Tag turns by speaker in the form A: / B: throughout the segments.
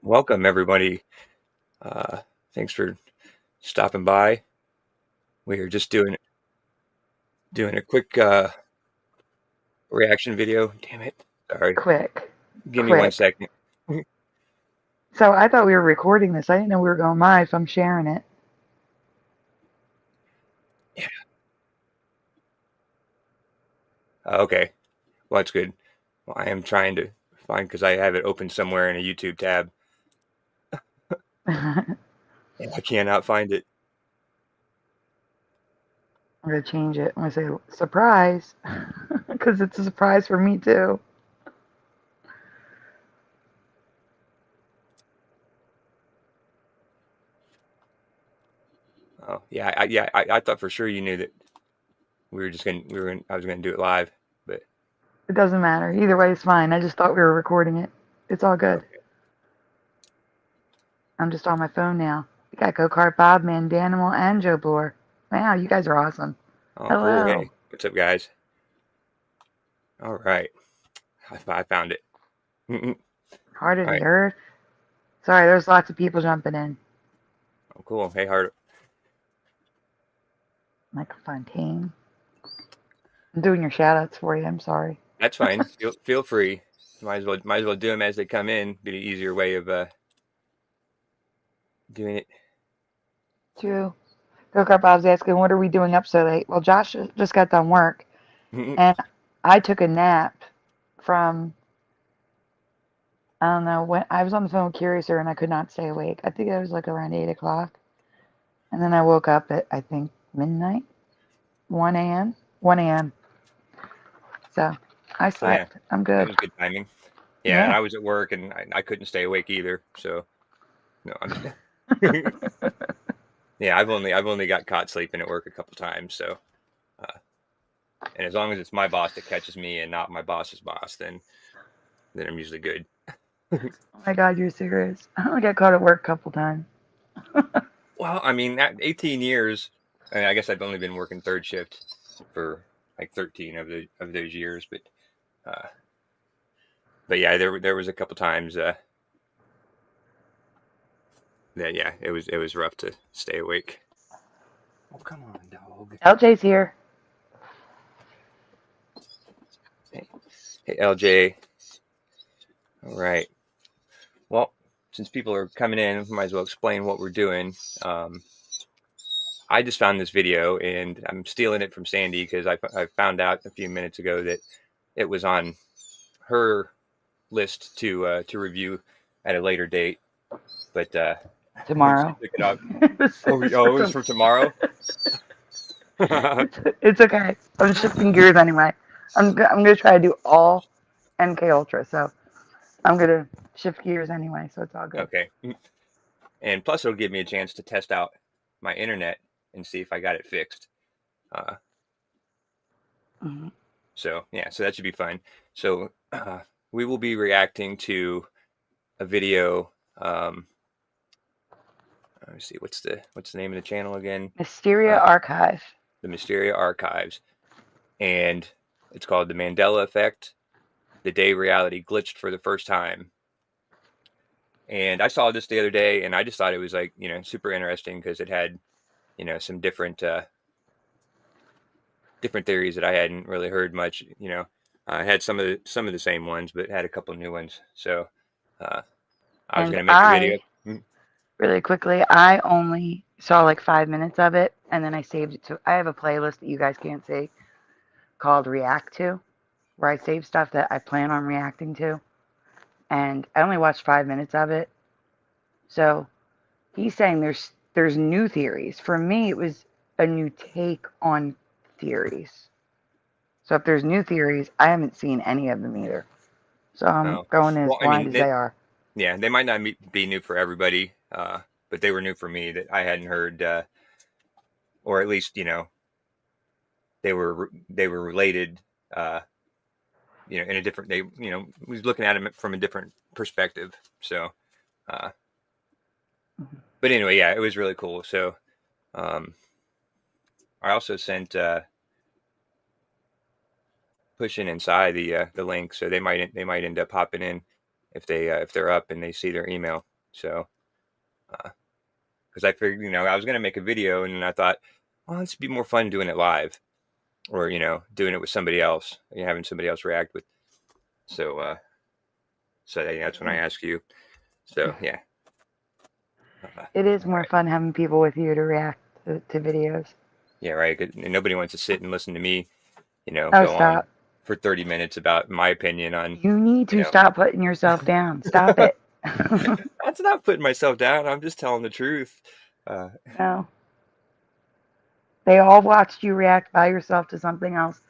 A: Welcome, everybody. Uh, Thanks for stopping by. We are just doing a quick reaction video. Damn it! Sorry.
B: Quick,
A: Give me one
B: quick.
A: second.
B: So I thought we were recording this. I didn't know we were going live, so I'm sharing it.
A: Yeah. Okay. Well, that's good. Well, I am trying to find because I have it open somewhere in a YouTube tab,
B: I'm
A: and I cannot find it.
B: gonna change it. I'm gonna say surprise, because it's a surprise for me too.
A: Oh, yeah. I thought for sure you knew that I was gonna do it live, but
B: It doesn't matter. Either way is fine. I just thought we were recording it. It's all good.
A: okay.
B: I'm just on my phone now. We got Go Kart Bob, Mandanimal, and Joe Bloor. Wow, you guys are awesome.
A: Oh, cool.
B: Hello.
A: Hey, what's up, guys? All right. I found it.
B: Heart of
A: All
B: the
A: right.
B: Earth. Sorry, there's lots of people jumping in.
A: Oh, cool. Hey, Hart.
B: Michael Fontaine. I'm doing your shout outs for you. I'm sorry.
A: That's fine. Feel free. Might as well do them as they come in. Be the easier way of doing it.
B: True. Go Kart Bob's asking, what are we doing up so late? Well, Josh just got done work, and I took a nap from, I don't know, when I was on the phone with Curiouser and I could not stay awake. I think it was like around 8 o'clock. And then I woke up at, I think, midnight, 1 a.m. 1 a.m. So I
A: So yeah,
B: slept. I'm
A: that
B: good.
A: was good timing. Yeah, and
B: Yeah.
A: I was at work and I couldn't stay awake either. So no, I'm just yeah. I've only got caught sleeping at work a couple times. So and as long as it's my boss that catches me and not my boss's boss, then I'm usually good.
B: Oh my God, you're serious. I only got caught at work a couple times.
A: Well, I mean, 18 years. I mean, I guess I've only been working third shift for like 13 of those years, uh, but yeah, there was a couple times that yeah, it was rough to stay awake. Oh, come on, dog.
B: LJ's here.
A: Hey, LJ. All right. Well, since people are coming in, we might as well explain what we're doing. I just found this video and I'm stealing it from Sandy because I found out a few minutes ago that it was on her list to review at a later date, but she
B: Tomorrow.
A: took it up.
B: It
A: Oh,
B: was
A: it was for tomorrow.
B: it's okay. I'm shifting gears anyway. I'm gonna try to do all MK Ultra, so I'm gonna shift gears anyway, so it's all good.
A: Okay, and plus it'll give me a chance to test out my internet and see if I got it fixed. Uh,
B: Hmm.
A: so yeah, so that should be fun. So we will be reacting to a video. Let me see, what's the name of the channel again?
B: Mysteria
A: Uh,
B: Archive.
A: the Mysteria Archives, and it's called the Mandela Effect: The Day Reality Glitched for the First Time. And I saw this the other day, and I just thought it was like super interesting because it had some different theories that I hadn't really heard much. I had some of the same ones, but had a couple new ones. So uh, I was
B: And
A: gonna make the video.
B: really quickly, I only saw like 5 minutes of it, and then I saved it to. I have a playlist that you guys can't see called React to, where I save stuff that I plan on reacting to, and I only watched 5 minutes of it. So he's saying there's new theories. For me, it was a new take on theories. So if there's new theories, I haven't seen any of them either. So I'm
A: Oh,
B: going in as
A: well, I
B: blind
A: mean,
B: as they are.
A: yeah, they might not be new for everybody, but they were new for me that I hadn't heard, or at least they were related. Uh, in a different they was looking at them from a different perspective. So, uh,
B: Mhm.
A: but anyway, yeah, it was really cool. So, um, I also sent pushing inside the link, so they might end up hopping in if they're up and they see their email. So, because I figured, I was gonna make a video, and then I thought, well, this would be more fun doing it live, or doing it with somebody else, having somebody else react with. So, that's when I ask you. So yeah.
B: It is
A: All
B: more
A: right.
B: fun having people with you to react to videos.
A: Yeah, right. 'Cause nobody wants to sit and listen to me,
B: Oh,
A: go on
B: stop.
A: for 30 minutes about my opinion on,
B: You need
A: you
B: to
A: know.
B: stop putting yourself down. Stop it.
A: That's not putting myself down. I'm just telling the truth. Uh,
B: No. They all watched you react by yourself to something else.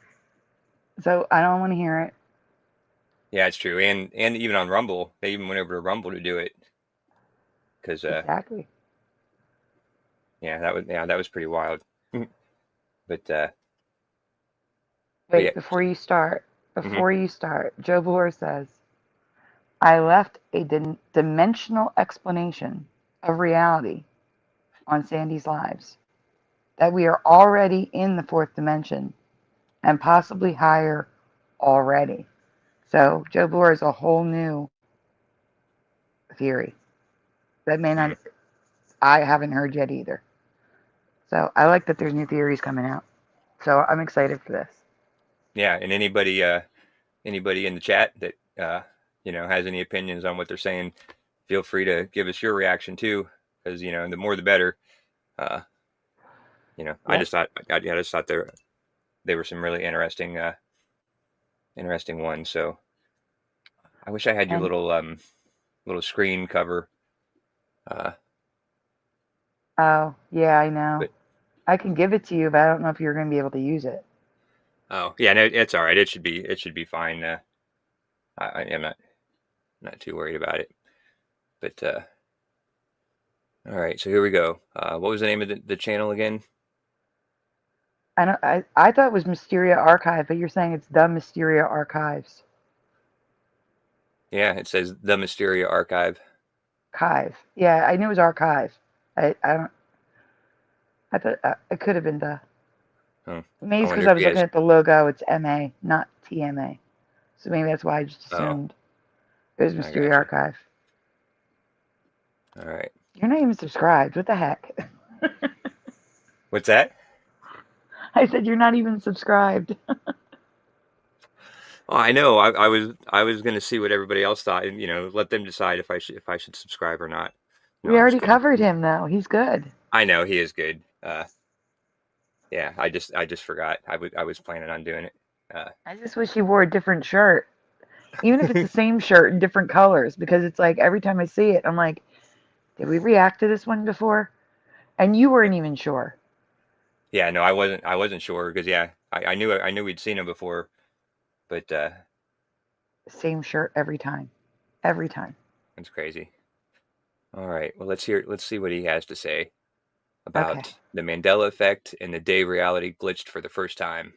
B: So I don't want to hear it.
A: yeah, it's true. And even on Rumble, they even went over to Rumble to do it because
B: Exactly.
A: that was pretty wild. but uh, but yeah.
B: Wait,
A: Hmm.
B: before you start, Joe Bohr says, I left a dimensional explanation of reality on Sandy's lives. That we are already in the fourth dimension and possibly higher already. So Joe Bohr is a whole new theory that may not, I haven't heard yet either. So I like that there's new theories coming out. So I'm excited for this.
A: Yeah, and anybody in the chat that has any opinions on what they're saying, feel free to give us your reaction too, because the more the better. Uh, I
B: Yep.
A: just thought they were some really interesting ones. So I wish I had your
B: And
A: little screen cover. Uh,
B: oh, yeah, I know.
A: but
B: I can give it to you, but I don't know if you're going to be able to use it.
A: oh yeah, no, it's all right. It should be fine. I'm not too worried about it. But all right, so here we go. What was the name of the channel again?
B: I thought it was Mysteria Archive, but you're saying it's the Mysteria Archives.
A: Yeah, it says the Mysteria Archive.
B: Archive. Yeah, I knew it was archive. I don't. I thought it could have been the.
A: Oh,
B: Maybe
A: I
B: it's because
A: wonder
B: I
A: if
B: was
A: he
B: looking
A: has.
B: at the logo. It's MA, not TMA. So maybe that's why I just
A: Oh,
B: assumed it was
A: I
B: Mysteria
A: gotcha.
B: Archive.
A: All right.
B: You're not even subscribed. What the heck?
A: What's that?
B: I said you're not even subscribed.
A: Oh, I know. I was gonna see what everybody else thought, and let them decide if I should subscribe or not. No,
B: We
A: I'm just
B: already
A: kidding.
B: covered him though. He's good.
A: I know he is good. Yeah, I just forgot. I was planning on doing it. Uh,
B: I just wish he wore a different shirt, even if it's the same shirt in different colors, because it's like every time I see it, I'm like, did we react to this one before? And you weren't even sure.
A: yeah, no, I wasn't sure because yeah, I knew we'd seen him before, but
B: Same shirt every time. Every time.
A: it's crazy. All right, well let's see what he has to say
B: Okay.
A: about the Mandela Effect and the day reality glitched for the first time.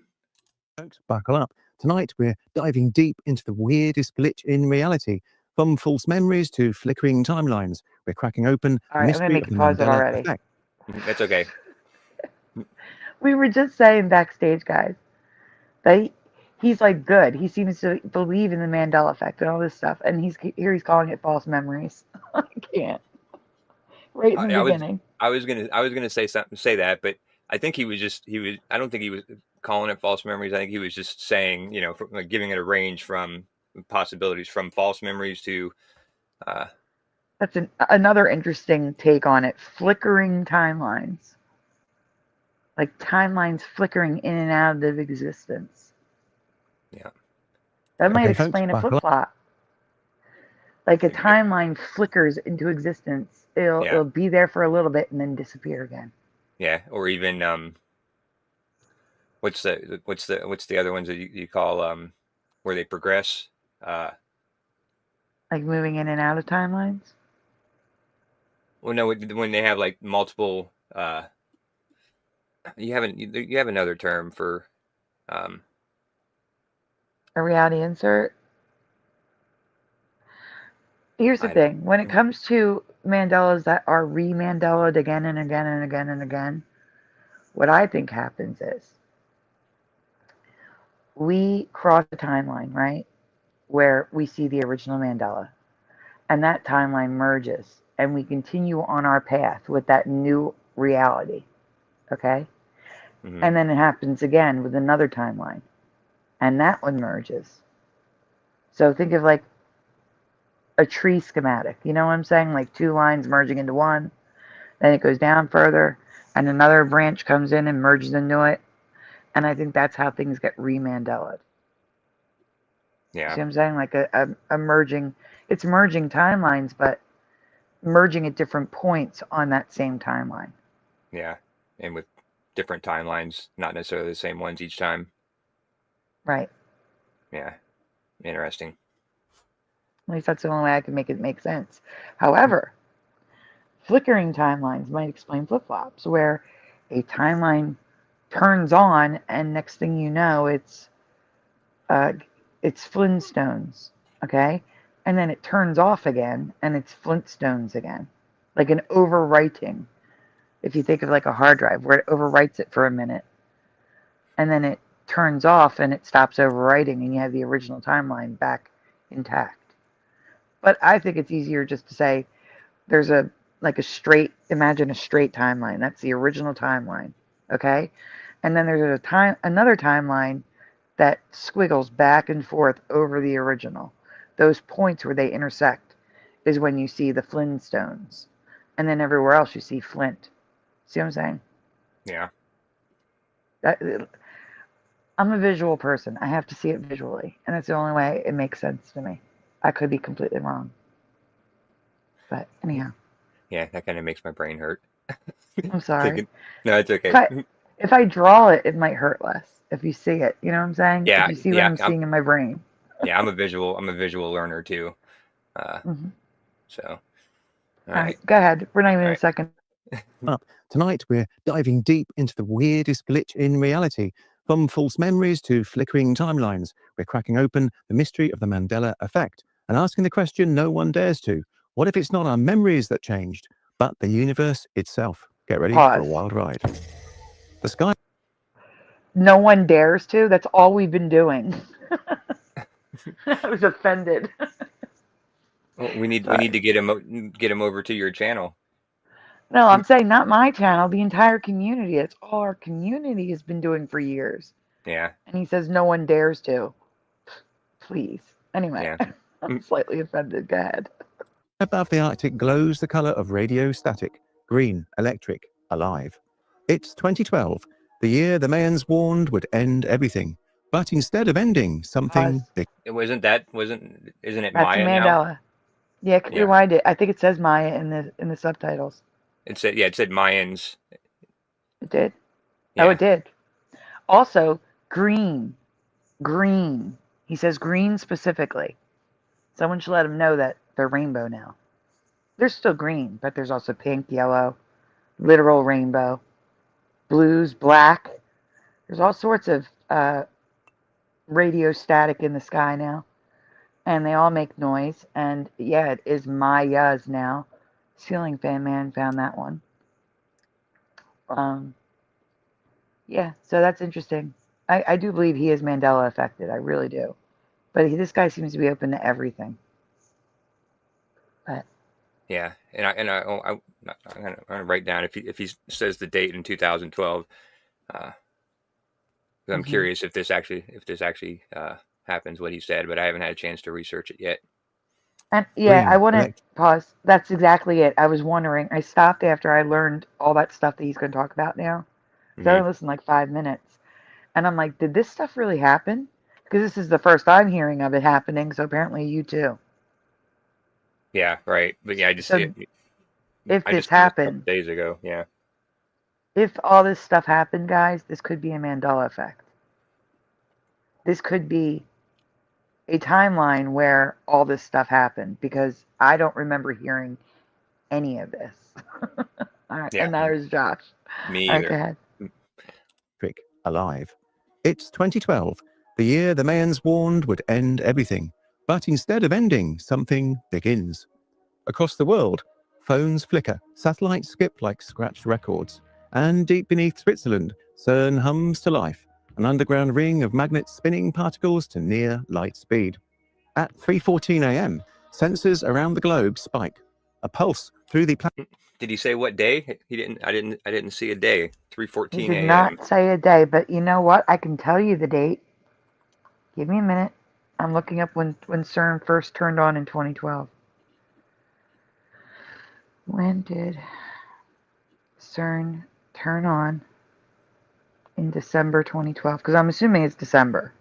C: Folks, buckle up. Tonight, we're diving deep into the weirdest glitch in reality. From false memories to flickering timelines, we're cracking open
B: All
C: the
B: right, I'm going to
C: mystery
B: make
C: of
B: you
C: the
B: pause it
C: Mandela
B: already.
C: effect.
A: That's okay.
B: We were just saying backstage, guys, that he's like good. He seems to believe in the Mandela effect and all this stuff. And he's calling it false memories. I can't. Right in the
A: I was
B: beginning.
A: I was gonna say that, but I think he was. I don't think he was calling it false memories. I think he was just saying, like giving it a range from possibilities from false memories to. Uh,
B: That's another interesting take on it. Flickering timelines. Like timelines flickering in and out of existence.
A: yeah.
B: That might
C: Okay, folks,
B: explain a flip
C: buckle up.
B: flop. Like a timeline flickers into existence. It'll
A: Yeah,
B: it'll be there for a little bit and then disappear again.
A: yeah, or even what's the other ones that you call where they progress? Uh,
B: Like moving in and out of timelines.
A: well, no, when they have like multiple. You have another term for um,
B: A reality insert. Here's the
A: I don't.
B: thing. When it comes to Mandelas that are re-Mandelaed again and again and again and again, what I think happens is we cross a timeline, right? Where we see the original Mandela. And that timeline merges and we continue on our path with that new reality. Okay?
A: Mm-hmm.
B: And then it happens again with another timeline. And that one merges. So think of like a tree schematic. You know what I'm saying? Like two lines merging into one. Then it goes down further, and another branch comes in and merges into it. And I think that's how things get re-Mandelaed.
A: Yeah.
B: See what I'm saying? Like a merging, it's merging timelines, but merging at different points on that same timeline.
A: Yeah. And with different timelines, not necessarily the same ones each time.
B: Right.
A: Yeah. Interesting.
B: At least that's the only way I can make it make sense. However, flickering timelines might explain flip-flops, where a timeline turns on, and next thing you know, it's Flintstones, okay? And then it turns off again, and it's Flintstones again. Like an overwriting. If you think of like a hard drive, where it overwrites it for a minute, and then it turns off, and it stops overwriting, and you have the original timeline back intact. But I think it's easier just to say there's imagine a straight timeline. That's the original timeline, okay? And then there's another timeline that squiggles back and forth over the original. Those points where they intersect is when you see the Flintstones. And then everywhere else you see Flint. See what I'm saying?
A: Yeah.
B: I'm a visual person. I have to see it visually. And that's the only way it makes sense to me. I could be completely wrong. But anyhow.
A: Yeah, that kind of makes my brain hurt.
B: I'm sorry.
A: No, it's okay.
B: If I draw it, it might hurt less. If you see it, you know what I'm saying?
A: Yeah,
B: if you see what I'm seeing in my brain.
A: Yeah, I'm a visual learner too. So, all right.
B: Go ahead. We're not even in a second.
C: Tonight, we're diving deep into the weirdest glitch in reality. From false memories to flickering timelines, we're cracking open the mystery of the Mandela Effect and asking the question no one dares to. What if it's not our memories that changed, but the universe itself? Get ready for a wild ride. The sky.
B: No one dares to? That's all we've been doing. I was offended.
A: Well, we need to get him over to your channel.
B: No, I'm saying not my channel, the entire community. It's all our community has been doing for years.
A: Yeah.
B: And he says no one dares to. Please. Anyway, yeah. I'm slightly offended. Go ahead.
C: Above the Arctic glows the color of radio static, green, electric, alive. It's 2012, the year the Mayans warned would end everything. But instead of ending something big.
A: Isn't it
B: That's
A: Maya
B: Mandela.
A: now?
B: Yeah, rewind it. I think it says Maya in the subtitles.
A: It said Mayans.
B: It did?
A: Yeah.
B: Oh, it did. Also, green. Green. He says green specifically. Someone should let him know that they're rainbow now. They're still green, but there's also pink, yellow, literal rainbow, blues, black. There's all sorts of radio static in the sky now. And they all make noise. And yeah, it is Maya's now. Ceiling Fan Man found that one. Yeah, so that's interesting. I do believe he is Mandela affected. I really do. But this guy seems to be open to everything. But
A: yeah, and I'm gonna write down if he says the date in 2012. I'm curious if this actually happens what he said, but I haven't had a chance to research it yet.
B: And yeah, I want to pause. That's exactly it. I was wondering. I stopped after I learned all that stuff that he's going to talk about now. So I listened like 5 minutes, and I'm like, did this stuff really happen? Because this is the first I'm hearing of it happening. So apparently you too.
A: Yeah, right. But yeah,
B: if this happened
A: days ago, yeah.
B: If all this stuff happened, guys, this could be a Mandela effect. This could be a timeline where all this stuff happened, because I don't remember hearing any of this. All right, and there's Josh.
A: Me either.
B: Go ahead.
C: Alive. It's 2012, the year the Mayans warned would end everything. But instead of ending, something begins. Across the world, phones flicker, satellites skip like scratched records. And deep beneath Switzerland, CERN hums to life, an underground ring of magnets spinning particles to near light speed. At 3:14 a.m., sensors around the globe spike. A pulse through the
A: Did he say what day? He didn't. I didn't see a day.
B: He
A: 3:14
B: did
A: a.m.
B: not say a day, but you know what? I can tell you the date. Give me a minute. I'm looking up when CERN first turned on in 2012. When did CERN turn on in December 2012? Because I'm assuming it's December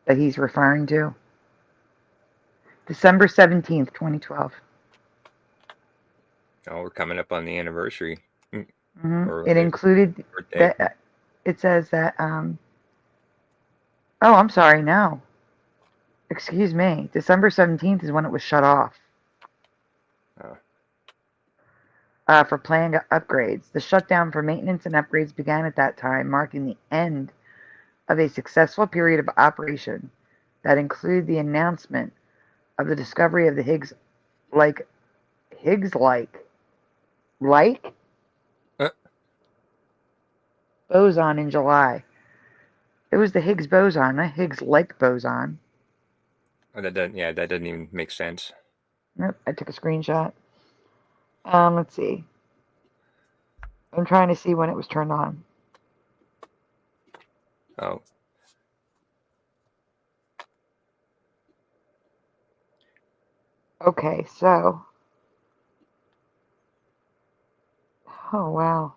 B: that he's referring to. December 17th, 2012.
A: Oh, we're coming up on the anniversary. Or
B: It included
A: birthday.
B: that. It says that. Oh, I'm sorry. No. Excuse me. December 17th is when it was shut off. For planned upgrades. The shutdown for maintenance and upgrades began at that time, marking the end of a successful period of operation that included the announcement of the discovery of the Higgs-like boson in July. It was the Higgs boson, not Higgs-like boson.
A: Oh, that doesn't even make sense.
B: Nope, I took a screenshot. Let's see. I'm trying to see when it was turned on.
A: Oh.
B: Okay, so. Oh, wow.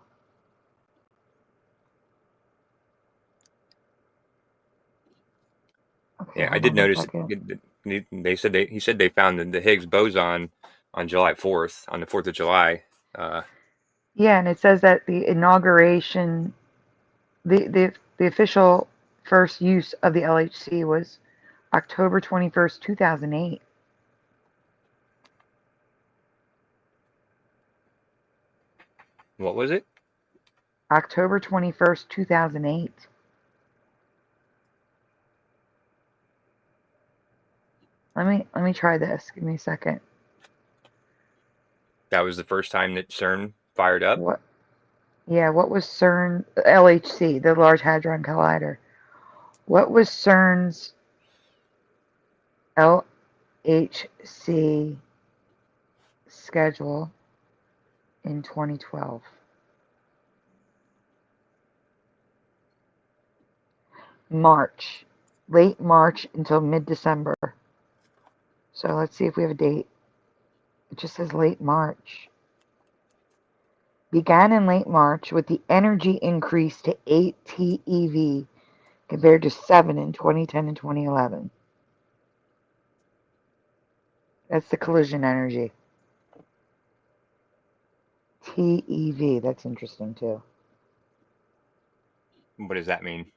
B: Okay,
A: Yeah, I did notice he said they found the Higgs boson on July 4th, on the 4th of July.
B: Yeah, and it says that the inauguration, the official first use of the LHC was October 21st, 2008.
A: What was it?
B: October 21st, 2008. Let me try this. Give me a second.
A: That was the first time that CERN fired up?
B: What? Yeah, what was CERN, LHC, the Large Hadron Collider? What was CERN's LHC schedule in 2012? March. Late March until mid-December. So let's see if we have a date. It just says late March. Began in late March with the energy increase to 8 TeV compared to 7 in 2010 and 2011. That's the collision energy. TeV, that's interesting too.
A: What does that mean?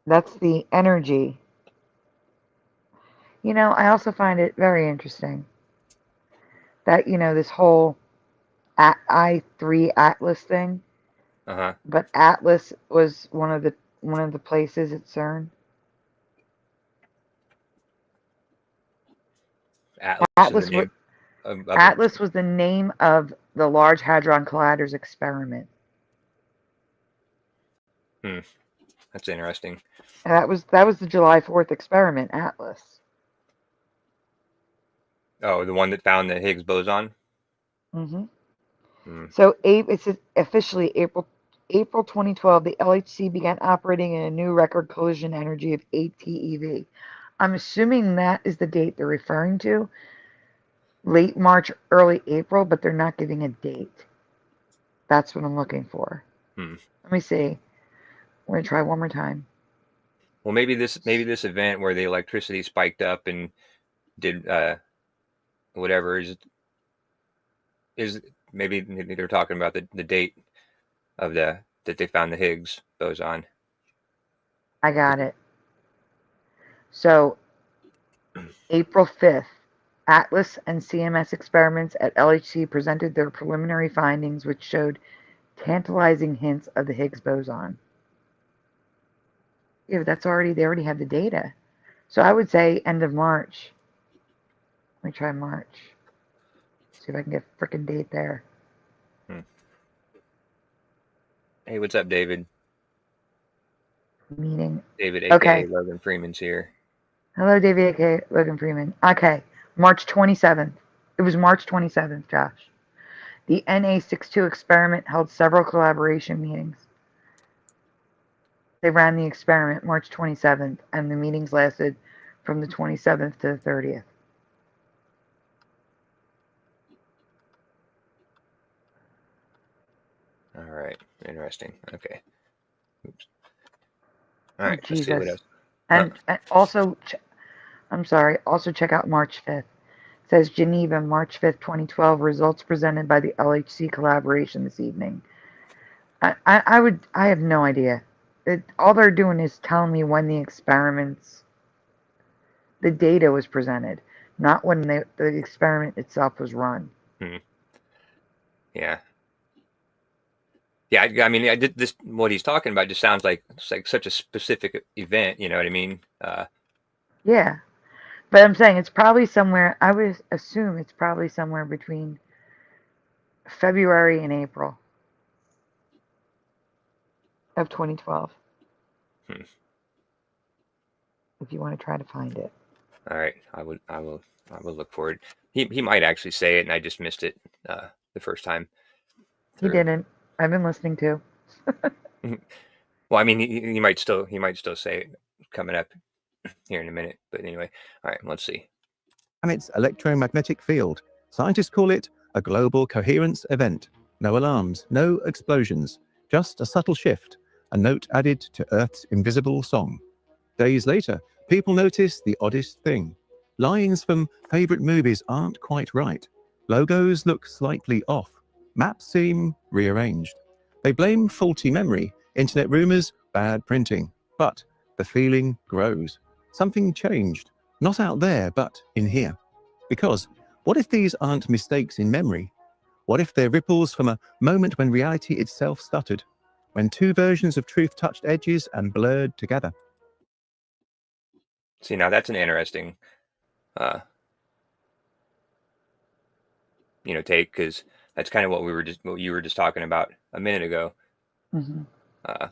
B: That's the energy. You know, I also find it very interesting that, you know, this whole I3 Atlas thing.
A: Uh-huh.
B: But Atlas was one of the places at CERN.
A: Atlas is the name of
B: Atlas was the name of the Large Hadron Collider's experiment.
A: That's interesting.
B: And that was the July 4th experiment, Atlas.
A: Oh, the one that found the Higgs boson?
B: So it's officially April 2012, the LHC began operating in a new record collision energy of 8 TeV. I'm assuming that is the date they're referring to. Late March, early April, but they're not giving a date. That's what I'm looking for. Let me see. I'm going to try one more time.
A: Well, maybe this event where the electricity spiked up and did whatever is maybe they're talking about the date of that they found the Higgs boson.
B: I got it. So April 5th, Atlas and CMS experiments at LHC presented their preliminary findings, which showed tantalizing hints of the Higgs boson. Yeah, but they already have the data. So I would say end of March. Let me try March. See if I can get a frickin' date there.
A: Hey, what's up, David?
B: Meeting.
A: David, aka
B: Okay.
A: Logan Freeman's here.
B: Hello, David, aka Logan Freeman. Okay. March 27th. It was March 27th, Josh. The NA62 experiment held several collaboration meetings. They ran the experiment March 27th, and the meetings lasted from the 27th to the 30th.
A: All right. Interesting. Okay. Oops. All right.
B: Oh,
A: Let's see what
B: Jesus.
A: else.
B: And also, I'm sorry, also check out March 5th. It says Geneva, March 5th, 2012, results presented by the LHC collaboration this evening. I have no idea. All they're doing is telling me when the data was presented, not when the experiment itself was run.
A: Yeah. Yeah. I mean, I did this. What he's talking about just sounds like it's like such a specific event. You know what I mean?
B: Yeah. But I'm saying it's probably somewhere, I would assume it's probably somewhere between February and April of 2012.
A: Hmm.
B: If you want to try to find it.
A: All right. I will look for it. He might actually say it, and I just missed it the first time
B: He
A: through.
B: didn't. I've been listening to.
A: Well, I mean, he might still say it coming up here in a minute. But anyway, all right. Let's see.
C: And its electromagnetic field. Scientists call it a global coherence event. No alarms, no explosions, just a subtle shift, a note added to Earth's invisible song. Days later, people notice the oddest thing. Lines from favorite movies aren't quite right. Logos look slightly off. Maps seem rearranged. They blame faulty memory, internet rumors, bad printing. But the feeling grows. Something changed. Not out there, but in here. Because what if these aren't mistakes in memory? What if they're ripples from a moment when reality itself stuttered? When two versions of truth touched edges and blurred together?
A: See, now that's an interesting, take, because that's kind of what you were just talking about a minute ago.
B: Mm-hmm.
A: Uh,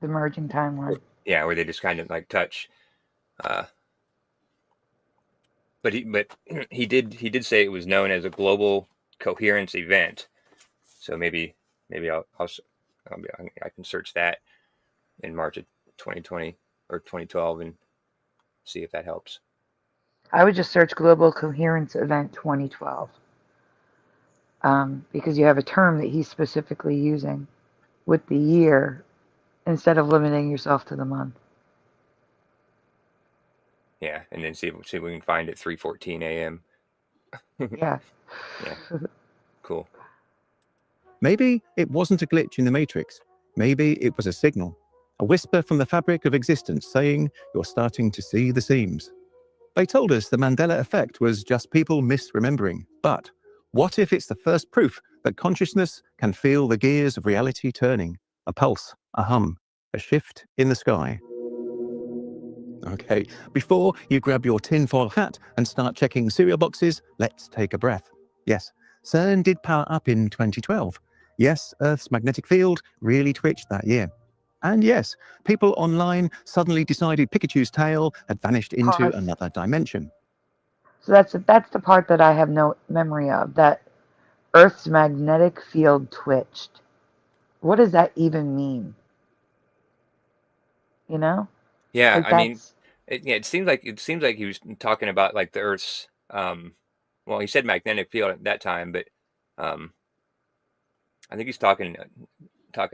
B: The merging timeline.
A: yeah, where they just kind of like touch. But he did say it was known as a global coherence event. So maybe I can search that in March of 2020 or 2012 and see if that helps.
B: I would just search Global Coherence Event 2012 because you have a term that he's specifically using with the year instead of limiting yourself to the month.
A: Yeah, and then see if we can find it 3:14 a.m.
B: Yeah.
A: Yeah, cool.
C: Maybe it wasn't a glitch in the Matrix. Maybe it was a signal. A whisper from the fabric of existence saying you're starting to see the seams. They told us the Mandela Effect was just people misremembering. But what if it's the first proof that consciousness can feel the gears of reality turning? A pulse, a hum, a shift in the sky. Okay, before you grab your tinfoil hat and start checking cereal boxes, let's take a breath. Yes, CERN did power up in 2012. Yes, Earth's magnetic field really twitched that year. And yes, people online suddenly decided Pikachu's tail had vanished into
B: Pause.
C: another dimension.
B: So that's the part that I have no memory of. That Earth's magnetic field twitched. What does that even mean? You know,
A: Yeah,
B: like
A: I mean,
B: that's
A: it seems like he was talking about like the Earth's. Well, he said magnetic field at that time, but um, I think he's talking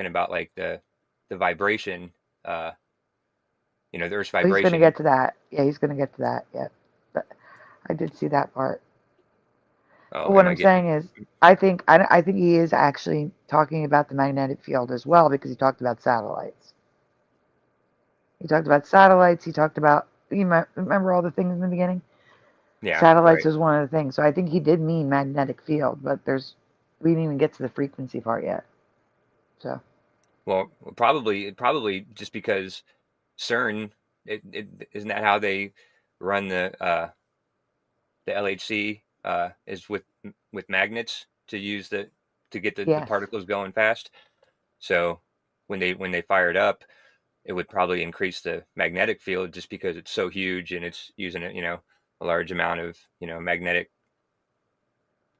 A: about like the vibration. Uh, the Earth's
B: oh, he's going to
A: vibration.
B: get to that. Yeah, he's going to get to that. Yeah, but I did see that part.
A: Oh,
B: But what
A: am I
B: I'm
A: getting?
B: saying is, I think he is actually talking about the magnetic field as well because he talked about satellites. He talked about satellites. He talked about you might remember all the things in the beginning.
A: Yeah,
B: Satellites
A: right.
B: was one of the things. So I think he did mean magnetic field, but we didn't even get to the frequency part yet. So
A: Well, probably just because CERN, isn't that how they run the LHC is with magnets to use to get the
B: yes,
A: particles going fast. So when they fire it up, it would probably increase the magnetic field just because it's so huge and it's using it, a large amount of, magnetic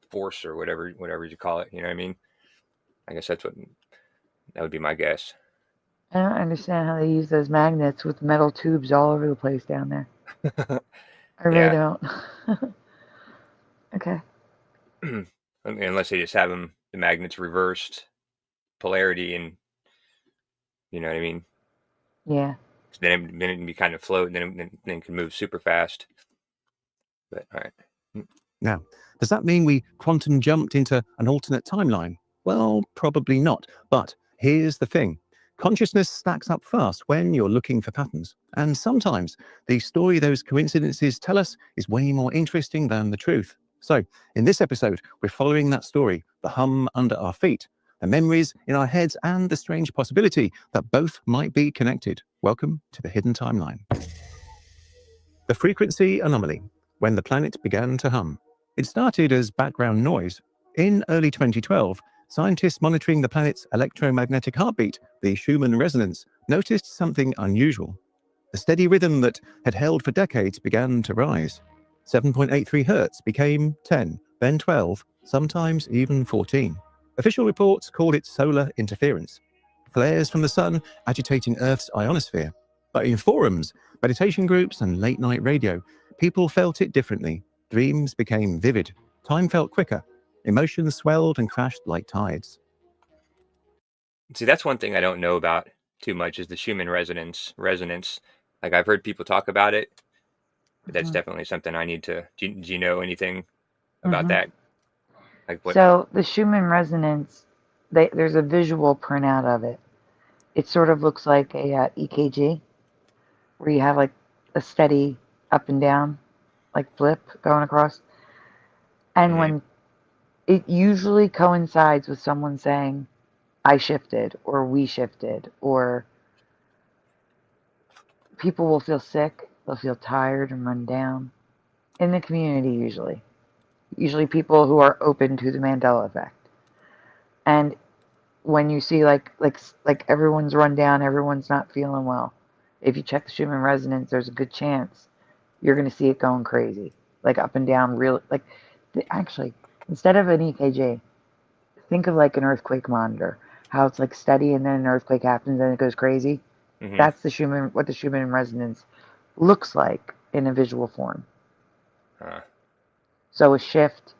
A: force or whatever you call it. You know what I mean? I guess that would be my guess.
B: I don't understand how they use those magnets with metal tubes all over the place down there. I really
A: Yeah.
B: don't. Okay.
A: Unless they just have the magnets reversed polarity, and you know what I mean?
B: Yeah.
A: So then it can be kind of float, and then it can move super fast. But all right.
C: Now, does that mean we quantum jumped into an alternate timeline? Well, probably not. But here's the thing. Consciousness stacks up fast when you're looking for patterns. And sometimes the story those coincidences tell us is way more interesting than the truth. So, in this episode, we're following that story, the hum under our feet, the memories in our heads, and the strange possibility that both might be connected. Welcome to the Hidden Timeline. The frequency anomaly, when the planet began to hum. It started as background noise. In early 2012, scientists monitoring the planet's electromagnetic heartbeat, the Schumann resonance, noticed something unusual. The steady rhythm that had held for decades began to rise. 7.83 Hertz became 10, then 12, sometimes even 14. Official reports called it solar interference, flares from the sun agitating Earth's ionosphere. But in forums, meditation groups, and late-night radio, people felt it differently. Dreams became vivid. Time felt quicker. Emotions swelled and crashed like tides.
A: See, that's one thing I don't know about too much is the Schumann resonance. Like I've heard people talk about it, but that's definitely something I need to. Do you know anything about that? Like what?
B: So the Schumann resonance, there's a visual printout of it. It sort of looks like a EKG, where you have like a steady up and down, like blip going across. And when it usually coincides with someone saying, I shifted, or we shifted, or people will feel sick, they'll feel tired and run down. In the community, usually people who are open to the Mandela effect. And when you see like everyone's run down, everyone's not feeling well, if you check the Schumann resonance, there's a good chance you're going to see it going crazy, like up and down, real like. Actually, instead of an EKG, think of like an earthquake monitor. How it's like steady, and then an earthquake happens and it goes crazy. That's what the Schumann resonance looks like in a visual form. So a shift,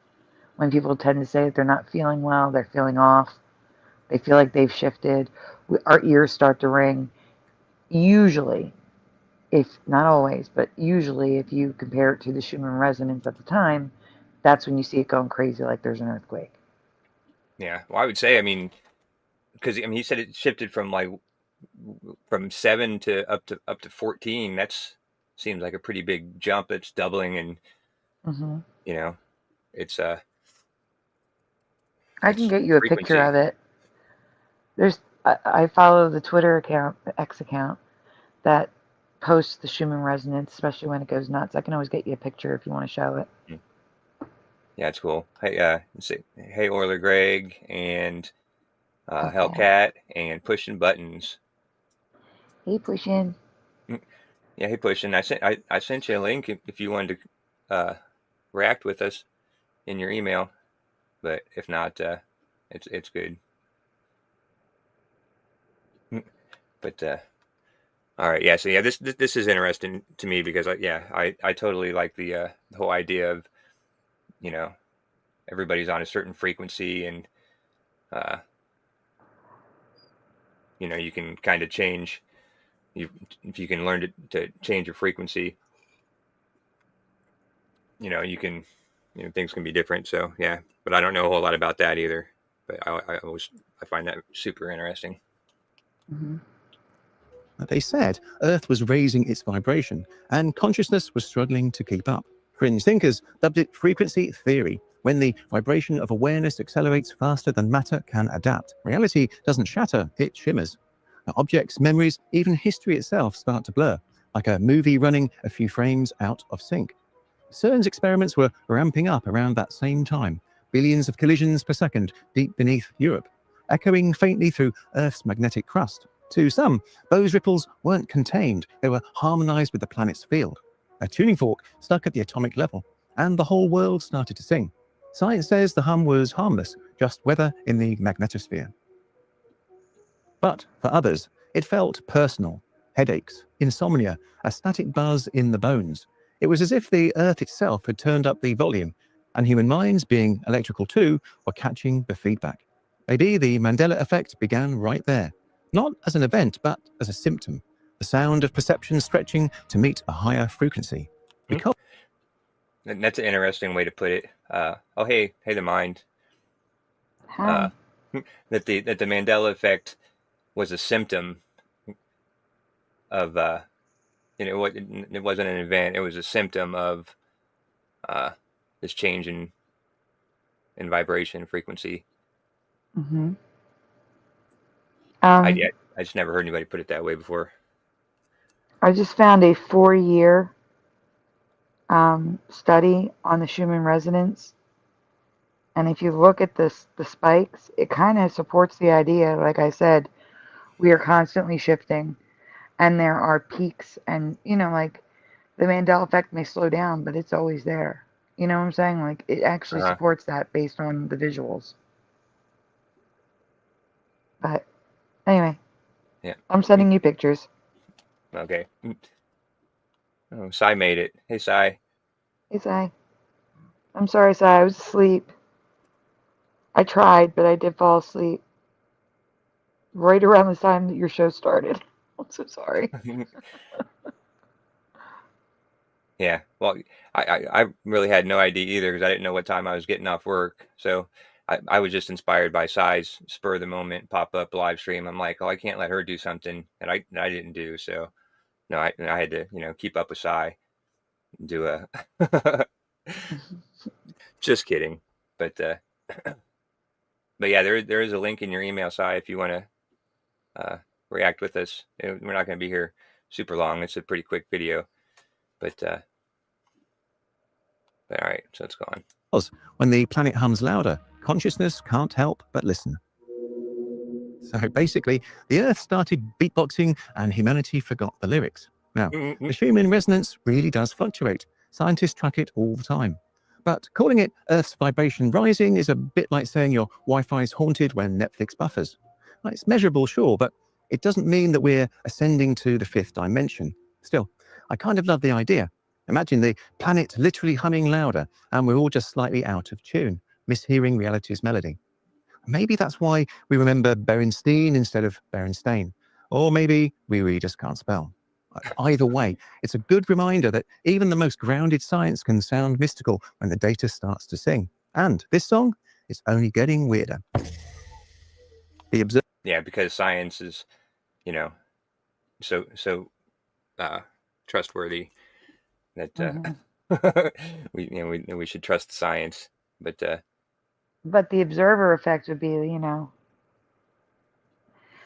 B: when people tend to say that they're not feeling well, they're feeling off, they feel like they've shifted, our ears start to ring. Usually, if not always, but usually if you compare it to the Schumann resonance at the time, that's when you see it going crazy like there's an earthquake.
A: Yeah, well, I would say, because he said it shifted from 7 to up to 14. That's seems like a pretty big jump. It's doubling, and it's
B: I can get you a picture of it. I follow the Twitter account, the X account, that posts the Schumann resonance, especially when it goes nuts. I can always get you a picture if you want to show it.
A: Yeah, it's cool. Hey, hey, Orler Greg, and Hellcat, and Pushing Buttons.
B: Hey, Pushing.
A: Yeah, hey, Pushing. I sent you a link if you wanted to react with us in your email, but if not, it's good. But all right, yeah. So yeah, this is interesting to me because I totally like the whole idea of everybody's on a certain frequency, and you can kind of change. If you can learn to change your frequency, you can, things can be different. So yeah, but I don't know a whole lot about that either. But I find that super interesting.
C: They said Earth was raising its vibration, and consciousness was struggling to keep up. Fringe thinkers dubbed it frequency theory, when the vibration of awareness accelerates faster than matter can adapt. Reality doesn't shatter, it shimmers. Objects, memories, even history itself start to blur, like a movie running a few frames out of sync. CERN's experiments were ramping up around that same time, billions of collisions per second deep beneath Europe, echoing faintly through Earth's magnetic crust. To some, those ripples weren't contained, they were harmonized with the planet's field. a tuning fork stuck at the atomic level, and the whole world started to sing. Science says the hum was harmless, just weather in the magnetosphere. But for others, it felt personal. Headaches, insomnia, a static buzz in the bones. It was as if the Earth itself had turned up the volume, and human minds, being electrical too, were catching the feedback. Maybe the Mandela Effect began right there, not as an event, but as a symptom. The sound of perception stretching to meet a higher frequency. Because
A: And that's an interesting way to put it. Oh, hey, the mind.
B: Hi.
A: That the Mandela Effect was a symptom of it wasn't an event. It was a symptom of this change in vibration frequency.
B: Mm-hmm.
A: I just never heard anybody put it that way before.
B: I just found a 4-year study on the Schumann resonance. And if you look at the spikes, it kind of supports the idea. Like I said, we are constantly shifting, and there are peaks. And, like the Mandela effect may slow down, but it's always there. You know what I'm saying? Like it actually supports that based on the visuals. But anyway,
A: yeah,
B: I'm sending you pictures.
A: Okay. Oh, Sai made it. Hey, Sai.
B: Hey, Sai. I'm sorry, Sai. I was asleep. I tried, but I did fall asleep right around the time that your show started. I'm so sorry.
A: Yeah. Well, I really had no idea either because I didn't know what time I was getting off work. So I was just inspired by Sai's spur of the moment pop up live stream. I'm like, oh, I can't let her do something that I didn't do. So no, I had to keep up with Sai and do a. Just kidding, but yeah, there is a link in your email, Sai, if you want to react with us. We're not going to be here super long. It's a pretty quick video, but all right, so it's gone.
C: When the planet hums louder, consciousness can't help but listen. So basically, the Earth started beatboxing and humanity forgot the lyrics. Now, the Schumann resonance really does fluctuate. Scientists track it all the time. But calling it Earth's vibration rising is a bit like saying your Wi-Fi is haunted when Netflix buffers. Well, it's measurable, sure, but it doesn't mean that we're ascending to the 5th dimension. Still, I kind of love the idea. Imagine the planet literally humming louder, and we're all just slightly out of tune, mishearing reality's melody. Maybe that's why we remember Berenstein instead of Berenstain. Or maybe we just can't spell. Either way, it's a good reminder that even the most grounded science can sound mystical when the data starts to sing. And this song is only getting weirder.
A: Yeah, because science is, so trustworthy that we should trust the science, but
B: the observer effect would be,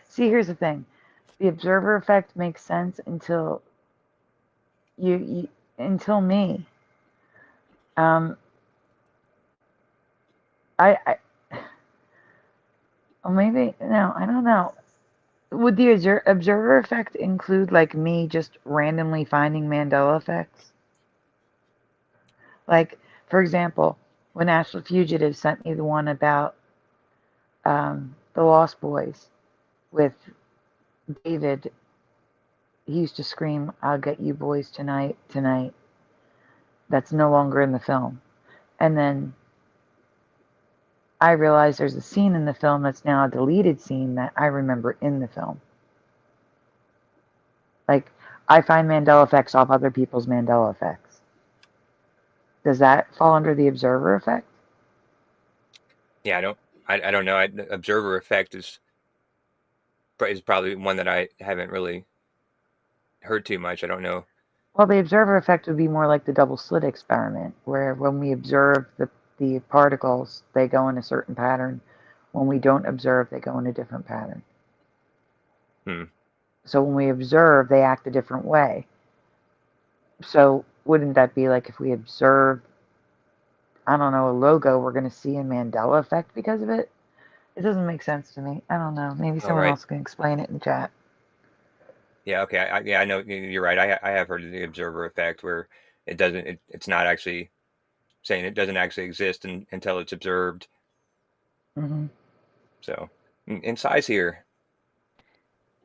B: see, here's the thing. The observer effect makes sense until until me. I well, maybe, no, I don't know. Would the observer effect include like me just randomly finding Mandela effects? Like, for example, when Astral Fugitive sent me the one about the Lost Boys with David, he used to scream, "I'll get you boys tonight, tonight." That's no longer in the film. And then I realized there's a scene in the film that's now a deleted scene that I remember in the film. Like, I find Mandela effects off other people's Mandela effects. Does that fall under the observer effect?
A: Yeah, I don't know. The observer effect is probably one that I haven't really heard too much. I don't know.
B: Well, the observer effect would be more like the double slit experiment, where when we observe the particles, they go in a certain pattern. When we don't observe, they go in a different pattern. So when we observe, they act a different way. So wouldn't that be like if we observe, I don't know, a logo, we're going to see a Mandela effect because of it? It doesn't make sense to me. I don't know. Maybe someone else can explain it in chat.
A: Yeah, okay. Yeah, I know you're right. I have heard of the observer effect where it's not actually saying it doesn't actually exist until it's observed.
B: Hmm.
A: So, and Sai's here.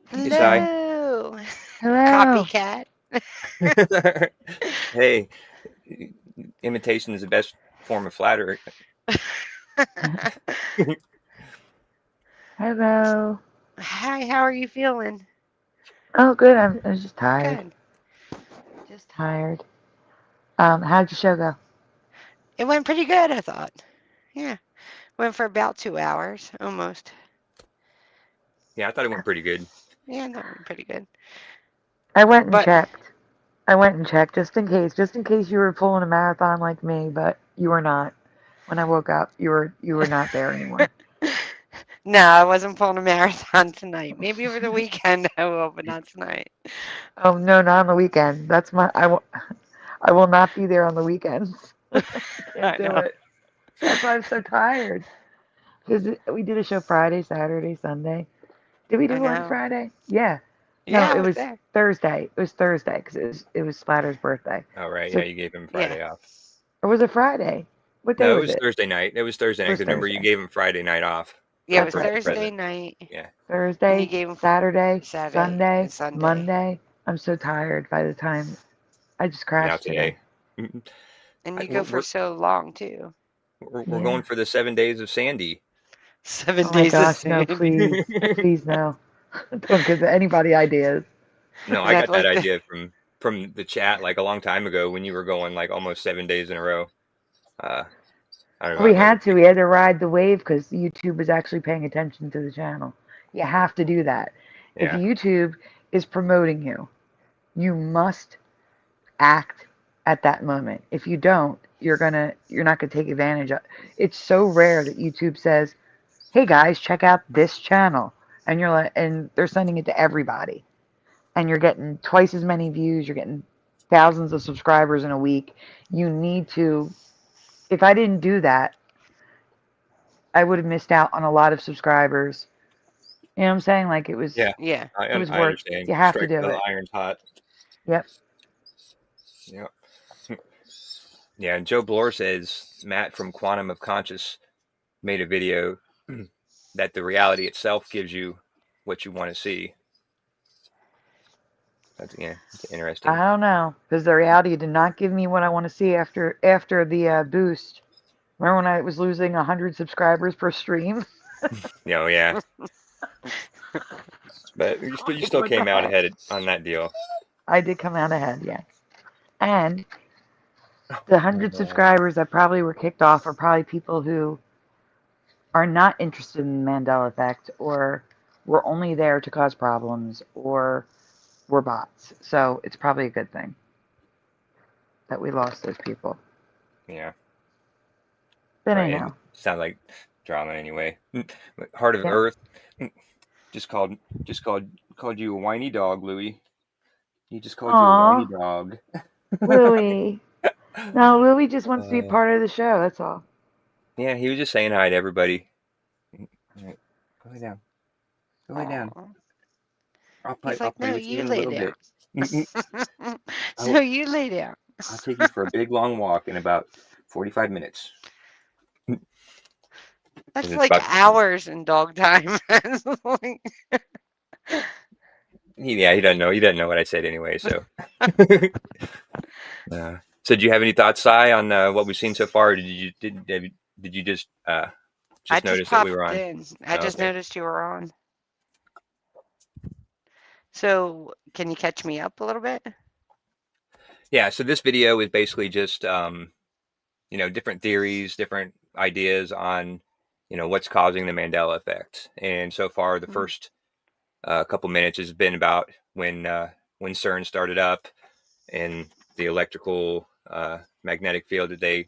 A: Hey, Sai.
D: Hello,
B: Hello.
D: copycat.
A: Hey, imitation is the best form of flattery.
B: Hello.
D: Hi, how are you feeling?
B: Oh, good. I'm just tired.
D: Good.
B: Just tired. How'd your show go?
D: It went pretty good, I thought. Yeah, went for about 2 hours, almost.
A: Yeah, I thought it went pretty good.
D: Yeah, that went pretty good.
B: I went and
D: But
B: checked. I went and checked just in case you were pulling a marathon like me, but you were not. When I woke up, you were not there anymore.
D: no, I wasn't pulling a marathon tonight. Maybe over the weekend I will, but not tonight.
B: Oh no, not on the weekend. I will not be there on the weekends. I can't
D: I
B: do
D: know.
B: it. That's why I'm so tired. Because we did a show Friday, Saturday, Sunday. Did we
D: I
B: do one
D: know.
B: Friday? Yeah. No,
D: Yeah, I
B: it
D: was
B: was
D: there.
B: Thursday. It was Thursday because it was Splatter's birthday.
A: All right. Yeah,
B: So,
A: you gave him
D: Yeah.
A: Friday off.
B: or was it Friday? What day
A: No, it
B: was
A: was
B: it?
A: Thursday night. It was Thursday
B: It
A: night
B: was
A: because remember you
B: Thursday.
A: gave him Friday night off
D: Yeah, it
A: for
D: was
B: That's right.
A: birthday
D: Thursday
A: present.
D: night,
A: Yeah.
D: and you
B: Thursday,
D: gave him
B: Saturday,
D: Saturday
B: Sunday,
D: and Sunday,
B: Monday. I'm so tired by the time I just
A: Now
B: crashed today.
A: today. Mhm.
D: and you go
A: We're,
D: for
A: we're
D: so long too.
A: we're
B: Yeah.
A: going for the 7 days of Sandy.
D: 7
B: Oh my
D: days of
B: gosh, no,
D: sanity.
B: please. Please no. Don't give anybody ideas.
A: No,
D: Is
A: I
D: that
A: got that
D: like the
A: idea from the chat like a long time ago when you were going like almost 7 days in a row. Uh, I don't know
B: We
A: about other
B: had to. We
A: people.
B: had to ride the wave because YouTube was actually paying attention to the channel. You have to do that. If
A: Yeah,
B: YouTube is promoting you, you must act at that moment. If you don't, you're not gonna take advantage of. It's so rare that YouTube says, "Hey guys, check out this channel," and you're like, and they're sending it to everybody, and you're getting twice as many views. You're getting thousands of subscribers in a week. You need to. If I didn't do that, I would have missed out on a lot of subscribers. You know what I'm saying? Like
A: yeah,
D: yeah.
B: it was
A: I
B: work.
A: understand.
B: You have to
A: Strike
B: do
A: while
B: it.
A: the iron's hot.
B: Yep.
A: Yeah, yeah. And Joe Bloor says Matt from Quantum of Conscious made a video that the reality itself gives you what you want to see. That's yeah, it's
B: I
A: interesting.
B: don't know because the reality did not give me what I want to see after the boost. Remember when I was losing 100 subscribers per stream?
A: You know, yeah. But you
B: Like
A: still
B: what the
A: came out
B: heck?
A: ahead on that deal.
B: I did come out ahead, yes. And the 100 subscribers that probably were kicked off are probably people who are not interested in the Mandela effect or were only there to cause problems or were bots. So it's probably a good thing that we lost those people.
A: Yeah,
B: But
A: right. And
B: anyhow,
A: it sounds like drama anyway. Heart of
B: yep.
A: Earth just called just called you a whiny dog, Louis. He just called you a whiny
B: Aw,
A: dog.
B: Louie. No, Louie just wants to be
A: Uh,
B: part of the show. That's all.
A: yeah, he was just saying hi to everybody. All right, go lay down. Go lay down.
D: Aw.
A: I'll
D: He's like,
A: play
D: no,
A: with you
D: you
A: in a
D: lay
A: little
D: down.
A: bit.
D: So
A: I'll,
D: you lay down.
A: I'll take you for a big long walk in about 45 minutes.
D: That's
A: It's
D: like
A: about
D: hours in dog time. It's like-
A: yeah, he doesn't know. He doesn't know what I said anyway. So, so do you have any thoughts, Sai, on what we've seen so far? Or did you
D: I
A: just
D: just
A: notice that we
D: popped
A: were on?
D: in. I
A: Oh,
D: just
A: okay.
D: noticed you were on. So can you catch me up a little bit?
A: Yeah. So this video is basically just different theories, different ideas on what's causing the Mandela effect. And so far, the
D: Mm.
A: first couple minutes has been about when CERN started up and the electrical magnetic field that they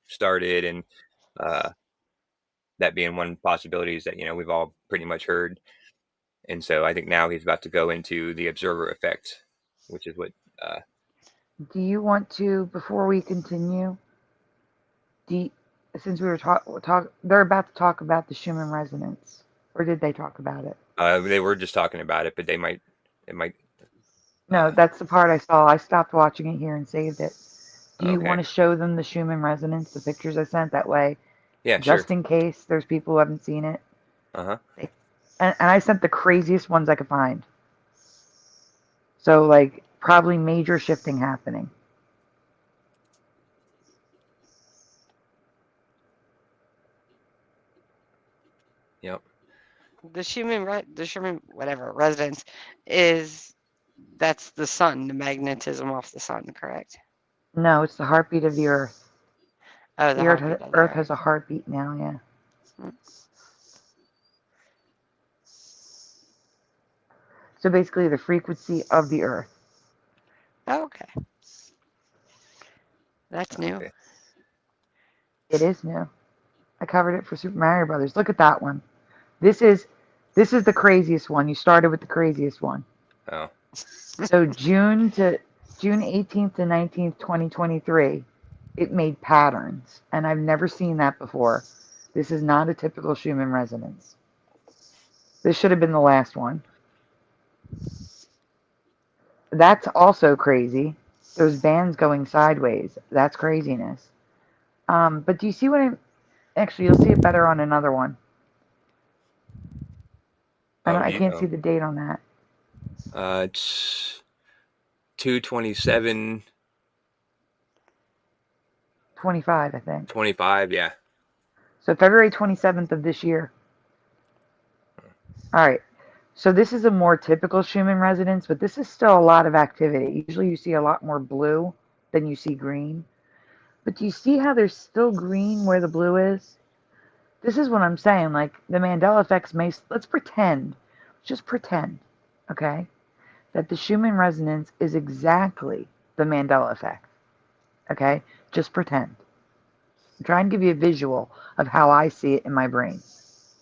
A: started, and uh, that being one possibility is that we've all pretty much heard. And so I think now he's about to go into the observer effect, which is what.
B: Do you want to, before we continue, do you, since we were they're about to talk about the Schumann resonance, or did they talk about it?
A: They were just talking about it, but it might
B: No, that's the part I saw. I stopped watching it here and saved it. Do you
A: Okay.
B: want to show them the Schumann resonance, the pictures I sent? That way,
A: Yeah, sure.
B: just in case there's people who haven't seen it.
A: Uh-huh.
B: And I sent the craziest ones I could find. So, like, probably major shifting happening.
A: Yep.
D: The Schumann whatever residence is that's the sun, the magnetism off the sun, correct?
B: No, it's the heartbeat of the Earth.
D: Oh, the
B: The
D: heartbeat of the
B: Earth
D: earth.
B: has a heartbeat now, yeah.
D: Hmm.
B: So basically, the frequency of the Earth.
D: Oh, okay. That's new.
A: Okay.
B: It is new. I covered it for Super Mario Brothers. Look at that one. This is the craziest one. You started with the craziest one.
A: Oh.
B: So June 18th to 19th, 2023, it made patterns, and I've never seen that before. This is not a typical Schumann resonance. This should have been the last one. That's also crazy. Those bands going sideways. That's craziness. But do you see what I'm... Actually, you'll see it better on another one. I can't see the date on that.
A: It's 2/27/25.
B: 25, I think.
A: Yeah.
B: So February 27th of this year. All right. So this is a more typical Schumann resonance, but this is still a lot of activity. Usually you see a lot more blue than you see green. But do you see how there's still green where the blue is? This is what I'm saying. Like, the Mandela effects may... Let's pretend, just pretend, okay, that the Schumann resonance is exactly the Mandela effect. Okay? Just pretend. I'm trying to give you a visual of how I see it in my brain.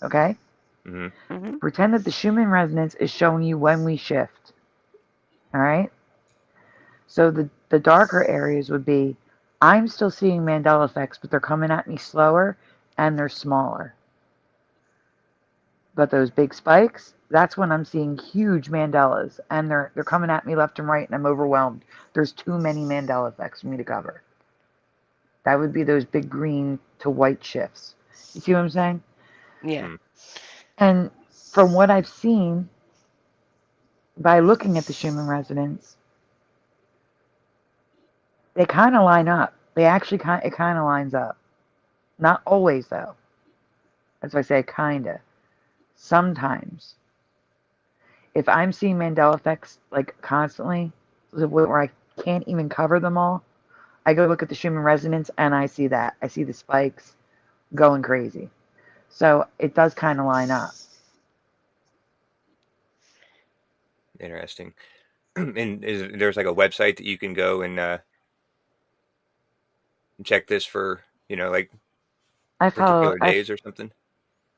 B: Okay?
A: Mm-hmm.
D: Mm-hmm.
B: Pretend that the Schumann resonance is showing you when we shift. All right? So the darker areas would be, I'm still seeing Mandela effects, but they're coming at me slower and they're smaller. But those big spikes, that's when I'm seeing huge Mandelas, and they're coming at me left and right, and I'm overwhelmed. There's too many Mandela effects for me to cover. That would be those big green to white shifts. You see what I'm saying?
D: Yeah.
B: And from what I've seen, by looking at the Schumann resonance, they kind of line up. They actually it kind of lines up. Not always, though. That's why I say kind of. Sometimes. If I'm seeing Mandela effects like constantly, where I can't even cover them all, I go look at the Schumann resonance and I see that. I see the spikes going crazy. So it does kind of line up.
A: Interesting. And there's like a website that you can go and check this for, like
B: I follow.
A: particular days or something?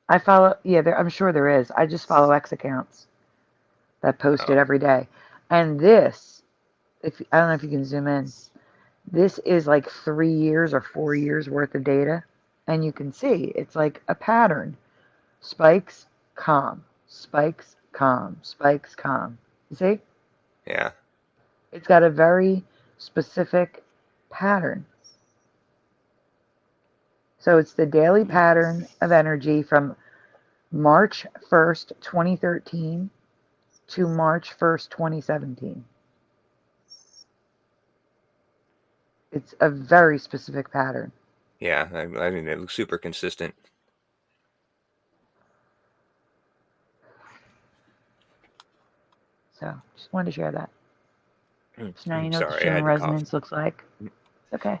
B: I follow. Yeah, I'm sure there is. I just follow X accounts that post it
A: Oh,
B: every day. And this, if I don't know if you can zoom in, this is like 3 years or 4 years worth of data, and you can see it's like a pattern: spikes, calm, spikes, calm, spikes, calm. You see?
A: yeah.
B: It's got a very specific pattern. So it's the daily pattern of energy from March 1st, 2013 to March 1st, 2017. It's a very specific pattern.
A: Yeah. I mean, it looks super consistent.
B: So just wanted to share that. So now you know what the
A: Sorry, I
B: Schumann
A: had to cough.
B: resonance looks like. It's okay.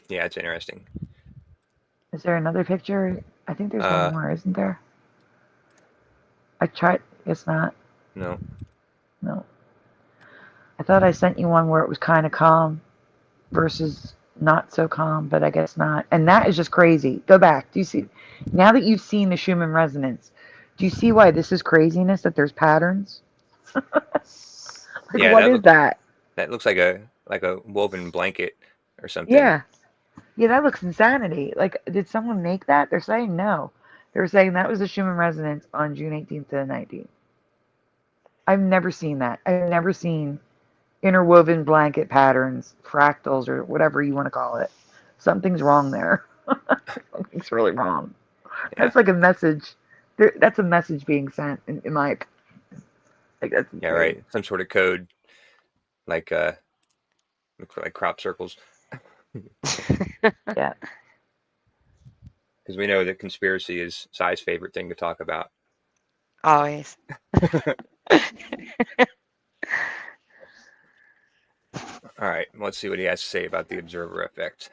A: Yeah, it's interesting.
B: Is there another picture? I think there's one
A: Uh,
B: more, isn't there? I tried. It's not.
A: no.
B: No. I thought I sent you one where it was kind of calm versus not so calm, but I guess not. And that is just crazy. Go back. Do you see? Now that you've seen the Schumann resonance, do you see why this is craziness? That there's patterns. Like,
A: Yeah,
B: what is that?
A: that looks like a woven blanket or something.
B: Yeah, yeah, that looks insanity. Like, did someone make that? They're saying no. They're saying that was the Schumann resonance on June 18th to the 19th. I've never seen that. I've never seen interwoven blanket patterns, fractals, or whatever you want to call it. Something's wrong there. Something's really wrong.
A: Yeah.
B: That's like a message. That's a message being sent in my like that's
A: Yeah,
B: weird.
A: right. Some sort of code, like like crop circles,
B: Yeah.
A: because we know that conspiracy is Sai's favorite thing to talk about.
D: Always.
A: All right, let's see what he has to say about the observer effect.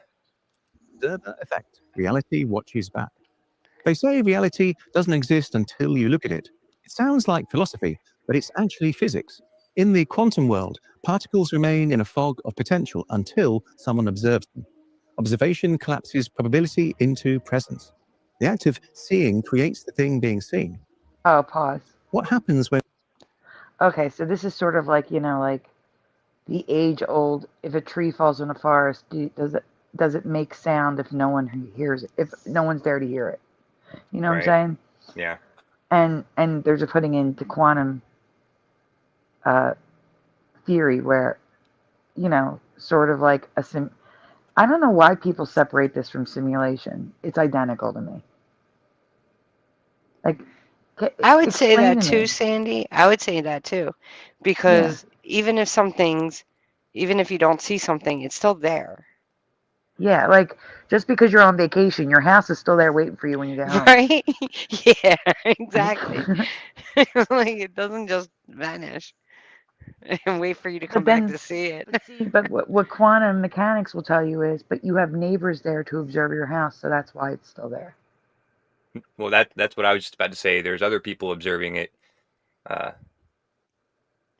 C: Observer effect. Reality watches back. They say reality doesn't exist until you look at it. It sounds like philosophy, but it's actually physics. In the quantum world, particles remain in a fog of potential until someone observes them. Observation collapses probability into presence. The act of seeing creates the thing being seen.
B: Oh, pause.
C: What happens when
B: Okay, so this is sort of like like the age old. If a tree falls in a forest, does it make sound if no one hears it? If no one's there to hear it, you know what I'm
A: Right?
B: saying?
A: Yeah.
B: And there's a putting into quantum theory where sort of like a sim. I don't know why people separate this from simulation. It's identical to me. Like,
D: I would say
B: explain
D: that
B: to
D: too,
B: me.
D: Sandy. I would say that too.
B: Yeah.
D: Because even if you don't see something, it's still there.
B: Yeah, like just because you're on vacation, your house is still there waiting for you when you get home.
D: Right? Yeah, exactly. Like it doesn't just vanish and wait for you to come back to see it.
B: But what quantum mechanics will tell you is, but you have neighbors there to observe your house, so that's why it's still there.
A: Well, that's what I was just about to say. There's other people observing it.
B: Right,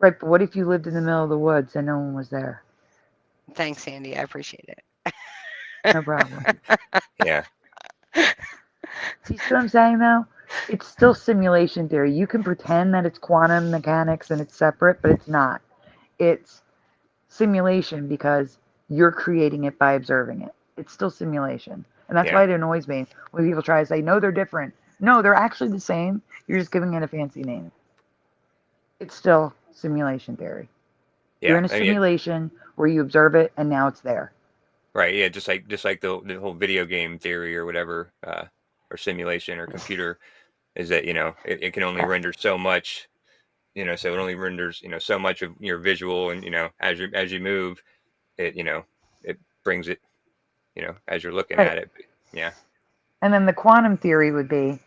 B: but what if you lived in the middle of the woods and no one was there?
D: Thanks, Sandy. I appreciate it.
B: No problem.
A: Yeah.
B: See what I'm saying, though? It's still simulation theory. You can pretend that it's quantum mechanics and it's separate, but it's not. It's simulation because you're creating it by observing it. It's still simulation. And that's why it annoys me when people try to say, no, they're different. No, they're actually the same. You're just giving it a fancy name. It's still simulation theory.
A: Yeah.
B: You're in a simulation where you observe it and now it's there.
A: Right. Yeah. Just like the whole video game theory or whatever, or simulation or computer, is that it can only render so much. So it only renders so much of your visual, and as you move, it it brings it as you're looking at it. Yeah.
B: And then the quantum theory would be,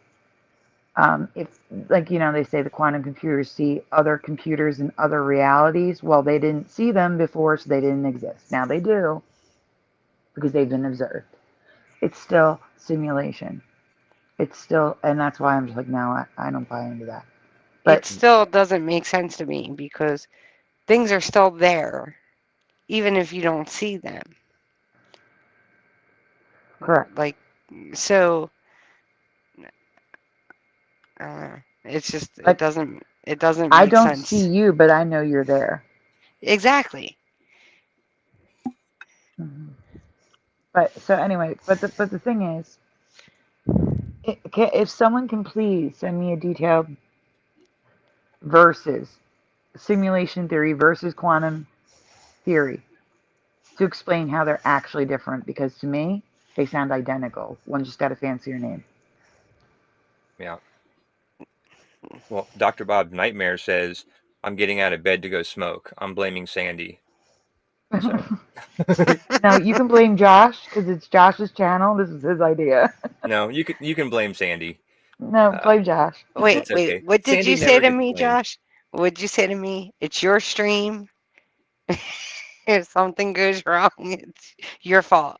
B: if they say the quantum computers see other computers in other realities. Well, they didn't see them before, so they didn't exist. Now they do because they've been observed. It's still simulation. It's still, and that's why I'm just like, no, I don't buy into that. But
D: it still doesn't make sense to me because things are still there, even if you don't see them.
B: Correct.
D: Like, so, it's just, it doesn't make sense.
B: I don't see you, but I know you're there.
D: Exactly.
B: Mm-hmm. But so anyway, but the thing is, if someone can please send me a detailed versus simulation theory versus quantum theory to explain how they're actually different, because to me they sound identical. One just got a fancier name.
A: Yeah. Well, Dr. Bob Nightmare says, "I'm getting out of bed to go smoke. I'm blaming Sandy." So.
B: No, you can blame Josh because it's Josh's channel. This is his idea.
A: No, you can blame Sandy.
B: No, blame Josh.
D: Wait,
A: okay.
D: what did
A: Sandy
D: you say
A: never
D: to
A: gets
D: me,
A: blamed.
D: Josh? What did you say to me? It's your stream. If something goes wrong, it's your fault.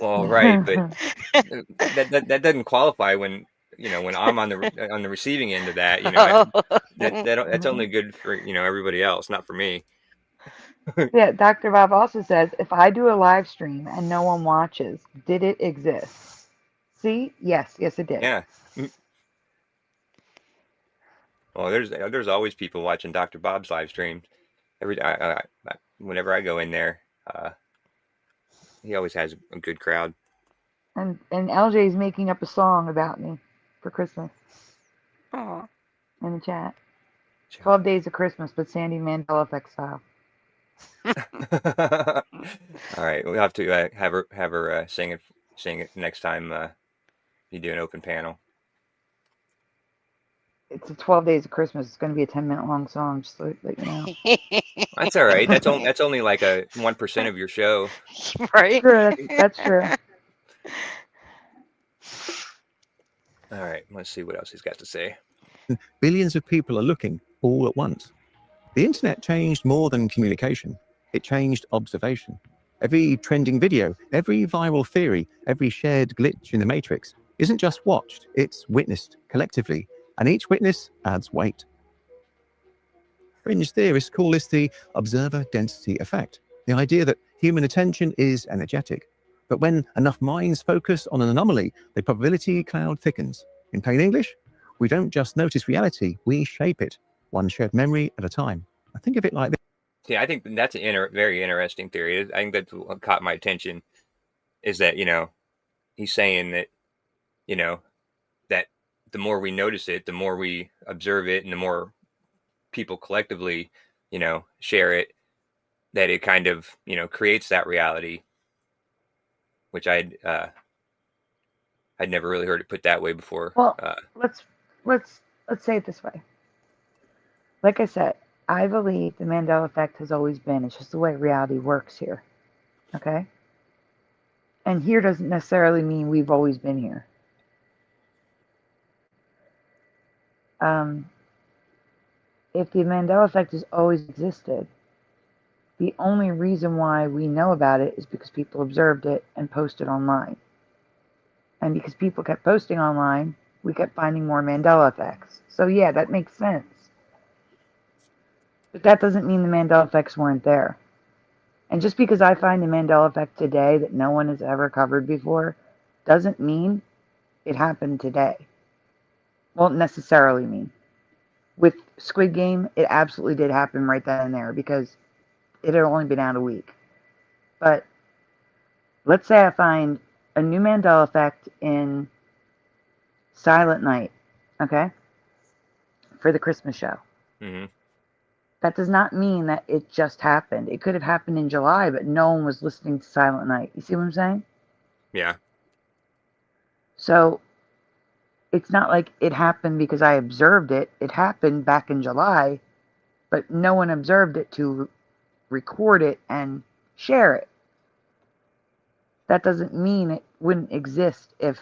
A: Well, right, but that doesn't qualify when when I'm on the receiving end of that. That's only good for everybody else, not for me.
B: Yeah, Dr. Bob also says, if I do a live stream and no one watches, did it exist? See? Yes, it did.
A: Yeah. Well, there's always people watching Dr. Bob's live streams. Whenever I go in there, he always has a good crowd.
B: And LJ is making up a song about me for Christmas.
D: Aww.
B: In the chat. 12 Days of Christmas, but Sandy Mandela Effect style.
A: All right, we'll have to have her sing it next time you do an open panel.
B: It's a 12 Days of Christmas. It's going to be a 10-minute long song, just to let you know.
A: That's all right. That's only like a 1% of your show.
D: Right?
B: True, that's true.
A: All right, let's see what else he's got to say.
C: Billions of people are looking all at once. The internet changed more than communication. It changed observation. Every trending video, every viral theory, every shared glitch in the matrix isn't just watched, it's witnessed collectively, and each witness adds weight. Fringe theorists call this the observer density effect, the idea that human attention is energetic. But when enough minds focus on an anomaly, the probability cloud thickens. In plain English, we don't just notice reality, we shape it, one shared memory at a time. I think of it like this.
A: Yeah, I think that's a very interesting theory. I think that's what caught my attention is that, he's saying that, that the more we notice it, the more we observe it, and the more people collectively, share it, that it kind of, creates that reality, which I'd never really heard it put that way before.
B: Well, let's say it this way. Like I said, I believe the Mandela Effect has always been. It's just the way reality works here. Okay? And here doesn't necessarily mean we've always been here. If the Mandela Effect has always existed, the only reason why we know about it is because people observed it and posted online. And because people kept posting online, we kept finding more Mandela effects. So yeah, that makes sense. But that doesn't mean the Mandela effects weren't there. And just because I find the Mandela effect today that no one has ever covered before, doesn't mean it happened today. Won't necessarily mean. With Squid Game, it absolutely did happen right then and there because it had only been out a week. But let's say I find a new Mandela effect in Silent Night, okay, for the Christmas show.
A: Mm-hmm.
B: That does not mean that it just happened. It could have happened in July, but no one was listening to Silent Night. You see what I'm saying?
A: Yeah.
B: So it's not like it happened because I observed it. It happened back in July, but no one observed it to record it and share it. That doesn't mean it wouldn't exist if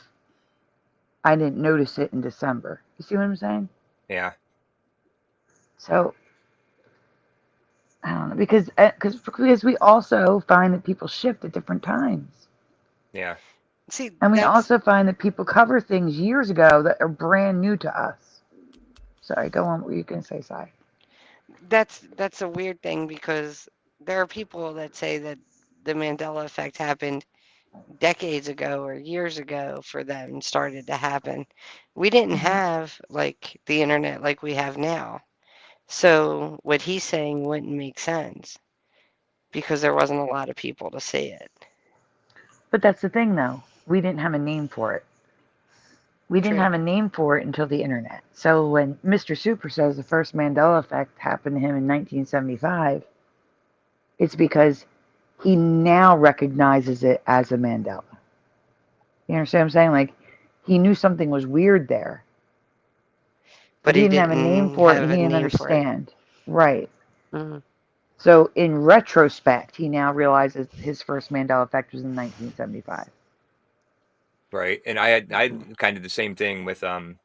B: I didn't notice it in December. You see what I'm saying?
A: Yeah.
B: So I don't know, because we also find that people shift at different times.
A: Yeah.
D: See,
B: And we also find that people cover things years ago that are brand new to us. Sorry, go on. What were you going to say, Sai?
D: That's a weird thing because there are people that say that the Mandela effect happened decades ago or years ago for them started to happen. We didn't have like the internet like we have now. So what he's saying wouldn't make sense because there wasn't a lot of people to see it.
B: But that's the thing, though. We didn't have a name for it. We didn't have a name for it until the internet. So when Mr. Super says the first Mandela effect happened to him in 1975, it's because he now recognizes it as a Mandela. You understand what I'm saying? Like, he knew something was weird there. But he didn't have a name for it and he didn't understand. Right.
D: Mm-hmm.
B: So in retrospect, he now realizes his first Mandela effect was in 1975.
A: Right. And I had kind of the same thing with the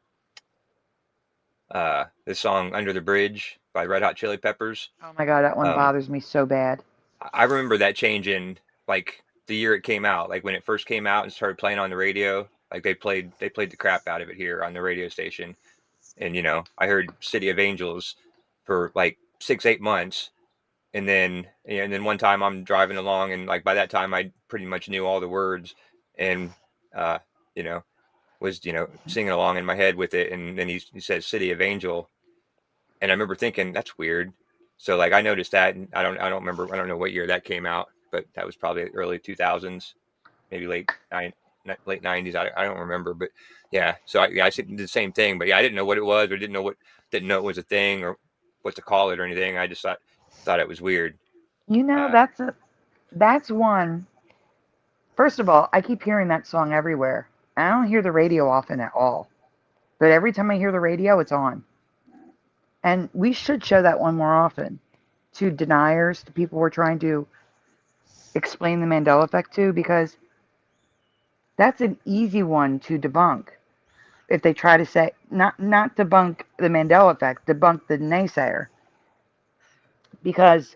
A: song Under the Bridge by Red Hot Chili Peppers.
B: Oh my God, that one bothers me so bad.
A: I remember that changing like the year it came out, like when it first came out and started playing on the radio. Like they played the crap out of it here on the radio station. And I heard City of Angels for like 6-8 months. And then one time I'm driving along and like by that time I pretty much knew all the words and was singing along in my head with it, and then he says City of Angel, and I remember thinking that's weird. So like I noticed that, and I don't know what year that came out, but that was probably early 2000s, maybe late 90s. I don't remember, but yeah. So I did the same thing, but yeah, I didn't know what it was or didn't know it was a thing, or what to call it or anything. I just thought it was weird.
B: You know, that's one. First of all, I keep hearing that song everywhere. I don't hear the radio often at all. But every time I hear the radio, it's on. And we should show that one more often to deniers, to people we're trying to explain the Mandela Effect to, because that's an easy one to debunk. If they try to say, not debunk the Mandela Effect, debunk the naysayer. Because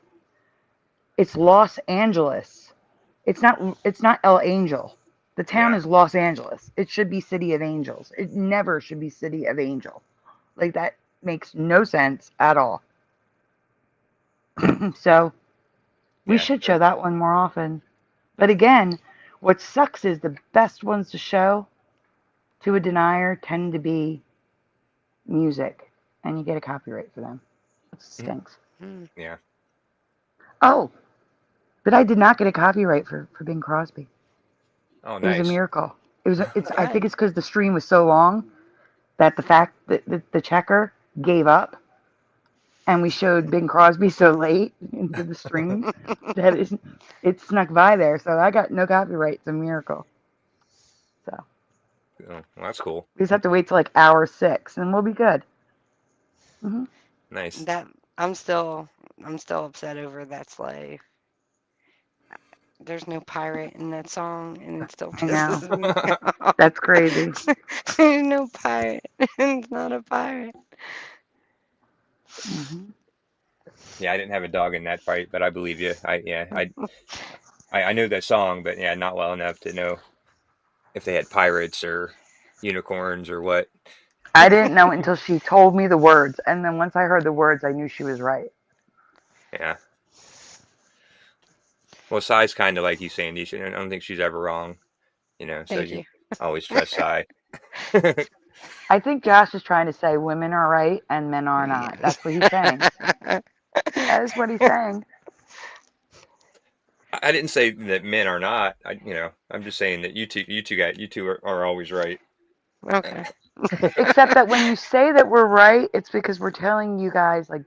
B: it's Los Angeles. It's not El Angel. The town is Los Angeles. It should be City of Angels. It never should be City of Angel. Like, that makes no sense at all. So we should show that one more often. But again, what sucks is the best ones to show to a denier tend to be music, and you get a copyright for them. It stinks.
A: Yeah.
B: Oh, but I did not get a copyright for Bing Crosby.
A: Oh,
B: It
A: nice.
B: was a miracle. I think it's because the stream was so long that the fact that the checker gave up, and we showed Bing Crosby so late into the stream that it snuck by there. So I got no copyright. It's a miracle. So.
A: Oh, well, that's cool.
B: We just have to wait till like hour 6, and we'll be good.
A: Nice.
D: I'm still upset over that slave. There's no pirate in that song, and it still pisses me off.
B: That's crazy.
D: There's no pirate. It's not a pirate.
A: Yeah, I didn't have a dog in that fight, but I believe you. I know that song, but yeah, not well enough to know if they had pirates or unicorns or what.
B: I didn't know until she told me the words, and then once I heard the words, I knew she was right.
A: Yeah. Well, Sai's kind of like you saying, I don't think she's ever wrong, so
D: Thank
A: you
D: you.
A: always trust Sai.
B: I think Josh is trying to say women are right and men are not. That's what he's saying. That is what he's saying.
A: I didn't say that men are not. I'm just saying that you two are always right.
D: Okay.
B: Except that when you say that we're right, it's because we're telling you guys, like,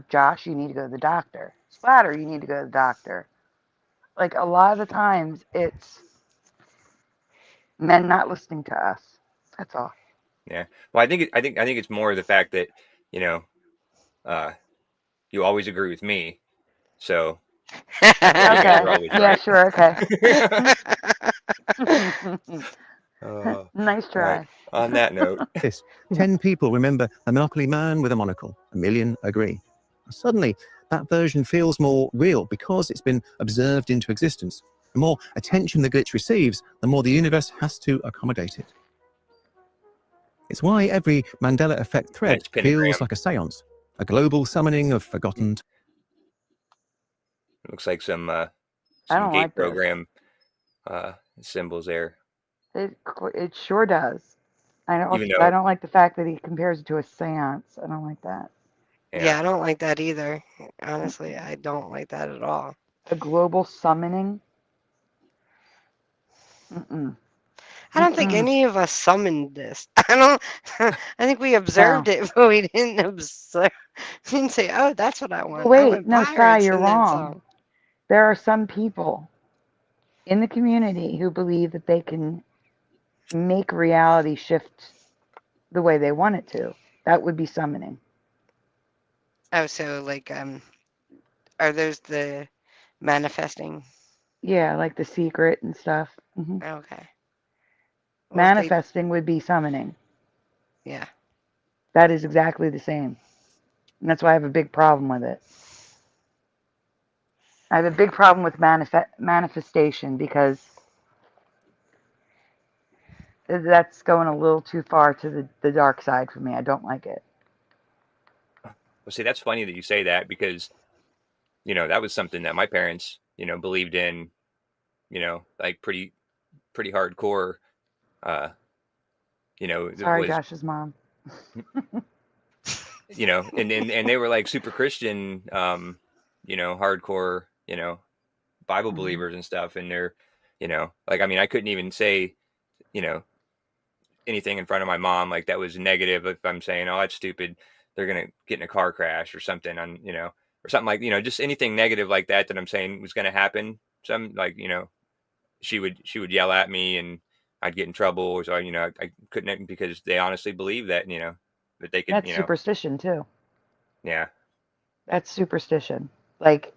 B: Josh, you need to go to the doctor. Splatter, you need to go to the doctor. Like, a lot of the times, it's men not listening to us. That's all.
A: Yeah. Well, I think it's more the fact that you always agree with me, so.
B: Okay. Yeah, sure. Okay. Nice try.
A: Right. On that note,
C: 10 people remember a Monopoly man with a monocle. 1 million agree. Suddenly, that version feels more real because it's been observed into existence. The more attention the glitch receives, the more the universe has to accommodate it. It's why every Mandela Effect thread feels like a seance, a global summoning of forgotten.
A: Looks like some
B: don't
A: gate
B: like this.
A: program symbols there.
B: It sure does. I don't like the fact that he compares it to a seance. I don't like that.
D: Yeah, I don't like that either. Honestly, I don't like that at all.
B: A global summoning?
D: I don't think any of us summoned this. I think we observed it, but we didn't observe. We didn't say, "Oh, that's what I want."
B: Wait, no, Sai, you're wrong. There are some people in the community who believe that they can make reality shift the way they want it to. That would be summoning.
D: Oh, so like, are those the manifesting?
B: Yeah, like The Secret and stuff.
D: Okay. Well,
B: manifesting would be summoning.
D: Yeah.
B: That is exactly the same. And that's why I have a big problem with it. I have a big problem with manifestation because that's going a little too far to the dark side for me. I don't like it.
A: Well, see, that's funny that you say that because, that was something that my parents, believed in, like pretty hardcore.
B: Sorry, Josh's mom.
A: And they were like super Christian, hardcore, Bible believers and stuff. And they're, I couldn't even say, anything in front of my mom like that was negative if I'm saying, oh, that's stupid. they're gonna get in a car crash or something on, or something like, just anything negative like that I'm saying was gonna happen. Some like, she would yell at me and I'd get in trouble, or so I couldn't, because they honestly believe that that they could,
B: That's superstition too.
A: yeah,
B: That's superstition. Like,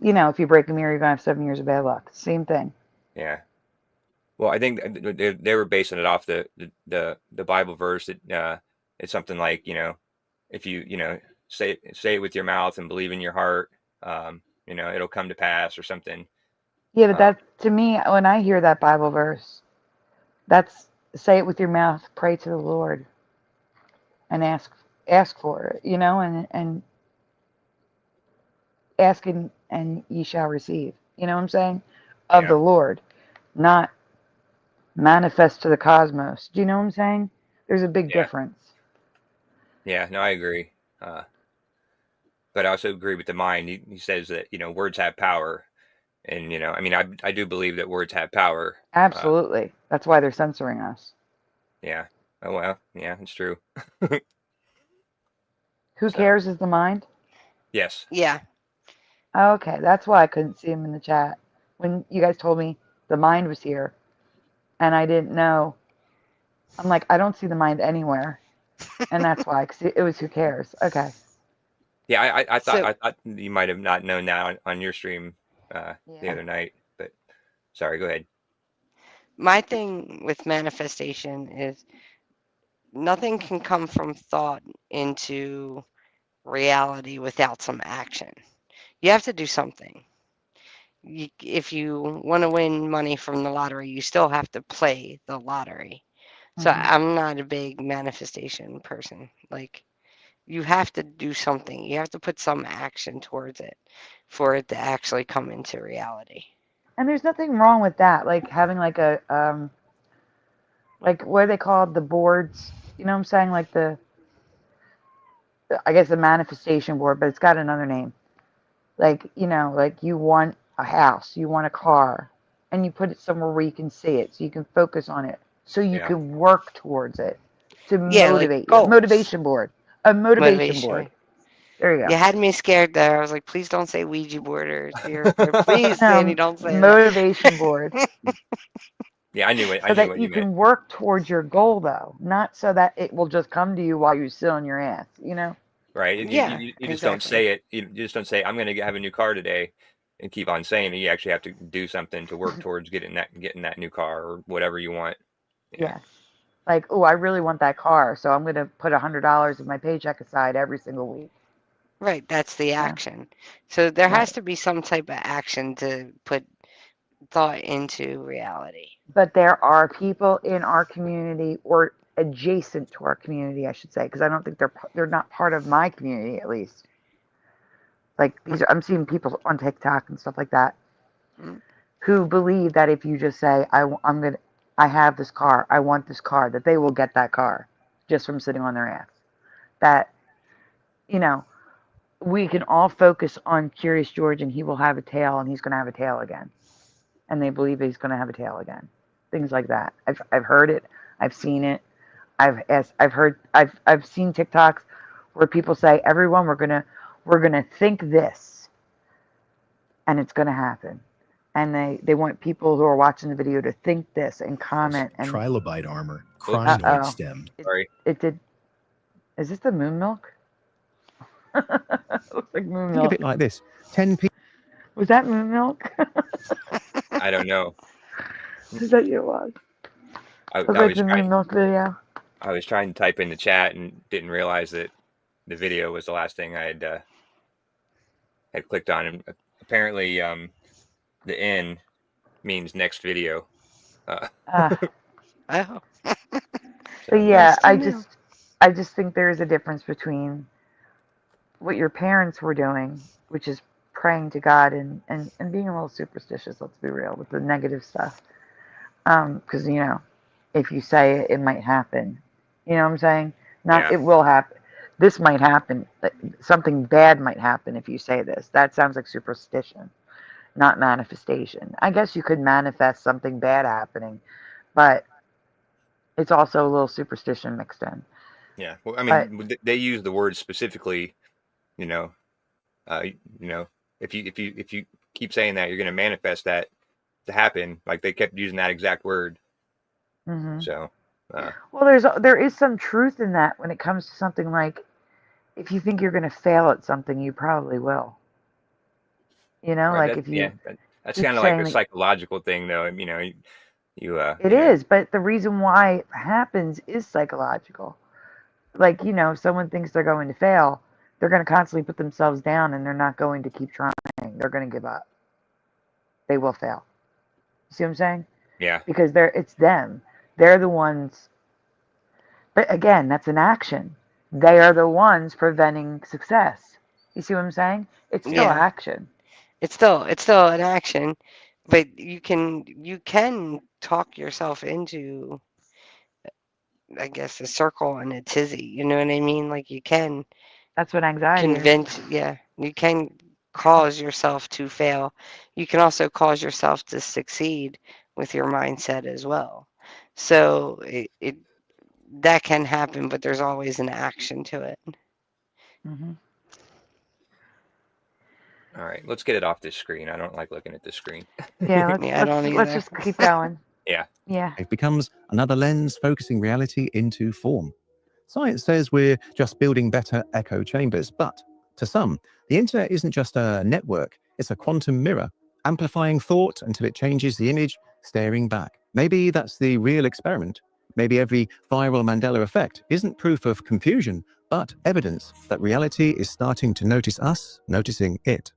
B: if you break a mirror, you're gonna have 7 years of bad luck. Same thing.
A: yeah. Well, I think they were basing it off the Bible verse that it's something like, if you say it with your mouth and believe in your heart, it'll come to pass or something.
B: Yeah, but that, to me, when I hear that Bible verse, that's say it with your mouth, pray to the Lord, and ask for it, and ask and ye shall receive. You know what I'm saying? Of
A: Yeah,
B: the Lord, not manifest to the cosmos. Do you know what I'm saying? There's a big
A: yeah,
B: difference.
A: yeah. No, I agree. But I also agree with the mind. He says that words have power, and I mean, I do believe that words have power.
B: Absolutely. That's why they're censoring us.
A: Yeah. Oh well. Yeah, it's true.
B: Who
A: So
B: cares is the mind?
A: yes.
D: Yeah.
B: Okay, that's why I couldn't see him in the chat. When you guys told me the mind was here and I didn't know, I'm like, I don't see the mind anywhere. And that's why, 'cause it was who cares. Okay.
A: Yeah, I thought
D: So
A: I thought you might have not known that on your stream the
B: Yeah.
A: other night, but sorry. Go ahead.
D: my thing with manifestation is nothing can come from thought into reality without some action. You have to do something. If you want to win money from the lottery, you still have to play the lottery. So
B: Mhm.
D: I'm not a big manifestation person. Like, you have to do something. You have to put some action towards it for it to actually come into reality.
B: And there's nothing wrong with that. Like having like a like what are they called? The boards. You know what I'm saying? Like I guess the manifestation board, but it's got another name. Like, like you want a house, you want a car, and you put it somewhere where you can see it so you can focus on it. So you
A: Yeah.
B: can work towards it to
D: Yeah, like
B: motivate you.
D: goals.
B: Motivation board. A motivation
D: Motivation.
B: board. There you
D: You
B: go.
D: had me scared there. I was like, please don't say Ouija board or spirit board. Please, Sandy,
B: No,
D: don't say that.
B: motivation board.
A: Yeah, I knew it. I
B: So
A: knew
B: that
A: what
B: you
A: you meant.
B: can work towards your goal, though, not so that it will just come to you while you sit on your ass,
A: Right?
D: Yeah,
A: You just don't
D: exactly.
A: say it. You just don't say, "I'm going to have a new car today," and keep on saying it. You actually have to do something to work towards getting that new car or whatever you want. Yeah.
B: Yes. Like, oh, I really want that car, so I'm going to put $100 of my paycheck aside every single week.
D: Right, that's the
B: Yeah,
D: action. So there has
B: right.
D: to be some type of action to put thought into reality.
B: But there are people in our community or adjacent to our community, I should say, because I don't think they're not part of my community at least. Like I'm seeing people on TikTok and stuff like that
D: Mm.
B: who believe that if you just say I have this car, I want this car, that they will get that car just from sitting on their ass. That you know we can all focus on Curious George and he will have a tail and he's going to have a tail again, and they believe he's going to have a tail again. Things like that. I've heard it. I've seen it. I've seen TikToks where people say, everyone, we're gonna think this and it's gonna happen. And they want people who are watching the video to think this and comment and
E: Trilobite armor,
A: Oops.
E: crinoid
B: oh.
E: stem.
A: Sorry.
B: It did. Is this the moon milk? Looks like moon
C: Think of
B: milk.
C: it like this: 10 people.
B: Was that moon milk?
A: I don't know.
B: Is that what it was?
A: I,
B: Looks
A: I
B: like
A: was
B: the moon
A: trying.
B: milk video.
A: I was trying to type in the chat and didn't realize that the video was the last thing I had clicked on. And apparently, the N means next video.
B: Uh,
D: Oh,
B: but
A: So
B: yeah,
D: nice to know.
B: I just think there is a difference between what your parents were doing, which is praying to God and being a little superstitious, let's be real, with the negative stuff. Because, if you say it, it might happen. You know what I'm saying? Not
A: yeah,
B: it will happen. This might happen. Something bad might happen if you say this. That sounds like superstition, not manifestation. I guess you could manifest something bad happening, but it's also a little superstition mixed in.
A: Yeah. Well, I
B: But
A: mean, they use the word specifically. You know, you know, if you keep saying that, you're going to manifest that to happen. Like they kept using that exact word.
B: hmm
A: So,
B: well, there is some truth in that when it comes to something like if you think you're going to fail at something, you probably will.
A: right.
B: Like if you
A: That's
B: keep
A: kind of like
B: saying
A: a
B: that
A: psychological thing, though.
B: it is, but the reason why it happens is psychological. Like, someone thinks they're going to fail, they're going to constantly put themselves down and they're not going to keep trying. They're going to give up. They will fail. You see what I'm saying?
A: yeah,
B: Because it's them. They're the ones. But again, that's an action. They are the ones preventing success. You see what I'm saying? It's still
D: Yeah,
B: action.
D: it's still an action, but you can talk yourself into, I guess, a circle and a tizzy. You know what I mean? Like you can
B: That's what anxiety is.
D: yeah, you can cause yourself to fail. You can also cause yourself to succeed with your mindset as well. So it that can happen, but there's always an action to it.
B: hmm
A: all right. Let's get it off this screen. I don't like looking at this screen.
B: Yeah, let's
D: Yeah, I don't
B: let's
D: either.
B: just keep going.
A: Yeah.
B: Yeah.
C: It becomes another lens focusing reality into form. Science says we're just building better echo chambers, but to some, the internet isn't just a network, it's a quantum mirror, amplifying thought until it changes the image, staring back. Maybe that's the real experiment. Maybe every viral Mandela effect isn't proof of confusion, but evidence that reality is starting to notice us, noticing it.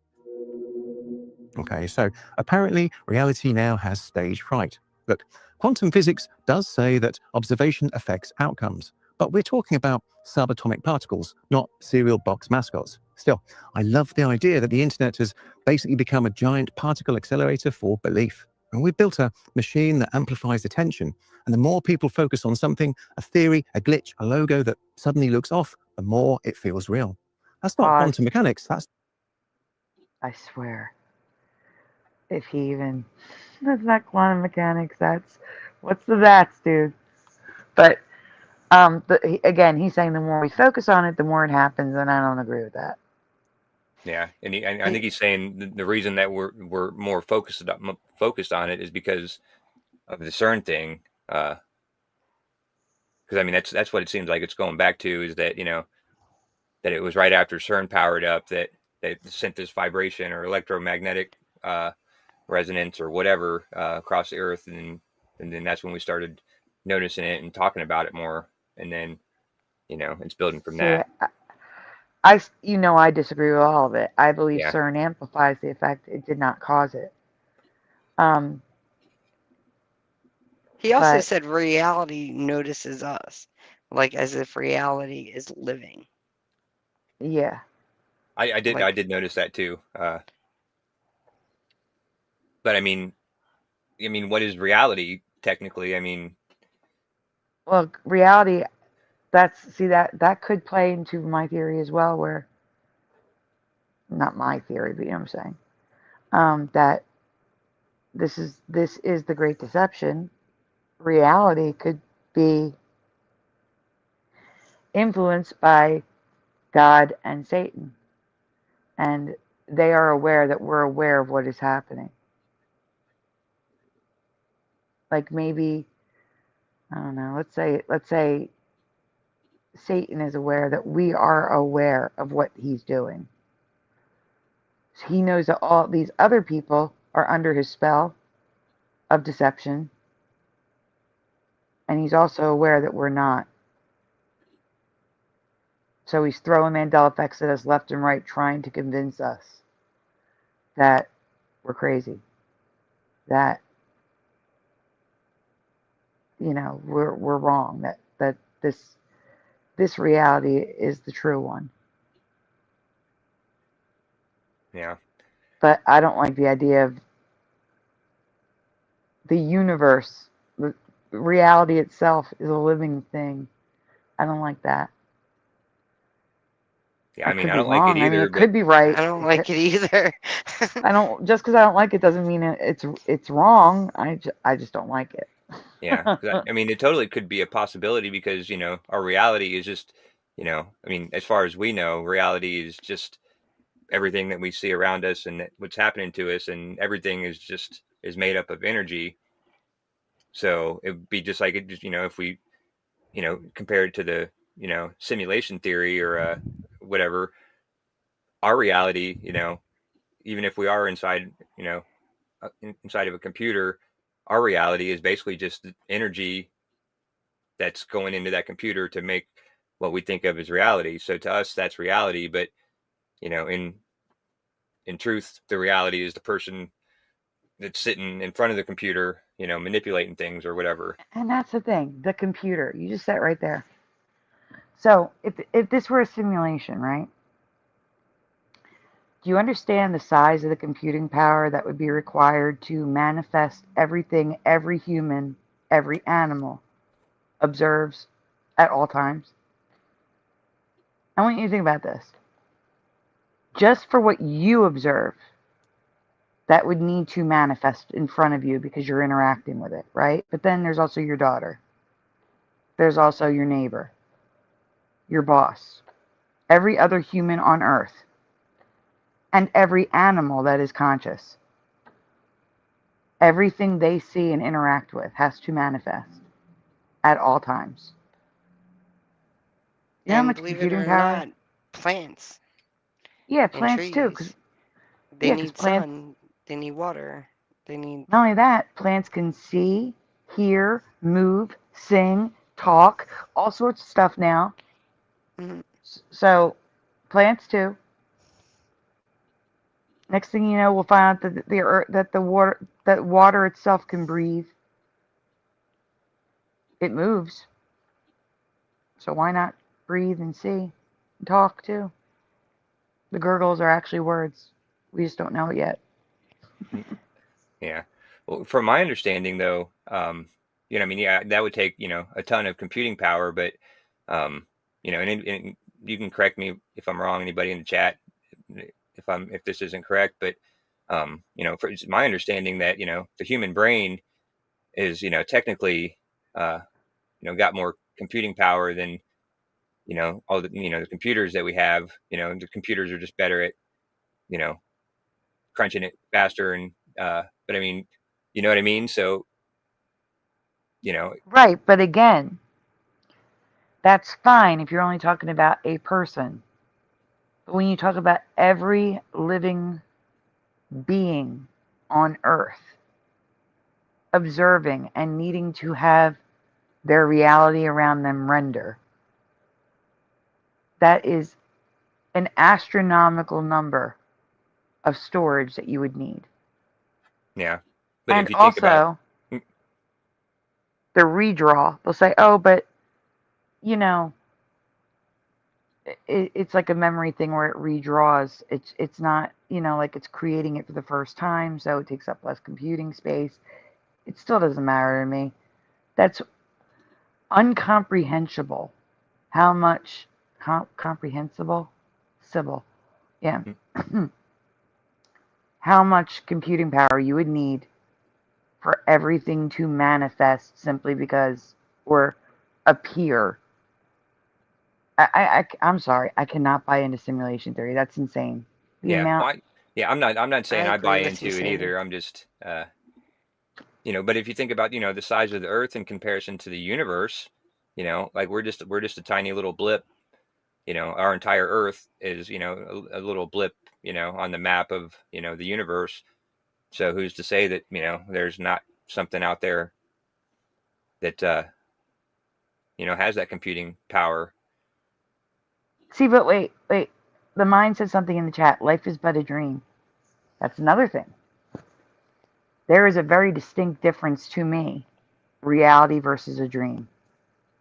C: Okay, so apparently reality now has stage fright. Look, quantum physics does say that observation affects outcomes, but we're talking about subatomic particles, not cereal box mascots. Still, I love the idea that the internet has basically become a giant particle accelerator for belief. And we've built a machine that amplifies attention. And the more people focus on something, a theory, a glitch, a logo that suddenly looks off, the more it feels real. That's not
B: Pause.
C: quantum mechanics, that's
B: I swear. If he even. That's not quantum mechanics. What's the that's, dude? But again, he's saying the more we focus on it, the more it happens, and I don't agree with that.
A: Yeah, and I think he's saying the reason that we're more focused on it is because of the CERN thing. Because I mean that's what it seems like it's going back to, is that that it was right after CERN powered up that they sent this vibration or electromagnetic resonance or whatever across the Earth, and then that's when we started noticing it and talking about it more, and then it's building from
B: See,
A: that.
B: I disagree with all of it. I believe
A: Yeah,
B: CERN amplifies the effect. It did not cause it. Um,
D: He also
B: but
D: said reality notices us, like as if reality is living.
B: yeah,
A: I
D: Like
A: did notice that too. But I mean, what is reality technically? I mean,
B: well, reality. That could play into my theory as well, where not my theory, but you know what I'm saying. That this is the great deception. Reality could be influenced by God and Satan, and they are aware that we're aware of what is happening. Like maybe I don't know. Let's say Satan is aware that we are aware of what he's doing. So he knows that all these other people are under his spell of deception, and he's also aware that we're not. So he's throwing Mandela effects at us left and right, trying to convince us that we're crazy, that we're wrong, that this reality is the true one.
A: yeah,
B: But I don't like the idea of the universe. The reality itself is a living thing. I don't like that.
A: yeah.
B: I
A: I mean,
B: could
A: I
B: be
A: don't like it
B: wrong. I mean,
A: either,
B: it
A: but
B: could be right.
D: I don't like it either.
B: I don't just because I don't like it doesn't mean it's wrong. I just don't like it.
A: Yeah, 'cause I mean, it totally could be a possibility because, our reality is just, I mean, as far as we know, reality is just everything that we see around us and what's happening to us, and everything is made up of energy. So it would be just like it just, if we, compare it to the, simulation theory or whatever, our reality, even if we are inside, inside of a computer, our reality is basically just the energy that's going into that computer to make what we think of as reality. So to us, that's reality. But in truth, the reality is the person that's sitting in front of the computer, manipulating things or whatever.
B: And that's the thing, the computer. You just said right there. So if this were a simulation, right? Do you understand the size of the computing power that would be required to manifest everything every human, every animal observes at all times? I want you to think about this. Just for what you observe, that would need to manifest in front of you because you're interacting with it, right? But then there's also your daughter. There's also your neighbor, your boss, every other human on earth, and every animal that is conscious. Everything they see and interact with has to manifest at all times. You know how
D: And
B: much
D: believe it
B: computing
D: or
B: power?
D: not, plants
B: Yeah,
D: and
B: plants too.
D: trees, they
B: Yeah, because
D: need
B: plants,
D: sun, they need water, they need.
B: not only that, plants can see, hear, move, sing, talk, all sorts of stuff now.
D: Mhm.
B: So, plants too. Next thing you know, we'll find out that the earth, that water itself can breathe. It moves. So why not breathe and see and talk too? The gurgles are actually words. We just don't know it yet.
A: Yeah. Well, from my understanding, though, I mean, yeah, that would take, a ton of computing power, but, and you can correct me if I'm wrong, anybody in the chat, if this isn't correct, but, it's my understanding that, the human brain is, technically, uh, got more computing power than, all the computers that we have. The computers are just better at, you know, crunching it faster. And, but I mean, you know what I mean? So, you know,
B: Right, but again, that's fine if you're only talking about a person. But when you talk about every living being on earth observing and needing to have their reality around them render, that is an astronomical number of storage that you would need.
A: yeah. But
B: And
A: if you think about,
B: also, the redraw, they'll say, oh, but, you know, it's like a memory thing where it redraws. It's not, like it's creating it for the first time, so it takes up less computing space. It still doesn't matter to me. That's uncomprehensible. How much comprehensible? Sybil. Yeah. How much computing power you would need for everything to manifest simply because or appear. I'm sorry. I cannot buy into simulation theory. That's insane. The
A: yeah,
B: amount.
A: well, I'm not
D: I
A: saying I buy
D: agree with you,
A: into it
D: Sandy.
A: either. I'm just, but if you think about, the size of the earth in comparison to the universe, like we're just a tiny little blip. Our entire earth is, a little blip, on the map of, the universe. So who's to say that, there's not something out there that, has that computing power?
B: See, but wait, wait. The mind said something in the chat. Life is but a dream. That's another thing. There is a very distinct difference to me, reality versus a dream.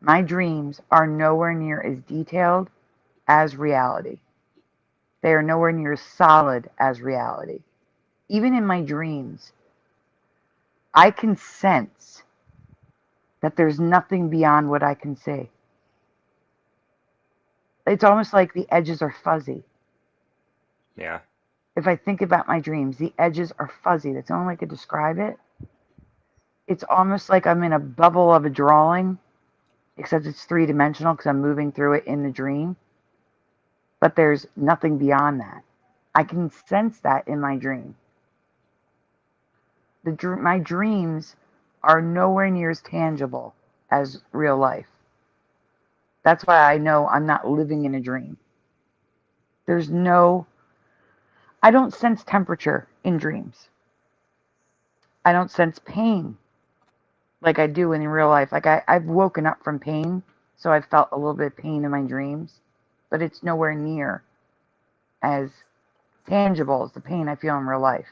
B: My dreams are nowhere near as detailed as reality. They are nowhere near as solid as reality. Even in my dreams, I can sense that there's nothing beyond what I can see. It's almost like the edges are fuzzy.
A: Yeah.
B: If I think about my dreams, the edges are fuzzy. That's the only way I could describe it. it's almost like I'm in a bubble of a drawing, except it's 3-dimensional because I'm moving through it in the dream. But there's nothing beyond that. I can sense that in my dream. My dreams are nowhere near as tangible as real life. That's why I know I'm not living in a dream. There's no, I don't sense temperature in dreams. I don't sense pain like I do in real life. Like I've woken up from pain, so I've felt a little bit of pain in my dreams, but it's nowhere near as tangible as the pain I feel in real life.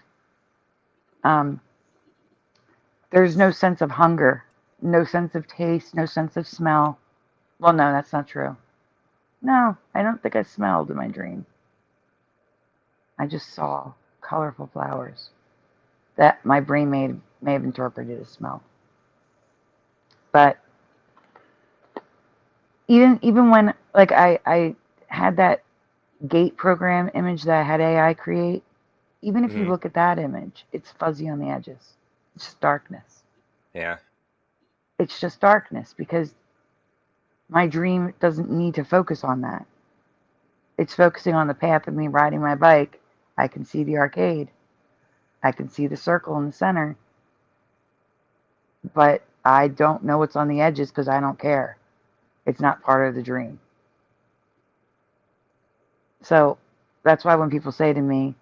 B: There's no sense of hunger, no sense of taste, no sense of smell. Well, no, that's not true. No, I don't think I smelled in my dream. I just saw colorful flowers that my brain may have interpreted as smell. But even when like I had that gate program image that I had AI create, even if you
A: Mhm.
B: look at that image, it's fuzzy on the edges. It's just darkness.
A: Yeah.
B: It's just darkness because my dream doesn't need to focus on that. It's focusing on the path of me riding my bike. I can see the arcade. I can see the circle in the center. But I don't know what's on the edges because I don't care. It's not part of the dream. So that's why when people say to me,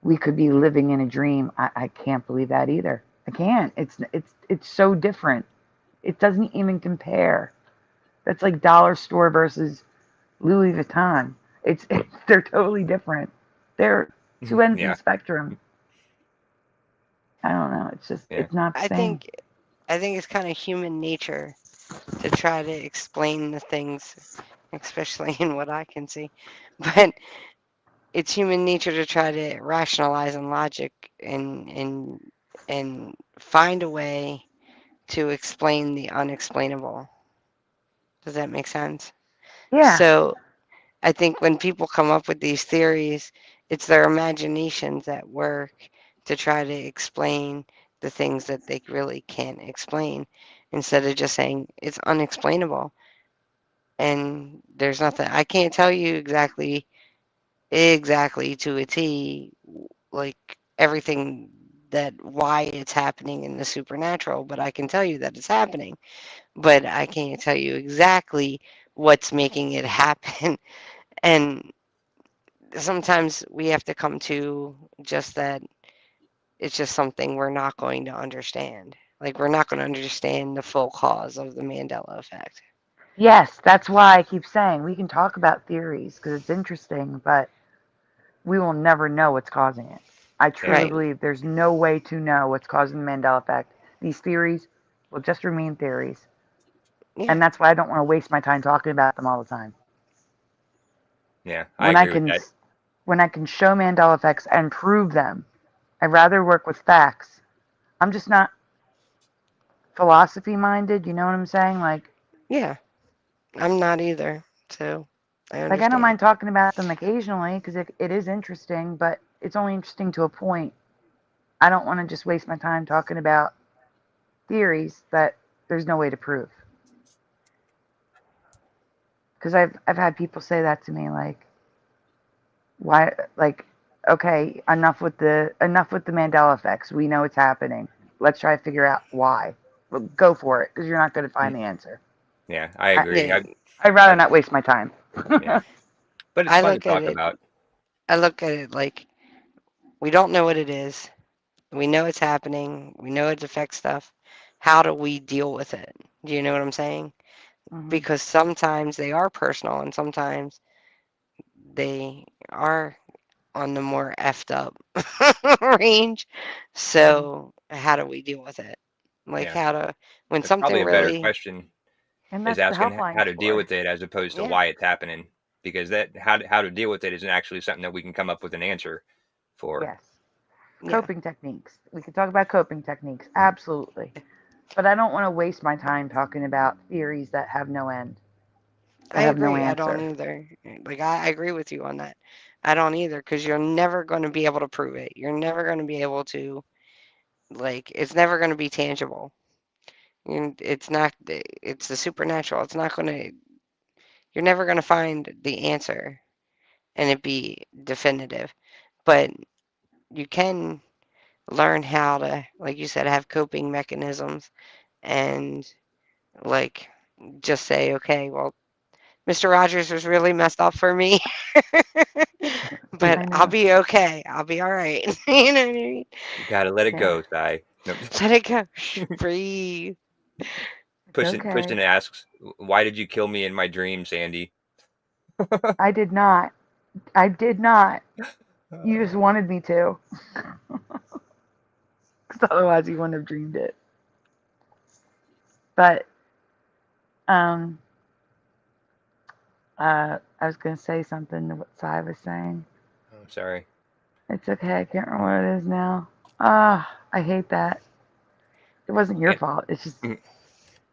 B: we could be living in a dream, I can't believe that either. I can't. It's so different. It doesn't even compare. That's like dollar store versus Louis Vuitton. They're totally different. They're two ends of the
A: Yeah.
B: spectrum. I don't know. It's just
A: Yeah.
B: it's not the
D: I
B: same.
D: think I think it's kind of human nature to try to explain the things, especially in what I can see. But it's human nature to try to rationalize and logic and find a way to explain the unexplainable. Does that make sense?
B: Yeah.
D: So I think when people come up with these theories, it's their imaginations at work to try to explain the things that they really can't explain instead of just saying it's unexplainable. And there's nothing, I can't tell you exactly to a T, like everything that why it's happening in the supernatural, but I can tell you that it's happening. But I can't tell you exactly what's making it happen. And sometimes we have to come to just that it's just something we're not going to understand. Like, we're not going to understand the full cause of the Mandela effect.
B: Yes, that's why I keep saying we can talk about theories because it's interesting, but we will never know what's causing it. I truly
A: Yeah.
D: Right.
B: believe there's no way to know what's causing the Mandela effect. These theories will just remain theories.
D: Yeah.
B: And that's why I don't want to waste my time talking about them all the time.
A: Yeah. I
B: When I
A: agree with
B: can
A: that.
B: when I can show Mandela effects and prove them, I'd rather work with facts. I'm just not philosophy minded, you know what I'm saying?
D: Yeah. I'm not either. So I
B: Like I don't
D: understand.
B: mind talking about them occasionally because it is interesting, but it's only interesting to a point. I don't want to just waste my time talking about theories that there's no way to prove. Because I've had people say that to me, like, why, like, okay, enough with the Mandela effects. We know it's happening. Let's try to figure out why. Well, go for it, because you're not going to find
A: Mm.
B: the answer.
A: Yeah. I
B: I,
A: agree.
D: Yeah.
B: I'd rather
A: I've
B: not waste my time.
A: yeah. But it's
D: I
A: fun to
D: look at
A: talk
D: it,
A: about.
D: I look at it like we don't know what it is. We know it's happening. We know it affects stuff. How do we deal with it? Do you know what I'm saying?
B: Hmm.
D: Because sometimes they are personal and sometimes they are on the more effed up range.
B: Hmm.
D: So how do we deal with it? Like
A: Yeah.
D: how to when
A: It's probably
D: something
A: a better
D: really,
A: question
B: And
A: is
B: that's the
A: asking how
B: helplines
A: to deal
B: for.
A: with it as opposed to
D: yeah,
A: why it's happening. Because that how to deal with it isn't actually something that we can come up with an answer for.
B: Yes.
D: yeah.
B: Coping techniques. We could talk about coping techniques. Absolutely. But I don't want to waste my time talking about theories that have no end,
D: I
B: that have no
D: agree. I don't
B: answer.
D: either. Like I agree with you on that. I don't either because you're never going to be able to prove it. You're never going to be able to Like, it's never going to be tangible. And it's not, it's the supernatural. It's not going to, you're never going to find the answer and it be definitive. But you can learn how to, like you said, have coping mechanisms and, like, just say, okay, well, Mr. Rogers was really messed up for me, but
B: I
D: I'll
B: know.
D: be okay. I'll be all right. You know what I mean?
A: You gotta let it
B: Yeah.
A: go, Ty. No,
D: Let it go. Shh, breathe.
B: It's
A: Pushing
B: okay.
A: asks, "Why did you kill me in my dreams, Andy?"
B: I did not. I did not. You just wanted me to. Because otherwise you wouldn't have dreamed it. But um I was gonna say something to what Sai was saying.
A: Oh, sorry.
B: It's okay, I can't remember what it is now. Ah, I hate that. It wasn't your
A: And,
B: fault. It's just
A: mm,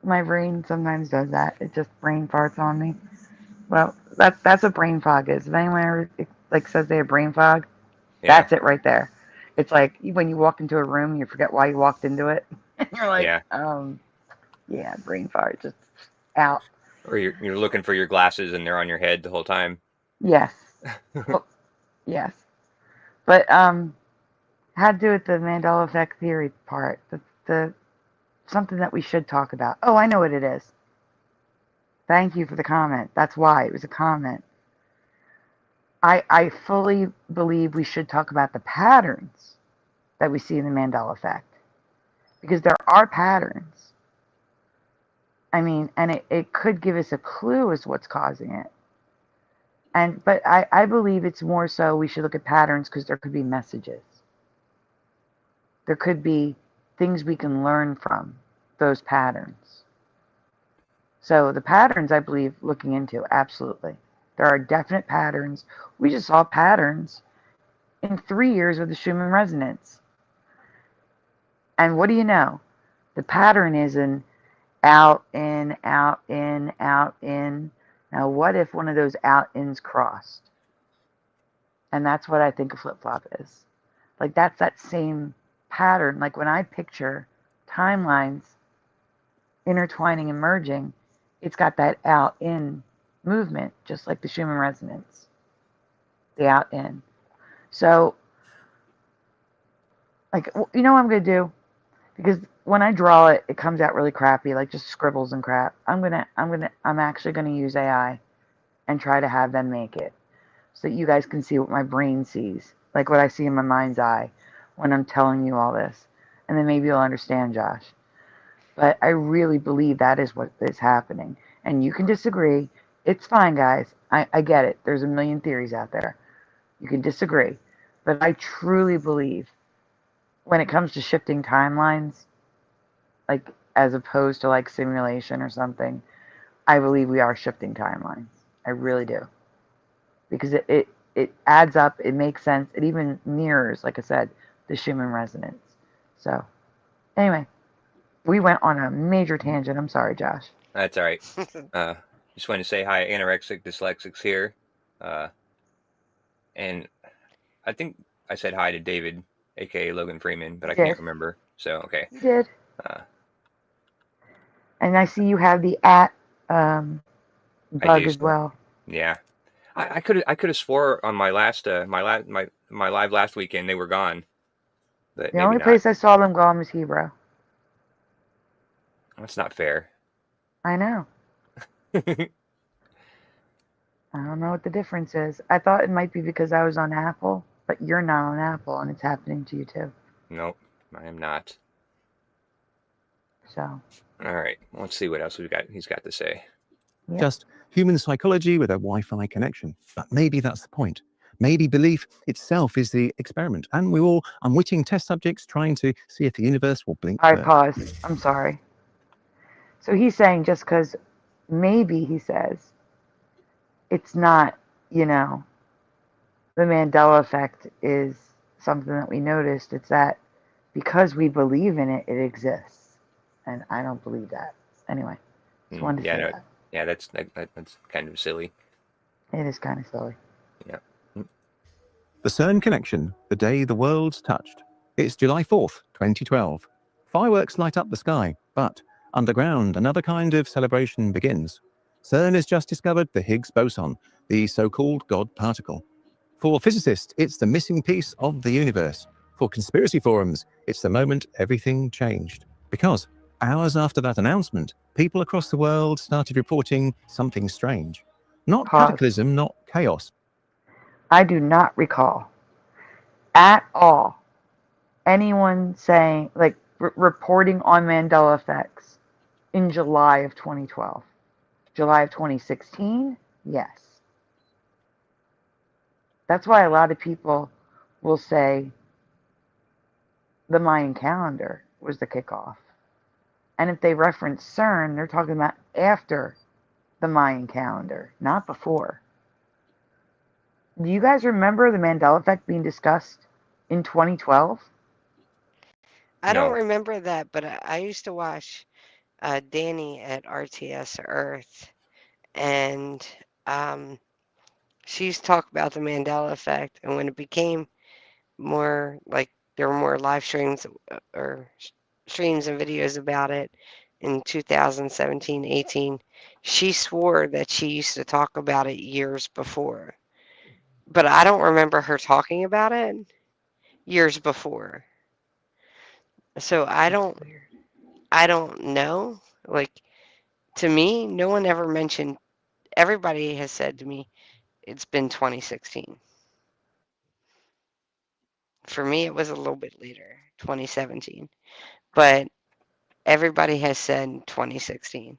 B: my brain sometimes does that. It just brain farts on me. Well, that's what brain fog is. If anyone ever like says they have brain fog,
A: yeah,
B: that's it right there. It's like when you walk into a room, you forget why you walked into it, and you're like,
A: yeah.
B: yeah, brain fart, just out.
A: Or you're looking for your glasses and they're on your head the whole time.
B: Yes, well, yes, but had to do with the Mandela Effect theory part. The something that we should talk about. Oh, I know what it is. Thank you for the comment. That's why it was a comment. I fully believe we should talk about the patterns that we see in the Mandela Effect because there are patterns. I mean, and it could give us a clue as what's causing it. But I believe it's more so we should look at patterns because there could be messages. There could be things we can learn from those patterns. So the patterns I believe looking into, absolutely. There are definite patterns. We just saw patterns in 3 years with the Schumann resonance. And what do you know? The pattern is an out, in, out, in, out, in. Now, what if one of those out ins crossed? And that's what I think a flip flop is. Like, that's that same pattern. Like, when I picture timelines intertwining and merging, it's got that out in movement, just like the Schumann resonance, the out in. So, like, you know what I'm going to do? Because when I draw it, it comes out really crappy, like just scribbles and crap. I'm actually gonna use AI and try to have them make it so that you guys can see what my brain sees, like what I see in my mind's eye when I'm telling you all this, and then maybe you'll understand, Josh. But I really believe that is what is happening, and you can disagree. It's fine, guys. I get it. There's a million theories out there. You can disagree, but I truly believe when it comes to shifting timelines, like as opposed to like simulation or something, I believe we are shifting timelines. I really do. Because it adds up, it makes sense, it even mirrors, like I said, the Schumann resonance. So anyway, we went on a major tangent. I'm sorry, Josh.
A: That's all right. Just want to say hi, anorexic dyslexics here, and I think I said hi to David, aka Logan Freeman, but
B: You
A: I
B: did.
A: can't remember. So okay.
B: You did.
A: Uh,
B: And I see you have the at
A: I
B: bug
A: do.
B: as well.
A: Yeah. I could have swore on my last my live last weekend they were gone, but
B: The
A: maybe
B: only
A: not.
B: place I saw them gone was Hebrew.
A: That's not fair.
B: I know. I don't know what the difference is. I thought it might be because I was on Apple, but you're not on Apple and it's happening to you too.
A: Nope, I am not.
B: So,
A: All right, let's see what else he's got to say.
B: yep.
C: Just human psychology with a Wi-Fi connection. But maybe that's the point. Maybe belief itself is the experiment, and we're all unwitting test subjects trying to see if the universe will blink
B: All right,
C: first.
B: pause. I'm sorry. So he's saying just because maybe he says it's not, you know, the Mandela effect is something that we noticed. It's that because we believe in it, it exists. And I don't believe that. Anyway, just wanted to
A: Yeah,
B: say
A: no,
B: that.
A: yeah, that's kind of silly.
B: It is kind of silly.
A: Yeah.
C: The CERN connection, the day the worlds touched. It's July 4th, 2012. Fireworks light up the sky, but underground, another kind of celebration begins. CERN has just discovered the Higgs boson, the so-called God particle. For physicists, it's the missing piece of the universe. For conspiracy forums, it's the moment everything changed. Because hours after that announcement, people across the world started reporting something strange. Not
B: Pause.
C: cataclysm, not chaos.
B: I do not recall at all anyone saying, like, reporting on Mandela effects in July of 2012. July of 2016, yes. That's why a lot of people will say the Mayan calendar was the kickoff. And if they reference CERN, they're talking about after the Mayan calendar, not before. Do you guys remember the Mandela effect being discussed in 2012?
D: I don't
A: No.
D: remember that, but I used to watch Danny at RTS Earth, and she used to talk about the Mandela effect. And when it became more like there were more live streams or streams and videos about it in 2017, 18, she swore that she used to talk about it years before. But I don't remember her talking about it years before. So I don't know. Like, to me, no one ever mentioned, everybody has said to me, it's been 2016. For me, it was a little bit later, 2017. But everybody has said 2016.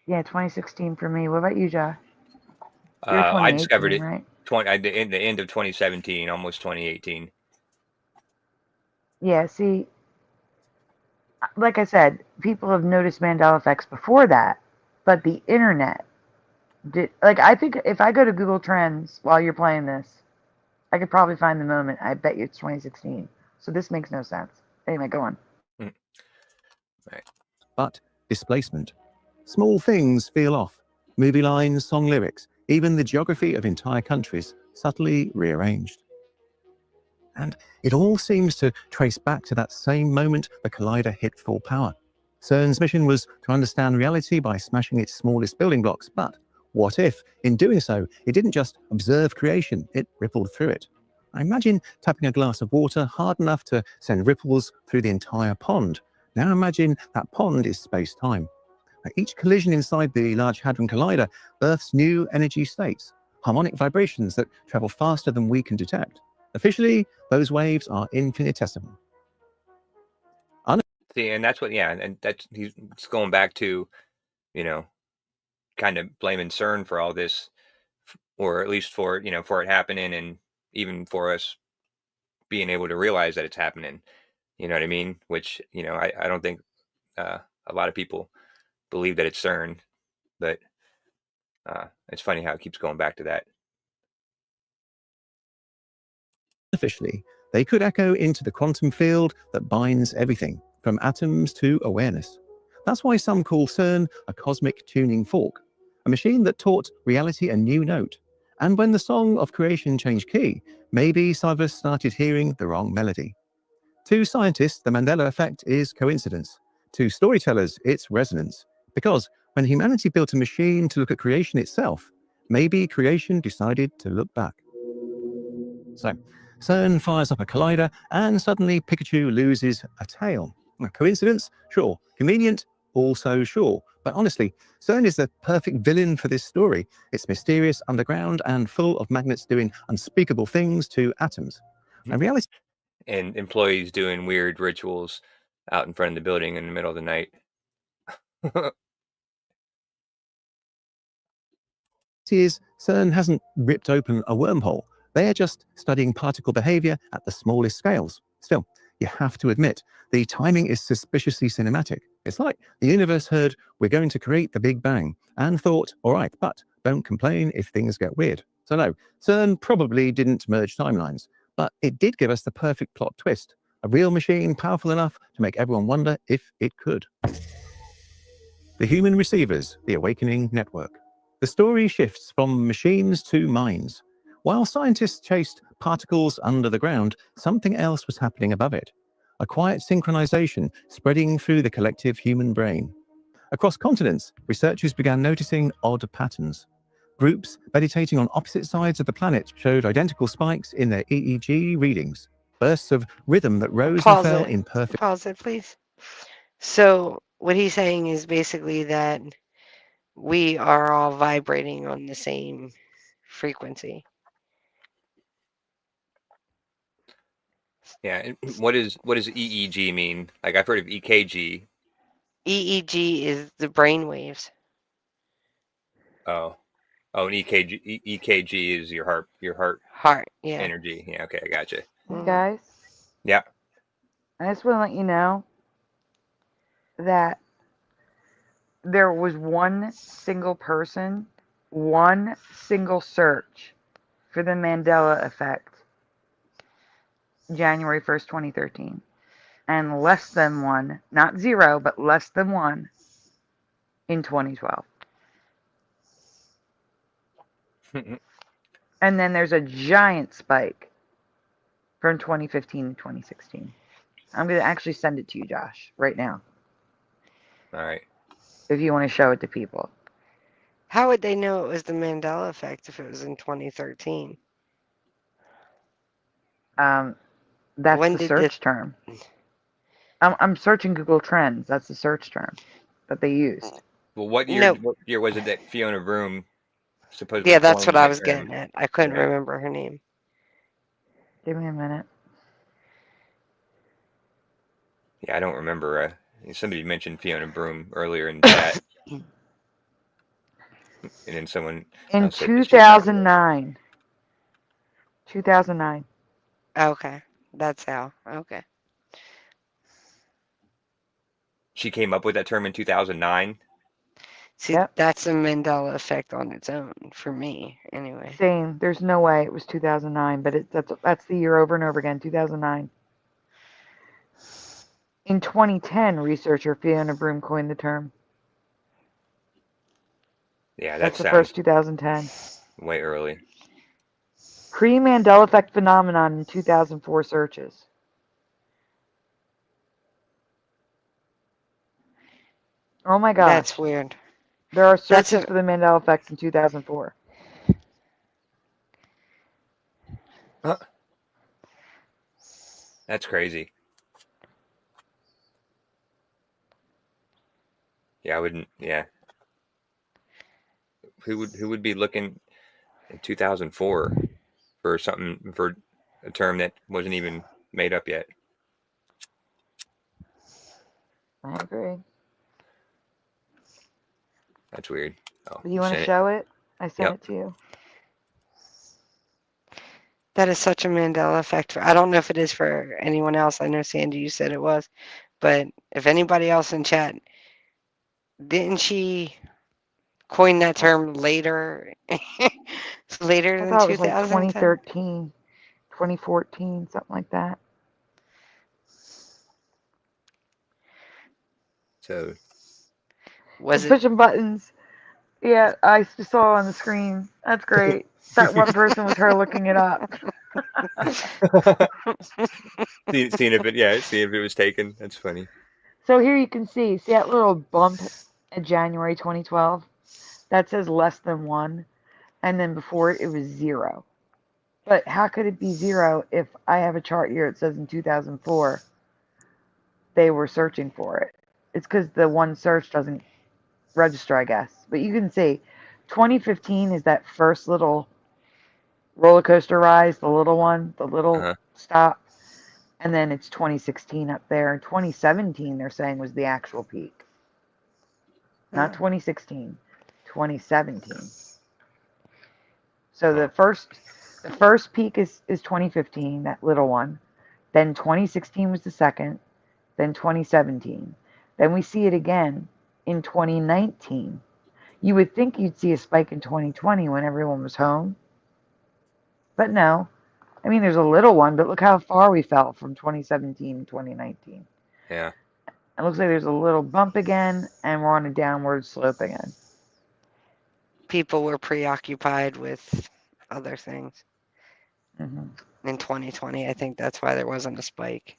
B: Yeah, 2016 for me. What about you, Josh? You're
A: I discovered
B: 2018,
A: it
B: right?
A: in the end of 2017, almost 2018.
B: Yeah, see, like I said, people have noticed Mandela effects before that, but the internet did. Like, I think if I go to Google Trends while you're playing this, I could probably find the moment. I bet you it's 2016. So this makes no sense. Anyway, go on.
A: Right.
C: But displacement. Small things feel off. Movie lines, song lyrics, even the geography of entire countries subtly rearranged. And it all seems to trace back to that same moment the collider hit full power. CERN's mission was to understand reality by smashing its smallest building blocks, but what if, in doing so, it didn't just observe creation, it rippled through it? I imagine tapping a glass of water hard enough to send ripples through the entire pond. Now imagine that pond is space-time. Each collision inside the Large Hadron Collider births new energy states, harmonic vibrations that travel faster than we can detect. Officially, those waves are infinitesimal.
A: See, and that's what, yeah, and that's he's going back to, you know, kind of blaming CERN for all this, or at least for for it happening, and even for us being able to realize that it's happening. You know what I mean? Which I don't think a lot of people believe that it's CERN, but it's funny how it keeps going back to that.
C: Officially, they could echo into the quantum field that binds everything, from atoms to awareness. That's why some call CERN a cosmic tuning fork, a machine that taught reality a new note. And when the song of creation changed key, maybe some of us started hearing the wrong melody. To scientists, the Mandela effect is coincidence. To storytellers, it's resonance. Because when humanity built a machine to look at creation itself, maybe creation decided to look back. So, CERN fires up a collider, and suddenly Pikachu loses a tail. A coincidence? Sure. Convenient? Also sure. But honestly, CERN is the perfect villain for this story. It's mysterious, underground, and full of magnets doing unspeakable things to atoms. And reality
A: And employees doing weird rituals out in front of the building in the middle of the night.
C: is CERN hasn't ripped open a wormhole. They are just studying particle behavior at the smallest scales. Still, you have to admit, the timing is suspiciously cinematic. It's like the universe heard, we're going to create the Big Bang, and thought, all right, but don't complain if things get weird. So no, CERN probably didn't merge timelines, but it did give us the perfect plot twist. A real machine powerful enough to make everyone wonder if it could. The Human Receivers, the Awakening Network. The story shifts from machines to minds. While scientists chased particles under the ground, something else was happening above it. a quiet synchronization spreading through the collective human brain. Across continents, researchers began noticing odd patterns. Groups meditating on opposite sides of the planet showed identical spikes in their EEG readings, bursts of rhythm that rose and fell in perfect.
D: Pause it, please. So what he's saying is basically that we are all vibrating on the same frequency.
A: Yeah. And what does EEG mean? Like I've heard of EKG.
D: EEG is the brain waves.
A: Oh, and EKG is your heart
D: Heart, yeah.
A: energy. Yeah. Okay, I gotcha.
B: Hey guys,
A: Yeah.
B: I just want to let you know that there was one single person, one single search for the Mandela Effect, January 1st, 2013. And less than one, not zero, but less than one in 2012. And then there's a giant spike from 2015 to 2016. I'm going to actually send it to you, Josh, right now,
A: All right.
B: if you want to show it to people.
D: How would they know it was the Mandela Effect if it was in 2013?
B: That's
D: When
B: the
D: did
B: search term. I'm searching Google Trends. That's the search term that they used.
A: Well, what year?
D: No.
A: What year was it that Fiona Broom supposedly
D: Yeah, that's
A: coined
D: what I
A: that
D: was
A: term?
D: getting at. I couldn't
A: Right.
D: remember her name.
B: Give me a minute.
A: Yeah, I don't remember. Somebody mentioned Fiona Broom earlier in chat, and then someone
B: In
A: else said Miss Jackson.
B: 2009. 2009.
D: Okay, that's how. Okay.
A: She came up with that term in 2009.
D: See,
B: Yep.
D: that's a Mandela Effect on its own for me, anyway.
B: Same. There's no way it was 2009, but that's the year over and over again, 2009. In 2010, researcher Fiona Broom coined the term.
A: Yeah, that
B: That's the
A: sounds
B: first 2010.
A: way early.
B: Pre-Mandela Effect phenomenon in 2004 searches. Oh my gosh.
D: That's weird.
B: There are
D: That's
B: searches for the Mandela Effect in 2004.
A: That's crazy. Yeah, I wouldn't. Yeah, who would be looking in 2004 for something, for a term that wasn't even made up yet?
B: I agree.
A: That's weird. Oh,
B: Do you want to
A: sent it.
B: show it? I sent
A: Yep.
B: it to you.
D: That is such a Mandela Effect. I don't know if it is for anyone else. I know, Sandy, you said it was. But if anybody else in chat, didn't she coin that term later? Later
B: I
D: than
B: thought it was like
D: 2010?
B: 2013, 2014, something like that.
A: So
D: Was it?
B: Pushing buttons. Yeah, I just saw on the screen. That's great. That one person was her looking it up.
A: seeing if it was taken. That's funny.
B: So here you can see that little bump in January 2012. That says less than one. And then before it was zero. But how could it be zero if I have a chart here? It says in 2004 they were searching for it. It's because the one search doesn't register, I guess. But you can see 2015 is that first little roller coaster rise, the little one, the little stop. And then it's 2016 up there. And 2017, they're saying, was the actual peak. Not 2016, 2017. So the first peak is 2015, that little one. Then 2016 was the second. Then 2017. Then we see it again in 2019. You would think you'd see a spike in 2020 when everyone was home. But no. I mean, there's a little one, but look how far we fell from 2017 to 2019.
A: Yeah.
B: It looks like there's a little bump again, and we're on a downward slope again.
D: People were preoccupied with other things
B: Mm-hmm.
D: in 2020. I think that's why there wasn't a spike.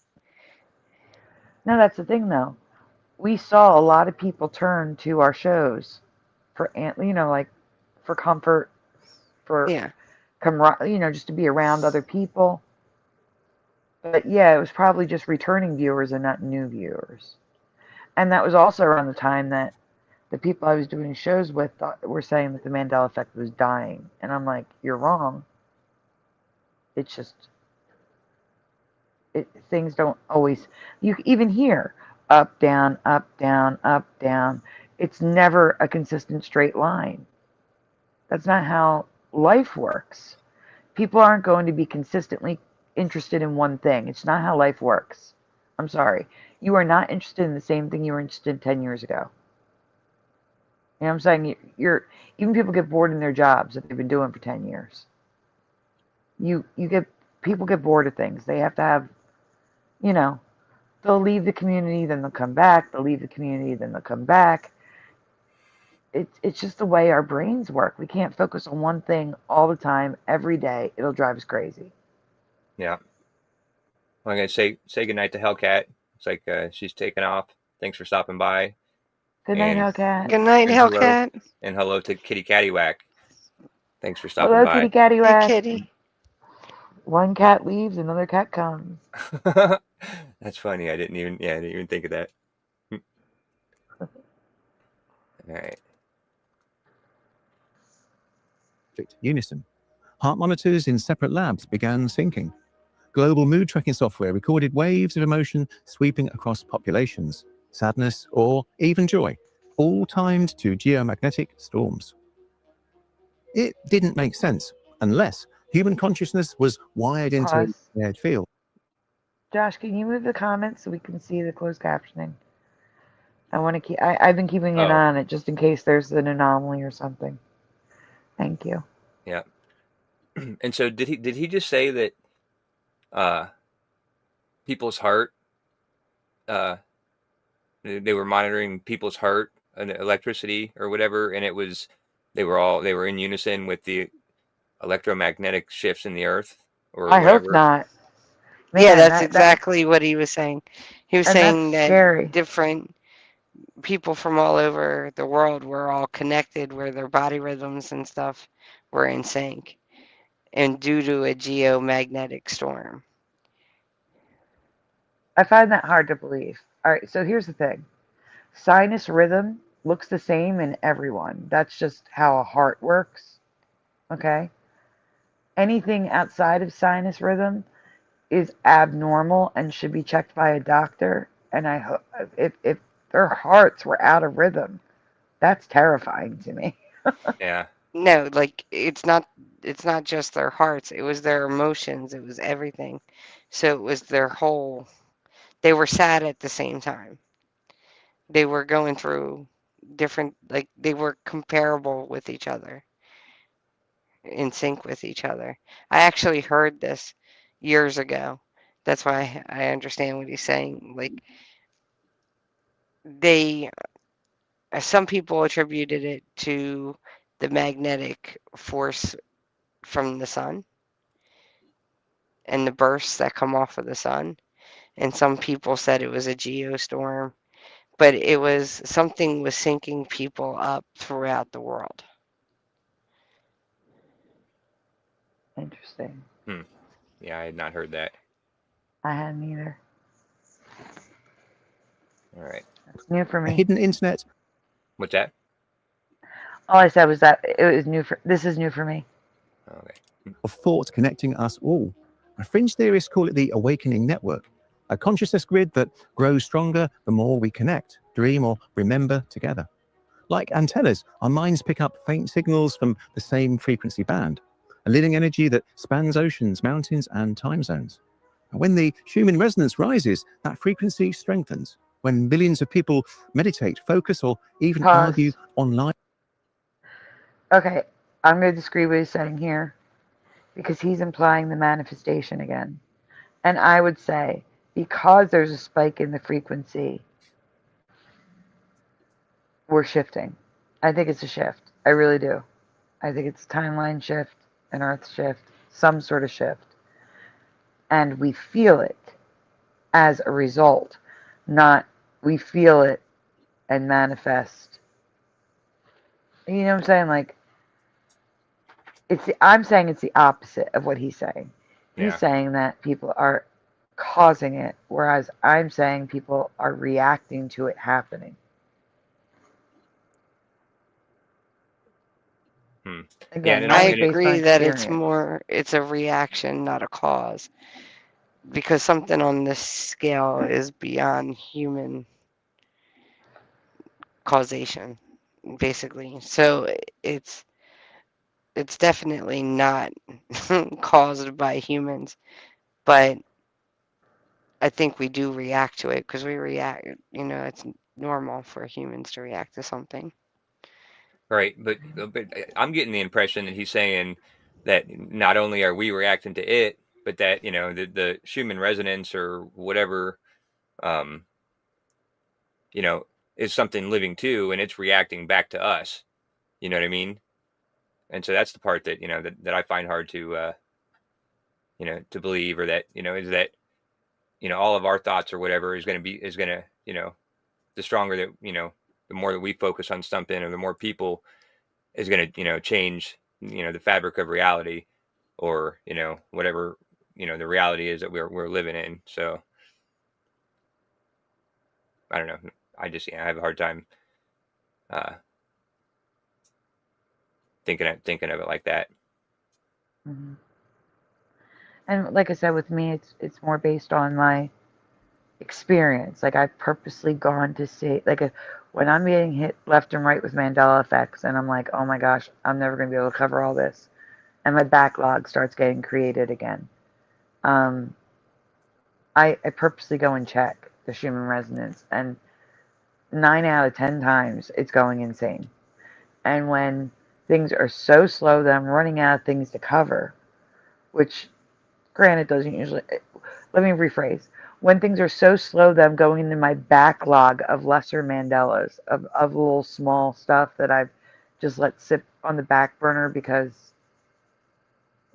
B: No, that's the thing though. We saw a lot of people turn to our shows for, like for comfort, for
D: Yeah.
B: just to be around other people. But yeah, it was probably just returning viewers and not new viewers. And that was also around the time that the people I was doing shows with were saying that the Mandela effect was dying. And I'm like, you're wrong. It's just, things don't always, you even hear up, down, up, down, up, down. It's never a consistent straight line. That's not how life works. People aren't going to be consistently interested in one thing. It's not how life works. I'm sorry. You are not interested in the same thing you were interested in 10 years ago. You know what I'm saying? Even people get bored in their jobs that they've been doing for 10 years. People get bored of things. They have to have, you know, they'll leave the community, then they'll come back. They'll leave the community, then they'll come back. It's just the way our brains work. We can't focus on one thing all the time, every day. It'll drive us crazy.
A: Yeah. Well, I'm gonna say goodnight to Hellcat. It's like she's taking off. Thanks for stopping by.
B: Good night,
A: And
B: Hellcat.
D: Good night,
A: and hello
D: Hellcat.
A: and hello to Kitty Cattywhack. Thanks for stopping
B: Hello, kitty
A: by.
D: Hey,
B: cattywhack.
D: kitty.
B: One cat leaves, another cat comes.
A: That's funny. I didn't even think of that. All right.
C: Unison. Heart monitors in separate labs began syncing. Global mood tracking software recorded waves of emotion sweeping across populations, sadness or even joy, all timed to geomagnetic storms. It didn't make sense unless human consciousness was wired into a
B: Pause.
C: shared field.
B: Josh, can you move the comments so we can see the closed captioning? I've been keeping an eye on it just in case there's an anomaly or something. Thank you.
A: Yeah. And so did he just say that people's heart they were monitoring people's heart and electricity or whatever, and they were in unison with the electromagnetic shifts in the earth or
B: I hope
A: whatever.
B: not.
D: Yeah,
B: Man,
D: that's exactly what he was saying. He was
B: and
D: saying
B: that's
D: that
B: scary.
D: different people from all over the world were all connected, where their body rhythms and stuff were in sync, and due to a geomagnetic storm.
B: I find that hard to believe. All right, so here's the thing. Sinus rhythm looks the same in everyone. That's just how a heart works. Okay? Anything outside of sinus rhythm is abnormal and should be checked by a doctor. And I hope if their hearts were out of rhythm, that's terrifying to me.
A: Yeah.
D: No, like it's not just their hearts, it was their emotions, it was everything. So it was their whole, they were sad at the same time. They were going through different, like they were comparable with each other, in sync with each other. I actually heard this years ago. That's why I understand what he's saying. Like they, some people attributed it to the magnetic force from the sun and the bursts that come off of the sun. And some people said it was a geostorm, but it was something was syncing people up throughout the world.
B: Interesting.
A: Yeah, I had not heard that.
B: I hadn't either.
A: All right.
B: It's new for
C: A
B: me.
C: hidden internet
A: What's that?
B: All I said was that it was new for. This is new for me.
A: Okay.
C: of thought connecting us all. Fringe theorists call it the awakening network, a consciousness grid that grows stronger the more we connect, dream, or remember together. Like antennas, our minds pick up faint signals from the same frequency band, a living energy that spans oceans, mountains, and time zones. And when the Schumann resonance rises, that frequency strengthens. When millions of people meditate, focus, or even
B: Pause.
C: argue online.
B: Okay, I'm going to disagree with what he's saying here because he's implying the manifestation again. And I would say because there's a spike in the frequency, we're shifting. I think it's a shift. I really do. I think it's a timeline shift, an earth shift, some sort of shift. And we feel it as a result. not we feel it and manifest. You know what I'm saying? Like I'm saying it's the opposite of what he's saying. He's
A: Yeah.
B: saying that people are causing it, whereas I'm saying people are reacting to it happening.
A: Yeah,
B: Again,
A: and
D: I
B: mine's
A: only
B: based on
D: agree that
B: experience.
D: it's a reaction, not a cause, because something on this scale is beyond human causation, basically. So it's it's definitely not caused by humans, but I think we do react to it because we react, it's normal for humans to react to something.
A: right, but I'm getting the impression that he's saying that not only are we reacting to it, but that the Schumann resonance or whatever, um, is something living too, and it's reacting back to us. You know what I mean? And so that's the part that that I find hard to believe, or that is that all of our thoughts or whatever is going to the stronger that the more that we focus on something, or the more people is going to change the fabric of reality, or whatever the reality is that we're living in. So I don't know. I just I have a hard time uh, thinking of it like that.
B: Mm-hmm. And like I said, with me, it's more based on my experience. Like I've purposely gone to see, like when I'm getting hit left and right with Mandela effects, and I'm like, oh my gosh, I'm never going to be able to cover all this, and my backlog starts getting created again. I purposely go and check the Schumann resonance, and 9 out of 10 times it's going insane. And when things are so slow that I'm running out of things to cover, which granted doesn't usually, let me rephrase. When things are so slow that I'm going into my backlog of lesser Mandelas, of little small stuff that I've just let sit on the back burner because,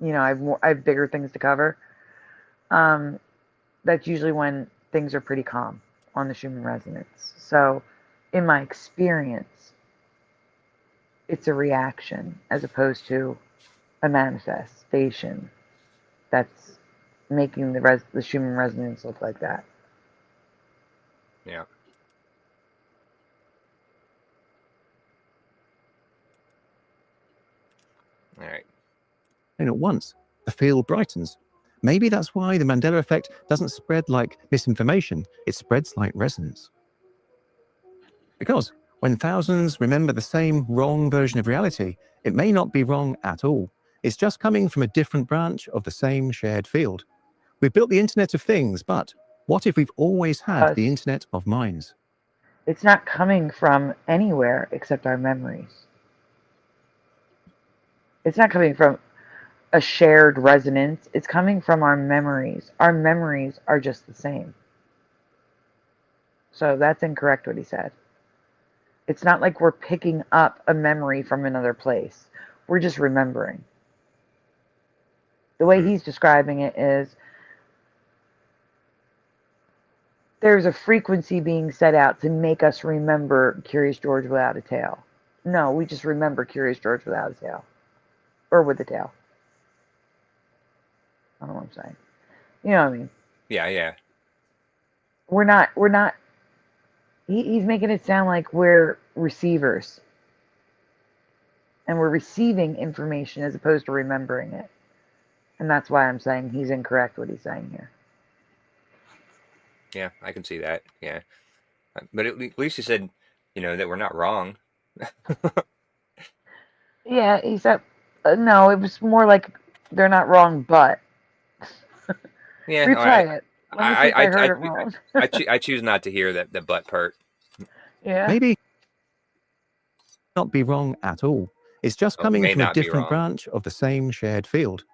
B: I have bigger things to cover. That's usually when things are pretty calm on the Schumann resonance. So, in my experience, it's a reaction as opposed to a manifestation that's making the Schumann resonance look like that.
A: Yeah. All right.
C: And at once, the field brightens. Maybe that's why the Mandela effect doesn't spread like misinformation, it spreads like resonance. Because when thousands remember the same wrong version of reality, it may not be wrong at all. It's just coming from a different branch of the same shared field. We've built the Internet of Things, but what if we've always had the Internet of Minds?
B: It's not coming from anywhere except our memories. It's not coming from a shared resonance. It's coming from our memories. Our memories are just the same. So that's incorrect what he said. It's not like we're picking up a memory from another place. We're just remembering. The way he's describing it is there's a frequency being set out to make us remember Curious George without a tail. No, we just remember Curious George without a tail. Or with a tail. I don't know what I'm saying. You know what I mean?
A: Yeah.
B: We're not, he's making it sound like we're receivers. And we're receiving information as opposed to remembering it. And that's why I'm saying he's incorrect what he's saying here.
A: Yeah, I can see that. Yeah. But at least he said, that we're not wrong.
B: Yeah, he said, no, it was more like they're not wrong, but.
A: Yeah,
B: Replay it. Let me see if I heard
A: I
B: it wrong.
A: I choose not to hear the butt part.
B: Yeah.
C: Maybe not be wrong at all. It's just coming
A: may
C: from a
A: not be
C: different
A: wrong.
C: branch of the same shared field.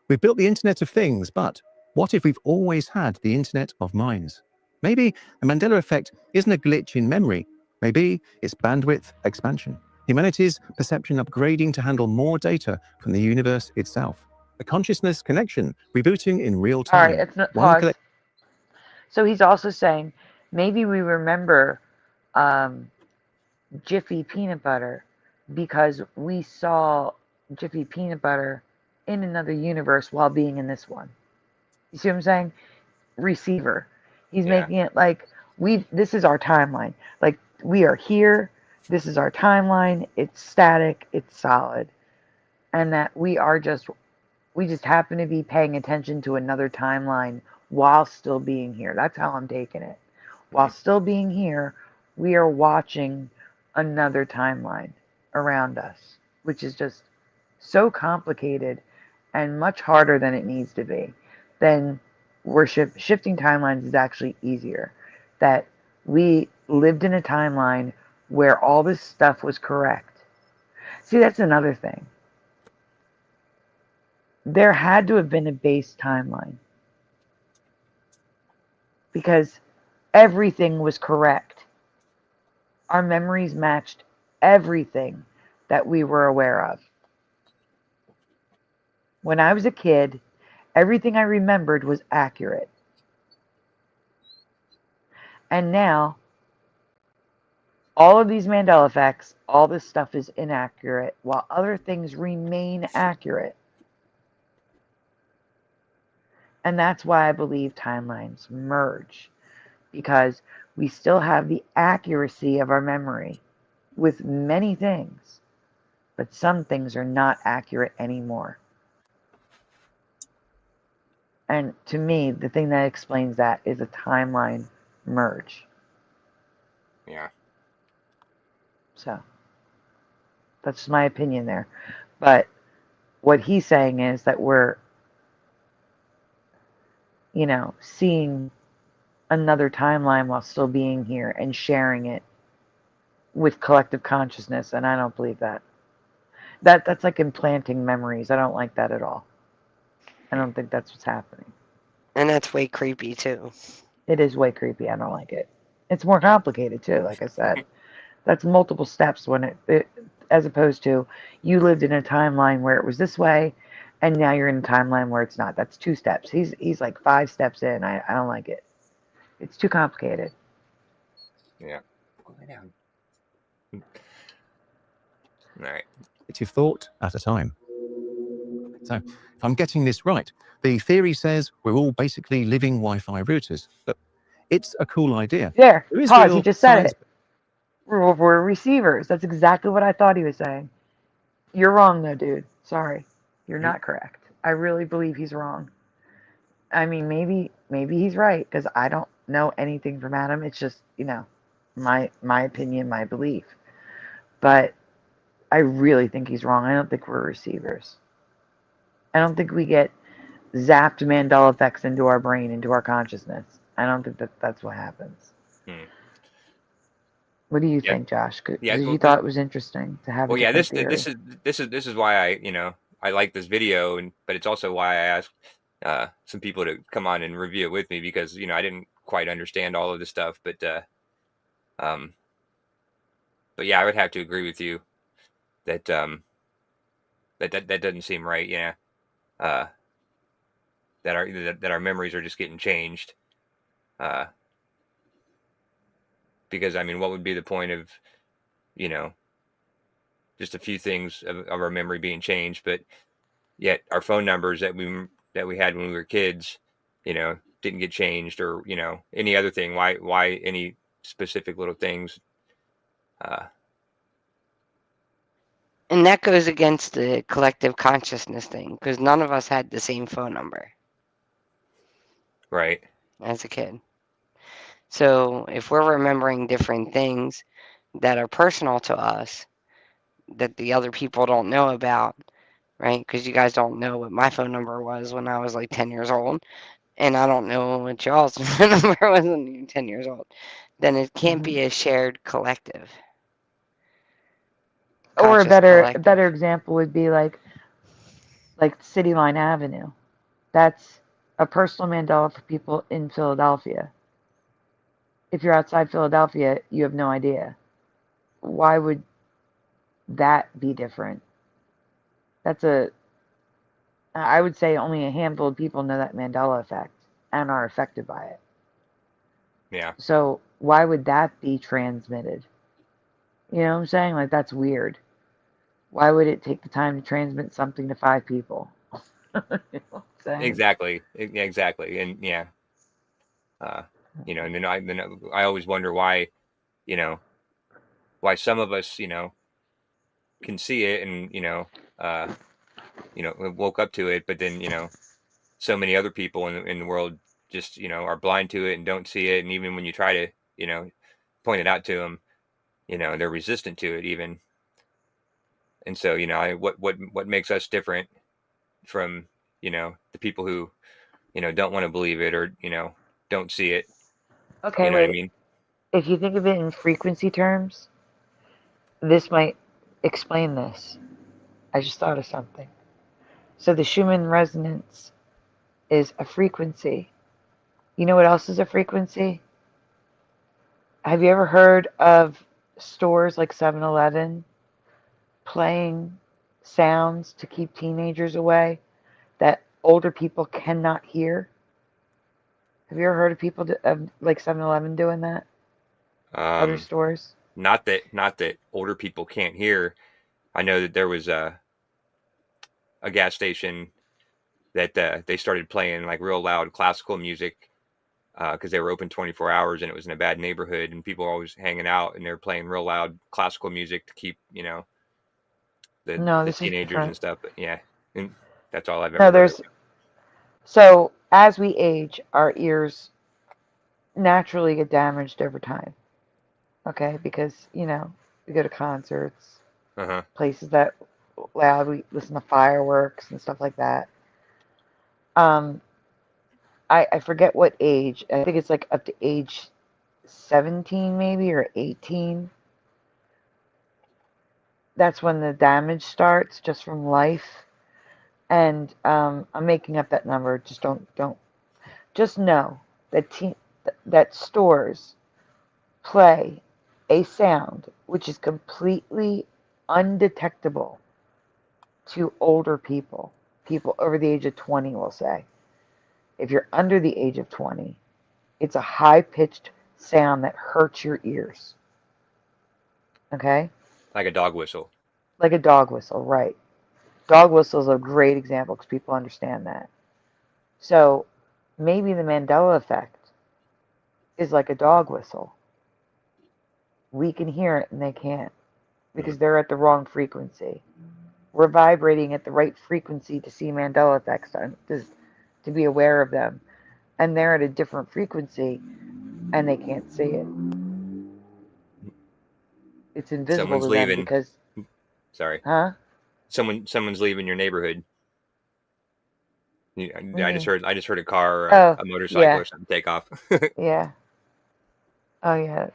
C: We've built the Internet of Things, but what if we've always had the Internet of Minds? Maybe the Mandela effect isn't a glitch in memory. Maybe it's bandwidth expansion. Humanity's perception upgrading to handle more data from the universe itself. A consciousness connection rebooting in real
B: All right,
C: time.
B: it's not
C: One
B: pause. So he's also saying Maybe we remember um, Jiffy peanut butter because we saw Jiffy peanut butter in another universe while being in this one. You see what I'm saying? Receiver. He's
A: Yeah.
B: making it like this is our timeline. Like we are here. This is our timeline. It's static. It's solid. And that we just happen to be paying attention to another timeline while still being here. That's how I'm taking it. While still being here, we are watching another timeline around us, which is just so complicated and much harder than it needs to be. Then shifting timelines is actually easier. That we lived in a timeline where all this stuff was correct. See, that's another thing. There had to have been a base timeline because everything was correct. Our memories matched everything that we were aware of. When I was a kid, everything I remembered was accurate. And now, all of these Mandela effects, all this stuff is inaccurate, while other things remain accurate. And that's why I believe timelines merge, because we still have the accuracy of our memory with many things, but some things are not accurate anymore. And to me, the thing that explains that is a timeline merge.
A: Yeah.
B: So that's just my opinion there. But what he's saying is that we're, seeing another timeline while still being here and sharing it with collective consciousness, and I don't believe that. That's like implanting memories. I don't like that at all. I don't think that's what's happening.
D: And that's way creepy too.
B: It is way creepy. I don't like it. It's more complicated too, like I said. That's multiple steps when it as opposed to you lived in a timeline where it was this way and now you're in a timeline where it's not. That's 2 steps. He's like 5 steps in. I don't like it. It's too complicated.
A: Yeah. Go lay down. All right.
C: Thought at a time. So, if I'm getting this right, the theory says we're all basically living Wi-Fi routers. But it's a cool idea.
B: There.
C: There is
B: Pause. He
C: real
B: just said
C: science.
B: it. We're receivers. That's exactly what I thought he was saying. You're wrong, though, dude. Sorry. You're not correct. I really believe he's wrong. I mean, maybe he's right because I don't know anything from Adam. It's just, my opinion, my belief. But I really think he's wrong. I don't think we're receivers. I don't think we get zapped Mandela effects into our brain, into our consciousness. I don't think that's what happens. What do you think, Josh? Because you thought it was interesting to have a different theory.
A: This is why I like this video, but it's also why I asked some people to come on and review it with me because I didn't quite understand all of this stuff, but yeah, I would have to agree with you that that doesn't seem right. Yeah, that our memories are just getting changed. Because what would be the point of just a few things of our memory being changed, but yet our phone numbers that we had when we were kids, didn't get changed, or any other thing. Why any specific little things?
D: And that goes against the collective consciousness thing because none of us had the same phone number.
A: Right.
D: As a kid. So if we're remembering different things that are personal to us that the other people don't know about, right? Because you guys don't know what my phone number was when I was like 10 years old, and I don't know what y'all's phone number was when you're 10 years old, then it can't be a shared collective.
B: Or a better example would be like City Line Avenue. That's a personal Mandela for people in Philadelphia. If you're outside Philadelphia, you have no idea. Why would that be different? I would say only a handful of people know that Mandela effect and are affected by it.
A: Yeah.
B: So why would that be transmitted? You know what I'm saying? Like, that's weird. Why would it take the time to transmit something to 5 people? You know what I'm saying?
A: Exactly. Exactly. And yeah. And then I always wonder why, you know, why some of us, can see it and, woke up to it, but then, so many other people in the world just, are blind to it and don't see it. And even when you try to, point it out to them, they're resistant to it even. And so, what makes us different from, the people who, don't want to believe it or, don't see it.
B: Okay,
A: You know what I
B: wait.
A: mean?
B: If you think of it in frequency terms, this might explain this. I just thought of something. So the Schumann resonance is a frequency. You know what else is a frequency? Have you ever heard of stores like 7-Eleven playing sounds to keep teenagers away that older people cannot hear? Have you ever heard of people of like 7-Eleven doing that? Other
A: Um,
B: stores?
A: not that older people can't hear. I know that there was a gas station that they started playing like real loud classical music because they were open 24 hours and it was in a bad neighborhood and people were always hanging out and they were playing real loud classical music to keep the
B: No,
A: the
B: this is
A: teenagers and
B: different.
A: stuff. But yeah, and that's all I've ever
B: No,
A: heard of.
B: so as we age, our ears naturally get damaged over time. Okay, because we go to concerts,
A: Uh huh.
B: places that loud, we listen to fireworks and stuff like that. Um, I forget what age. I think it's like up to age 17 maybe or 18. That's when the damage starts just from life. And I'm making up that number. Just don't just know that that stores play a sound which is completely undetectable to older people. People over the age of 20 will say. If you're under the age of 20, it's a high pitched sound that hurts your ears. Okay?
A: Like a dog whistle.
B: Like a dog whistle, right? Dog whistle is a great example because people understand that. So maybe the Mandela effect is like a dog whistle. We can hear it and they can't
A: Mm.
B: because they're at the wrong frequency. We're vibrating at the right frequency to see Mandela effects, to be aware of them. And they're at a different frequency and they can't see it. It's invisible
A: Someone's
B: to them
A: leaving.
B: because,
A: Sorry.
B: huh?
A: Someone's leaving your neighborhood.
B: What do you mean?
A: I just heard a car or
B: Oh,
A: a motorcycle
B: yeah,
A: or something take off.
B: yeah. Oh, yeah.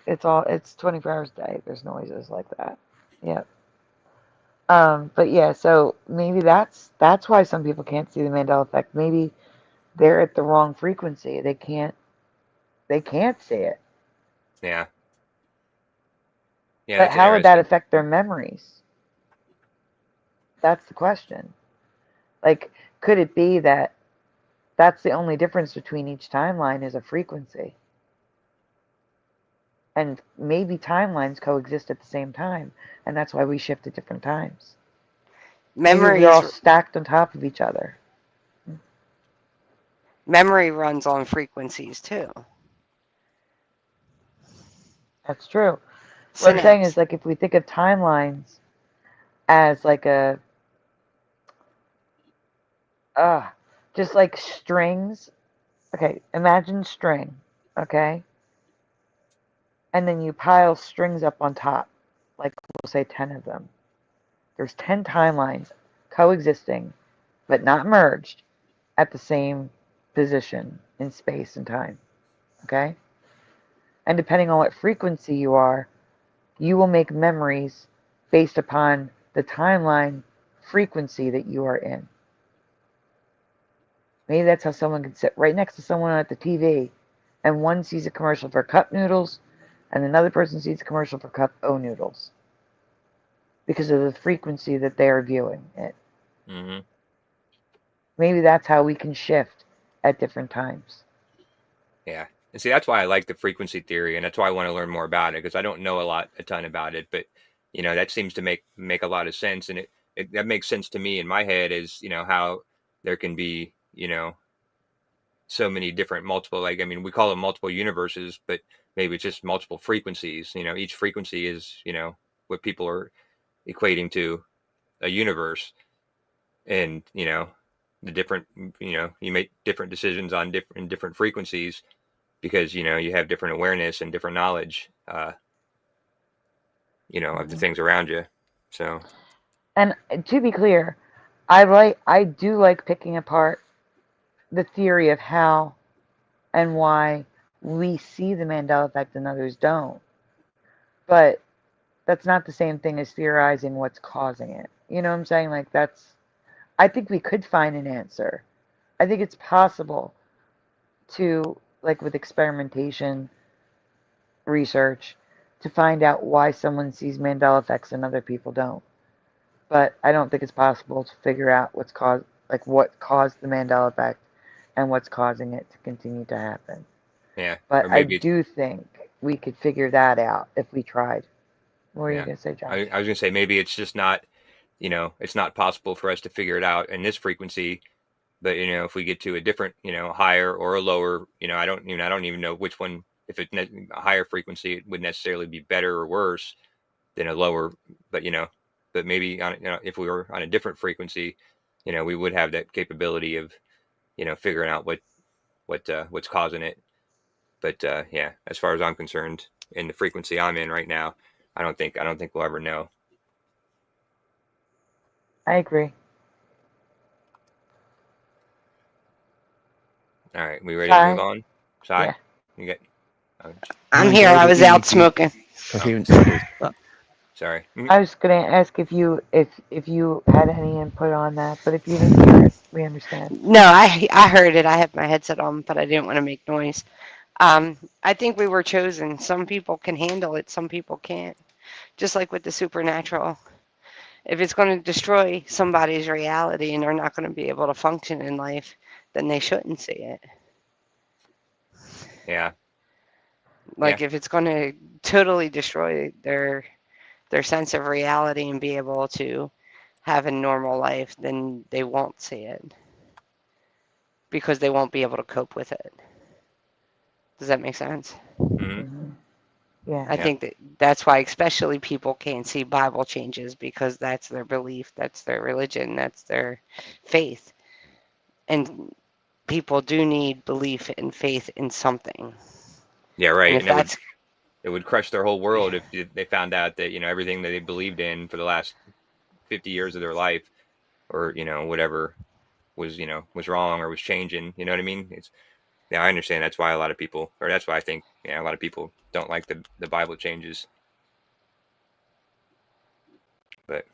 B: It's 24 hours a day. There's noises like that. Yeah. But yeah, so maybe that's why some people can't see the Mandela effect. Maybe they're at the wrong frequency. They can't see it.
A: Yeah. Yeah,
B: But
A: that's
B: how would that
A: interesting.
B: affect their memories? That's the question. Like, could it be that that's the only difference between each timeline is a frequency? And maybe timelines coexist at the same time, and that's why we shift at different times. Maybe we're
D: Memories
B: all stacked on top of each other.
D: memory runs on frequencies too.
B: That's true. What I'm saying is,
D: Synapse.
B: like, if we think of timelines as like uh, just like strings. Okay, imagine string. Okay, and then you pile strings up on top, like we'll say 10 of them. There's 10 timelines coexisting, but not merged at the same position in space and time. Okay, and depending on what frequency you are, you will make memories based upon the timeline frequency that you are in. Maybe that's how someone can sit right next to someone at the TV and one sees a commercial for cup noodles and another person sees a commercial for cup O noodles because of the frequency that they are viewing it.
A: Hmm.
B: Maybe that's how we can shift at different times.
A: Yeah. And see, that's why I like the frequency theory, and that's why I want to learn more about it, because I don't know a ton about it. But that seems to make a lot of sense, and that makes sense to me in my head, is how there can be so many different multiple, like, I mean, we call them multiple universes, but maybe it's just multiple frequencies. Each frequency is what people are equating to a universe, and the different you make different decisions on different frequencies, because you have different awareness and different knowledge of the things around you. So
B: And to be clear, I do like picking apart the theory of how and why we see the Mandela effect and others don't. But that's not the same thing as theorizing what's causing it. You know what I'm saying? Like, I think we could find an answer. I think it's possible to, like, with experimentation research, to find out why someone sees Mandela effects and other people don't. But I don't think it's possible to figure out what caused the Mandela effect and what's causing it to continue to happen.
A: yeah,
B: But
A: or
B: I
A: maybe
B: do think we could figure that out if we tried. What were you
A: yeah.
B: going to say, Josh?
A: I was gonna say, maybe it's just not it's not possible for us to figure it out in this frequency. But if we get to a different, higher or a lower, I don't even know which one. If it's a higher frequency, it would necessarily be better or worse than a lower. But but maybe if we were on a different frequency, we would have that capability of figuring out what's causing it. But yeah, as far as I'm concerned, in the frequency I'm in right now, I don't think we'll ever know.
B: I agree.
A: All right, we ready to move
B: Sai?
A: on? Sai,
B: Yeah.
A: you get?
D: I'm
C: Hi,
D: here.
C: guys.
D: I
C: If
D: was
C: we
D: out
C: do
D: smoking.
C: coherent stories.
A: Sorry.
B: I was going to ask if you had any input on that, but if you didn't hear it, we understand.
D: No, I heard it. I have my headset on, but I didn't want to make noise. I think we were chosen. Some people can handle it, some people can't. Just like with the supernatural. If it's going to destroy somebody's reality and they're not going to be able to function in life, then they shouldn't see it.
A: Yeah.
D: Like if it's going to totally destroy their sense of reality and be able to have a normal life, then they won't see it because they won't be able to cope with it. Does that make sense?
A: Mm-hmm.
B: Mm-hmm. Yeah.
D: I think that's why especially people can't see Bible changes, because that's their belief, that's their religion, that's their faith. And people do need belief and faith in something.
A: Yeah, right.
D: And if that's
A: it would crush their whole world if they found out that everything that they believed in for the last 50 years of their life, or whatever, was wrong or was changing. You know what I mean? Yeah, I understand. That's why a lot of people, or that's why I think a lot of people don't like the Bible changes. But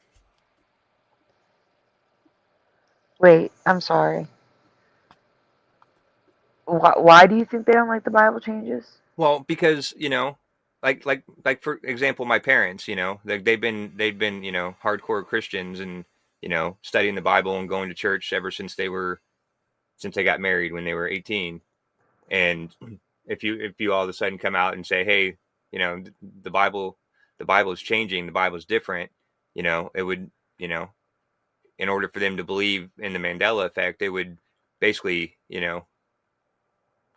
B: Wait, I'm sorry. Why do you think they don't like the Bible changes?
A: well, because like for example, my parents, they've been hardcore Christians, and studying the Bible and going to church ever since they got married when they were 18. And if you all of a sudden come out and say, hey, the Bible is changing, the Bible is different, it would, in order for them to believe in the Mandela effect, it would basically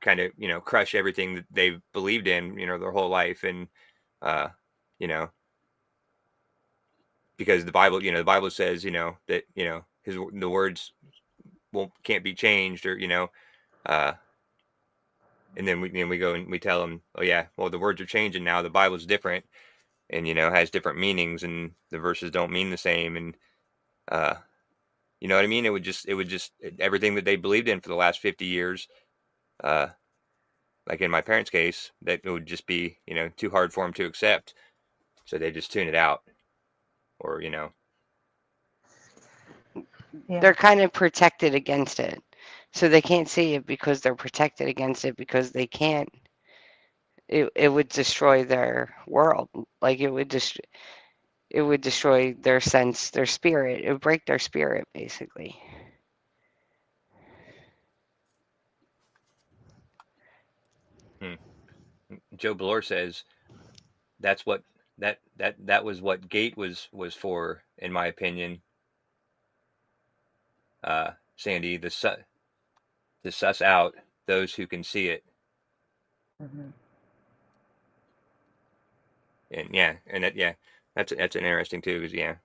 A: kind of crush everything that they've believed in their whole life. And you know because the Bible says that the words can't be changed, or uh and then we go and we tell them, oh yeah, well, the words are changing now, the Bible's different, and has different meanings, and the verses don't mean the same. And uh you know what I mean? It would just everything that they believed in for the last 50 years, uh like in my parents' case, that it would just be too hard for them to accept, so they just tune it out, or
B: Yeah.
D: they're kind of protected against it. So they can't see it because they're protected against it, because they can't. It would destroy their world. Like it would destroy their sense, their spirit. It would break their spirit, basically.
A: Hmm. Joe Bloor says that's what that was what Gate was for, in my opinion. Sandy, to suss out those who can see it.
B: Mhm.
A: And that's an interesting too, because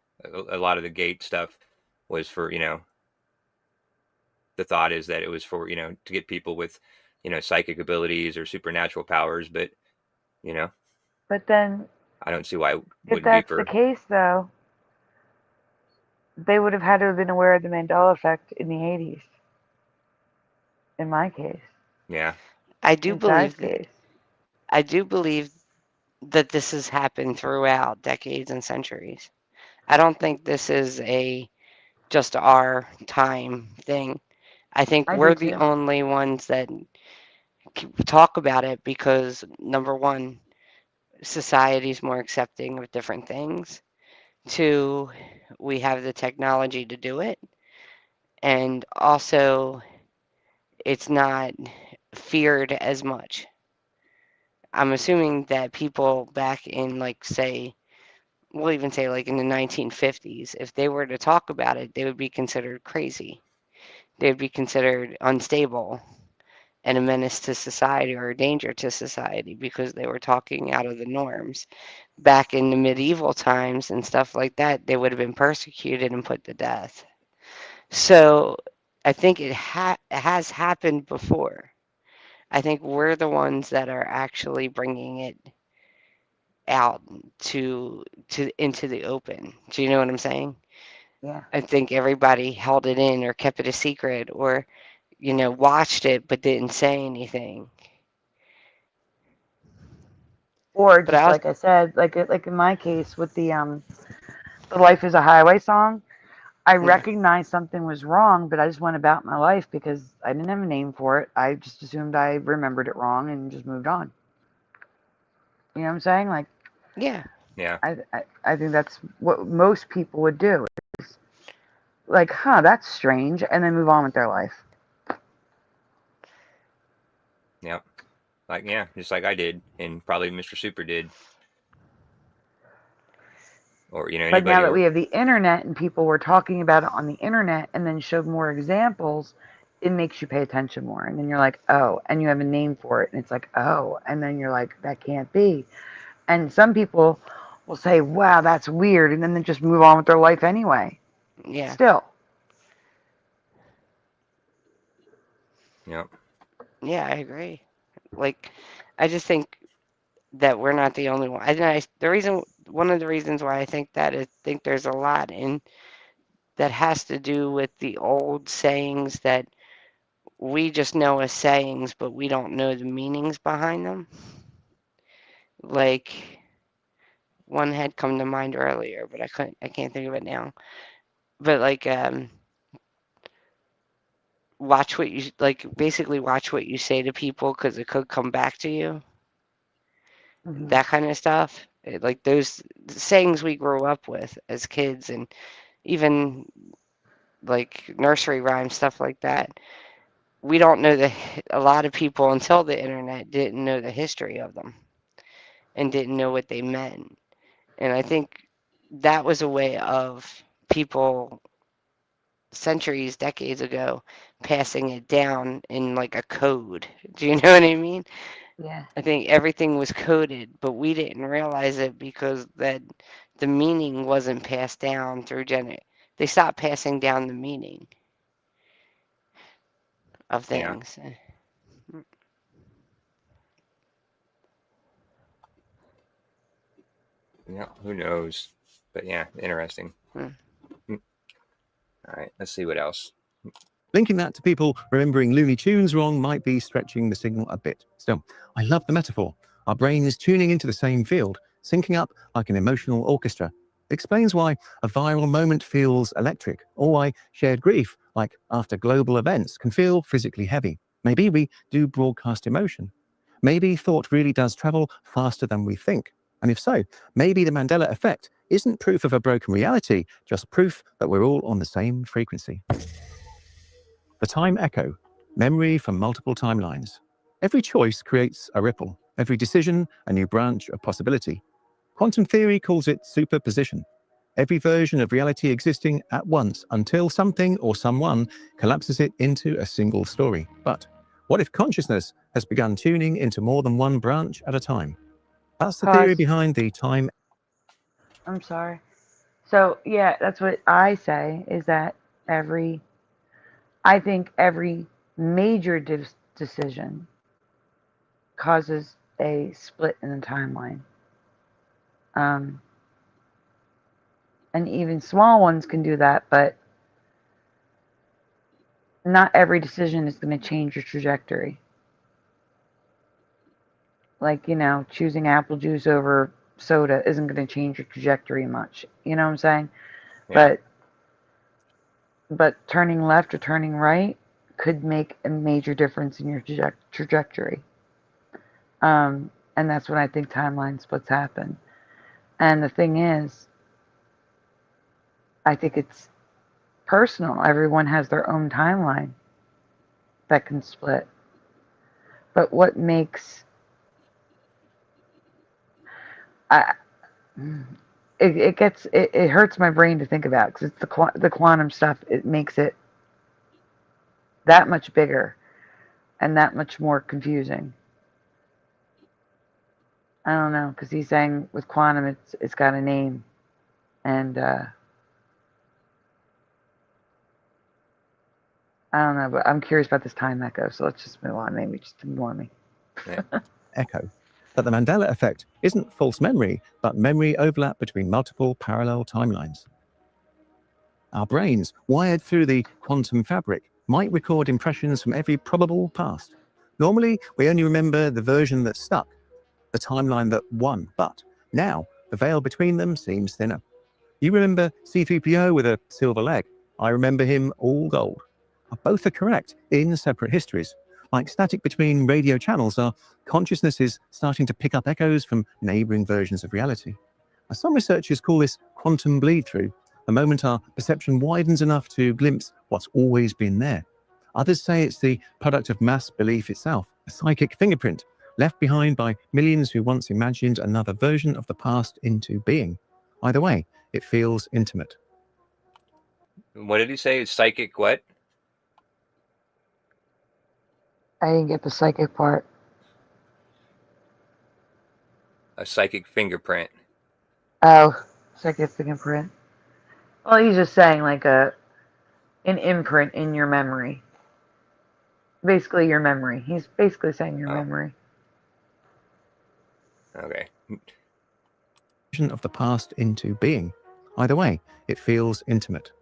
A: a lot of the Gate stuff was for, the thought is that it was for, to get people with, psychic abilities or supernatural powers, but
B: But then,
A: I don't see why it
B: if
A: wouldn't be
B: that's the
A: for.
B: case, though, they would have had to have been aware of the Mandela Effect in the 80s, in my case.
A: Yeah.
D: I do
B: In Shy's
D: believe
B: case.
D: I do believe that this has happened throughout decades and centuries. I don't think this is a just our time thing. I think
B: I do
D: we're the
B: too.
D: only ones that talk about it because, number one, society's more accepting of different things. Two, we have the technology to do it. And also, it's not feared as much. I'm assuming that people back in, like, say, we'll even say like in the 1950s, if they were to talk about it, they would be considered crazy. They would be considered unstable and a menace to society or a danger to society because they were talking out of the norms. Back in the medieval times and stuff like that, they would have been persecuted and put to death. So I think it has happened before. I think we're the ones that are actually bringing it out to into the open. Do you know what I'm saying?
B: Yeah.
D: I think everybody held it in or kept it a secret or, watched it but didn't say anything.
B: Or
D: But I
B: just
D: also,
B: like I said, like in my case with the Life is a Highway song, I
D: yeah,
B: recognized something was wrong, but I just went about my life because I didn't have a name for it. I just assumed I remembered it wrong and just moved on. You know what I'm saying? Like
D: yeah,
A: Yeah.
B: I think that's what most people would do. Like, huh, that's strange, and then move on with their life.
A: Yeah. Just like I did, and probably Mr. Super did, or
B: But now
A: anybody,
B: that
A: or
B: we have the internet and people were talking about it on the internet and then showed more examples, it makes you pay attention more. And then you're like, oh, and you have a name for it. And it's like, oh, and then you're like, that can't be. And some people will say, wow, that's weird. And then they just move on with their life anyway.
D: yeah,
B: Still.
A: yeah,
D: yeah, I agree. Like, I just think that we're not the only one. One of the reasons why I think that is, think there's a lot in that has to do with the old sayings that we just know as sayings, but we don't know the meanings behind them. Like, one had come to mind earlier, but I can't think of it now. But like, watch what you like. Basically, watch what you say to people because it could come back to you.
B: Mm-hmm.
D: That kind of stuff. Like those sayings we grew up with as kids, and even like nursery rhymes, stuff like that. We don't know a lot of people until the internet didn't know the history of them and didn't know what they meant. And I think that was a way of people centuries, decades ago, passing it down in like a code. Do you know what I mean?
B: Yeah.
D: I think everything was coded, but we didn't realize it because that the meaning wasn't passed down through They stopped passing down the meaning of
A: yeah,
D: things.
A: yeah. Who knows? But yeah, interesting.
D: Hmm.
A: All right, let's see what else.
C: Linking that to people remembering Looney Tunes wrong might be stretching the signal a bit. Still, I love the metaphor. Our brain is tuning into the same field, syncing up like an emotional orchestra. It explains why a viral moment feels electric, or why shared grief, like after global events, can feel physically heavy. Maybe we do broadcast emotion. Maybe thought really does travel faster than we think. And if so, maybe the Mandela effect isn't proof of a broken reality, just proof that we're all on the same frequency. The time echo, memory from multiple timelines. Every choice creates a ripple. Every decision, a new branch of possibility. Quantum theory calls it superposition. Every version of reality existing at once until something or someone collapses it into a single story. But what if consciousness has begun tuning into more than one branch at a time? That's the theory
B: Pause.
C: behind the time.
B: I'm sorry. So yeah, that's what I say is that I think every major decision causes a split in the timeline. Um, and even small ones can do that, but not every decision is going to change your trajectory. Like, choosing apple juice over soda isn't going to change your trajectory much. You know what I'm saying?
A: Yeah.
B: But turning left or turning right could make a major difference in your trajectory. And that's when I think timeline splits happen. And the thing is, I think it's personal. Everyone has their own timeline that can split. But what makes I, it hurts my brain to think about because it's the quantum stuff. It makes it that much bigger and that much more confusing. I don't know because he's saying with quantum it's got a name, and I don't know, but I'm curious about this time echo. So let's just move on. Maybe just ignore me.
A: Yeah.
C: Echo. That the Mandela effect isn't false memory, but memory overlap between multiple parallel timelines. Our brains, wired through the quantum fabric, might record impressions from every probable past. Normally, we only remember the version that stuck, the timeline that won, but now the veil between them seems thinner. You remember C-3PO with a silver leg. I remember him all gold. Both are correct in separate histories. Like static between radio channels, our consciousness is starting to pick up echoes from neighboring versions of reality. Some researchers call this quantum bleed-through, the moment our perception widens enough to glimpse what's always been there. Others say it's the product of mass belief itself, a psychic fingerprint left behind by millions who once imagined another version of the past into being. Either way, it feels intimate.
A: What did he say? Psychic what?
B: I didn't get the psychic part.
A: A psychic fingerprint.
B: Oh, psychic fingerprint. Well, he's just saying like an imprint in your memory. Basically, your memory. He's basically saying your memory.
A: Okay.
C: Of the past into being. Either way, it feels intimate.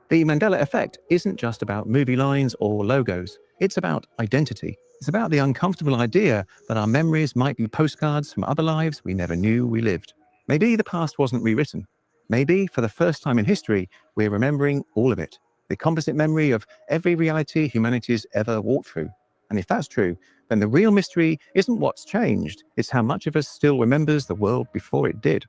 C: The Mandela Effect isn't just about movie lines or logos. It's about identity. It's about the uncomfortable idea that our memories might be postcards from other lives we never knew we lived. Maybe the past wasn't rewritten. Maybe, for the first time in history, we're remembering all of it. The composite memory of every reality humanity's ever walked through. And if that's true, then the real mystery isn't what's changed, it's how much of us still remembers the world before it did.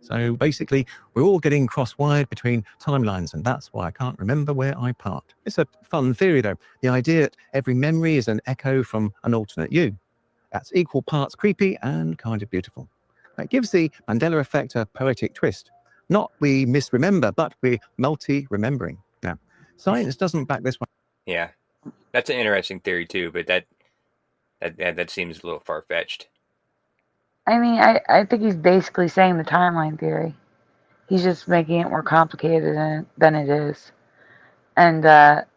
C: So basically, we're all getting cross-wired between timelines, and that's why I can't remember where I parked. It's a fun theory, though. The idea that every memory is an echo from an alternate you. That's equal parts creepy and kind of beautiful. It gives the Mandela effect a poetic twist. Not we misremember, but we're multi-remembering. Now, science doesn't back this one.
A: Yeah, that's an interesting theory too, but that seems a little far-fetched.
B: I mean, I think he's basically saying the timeline theory. He's just making it more complicated than it is. And right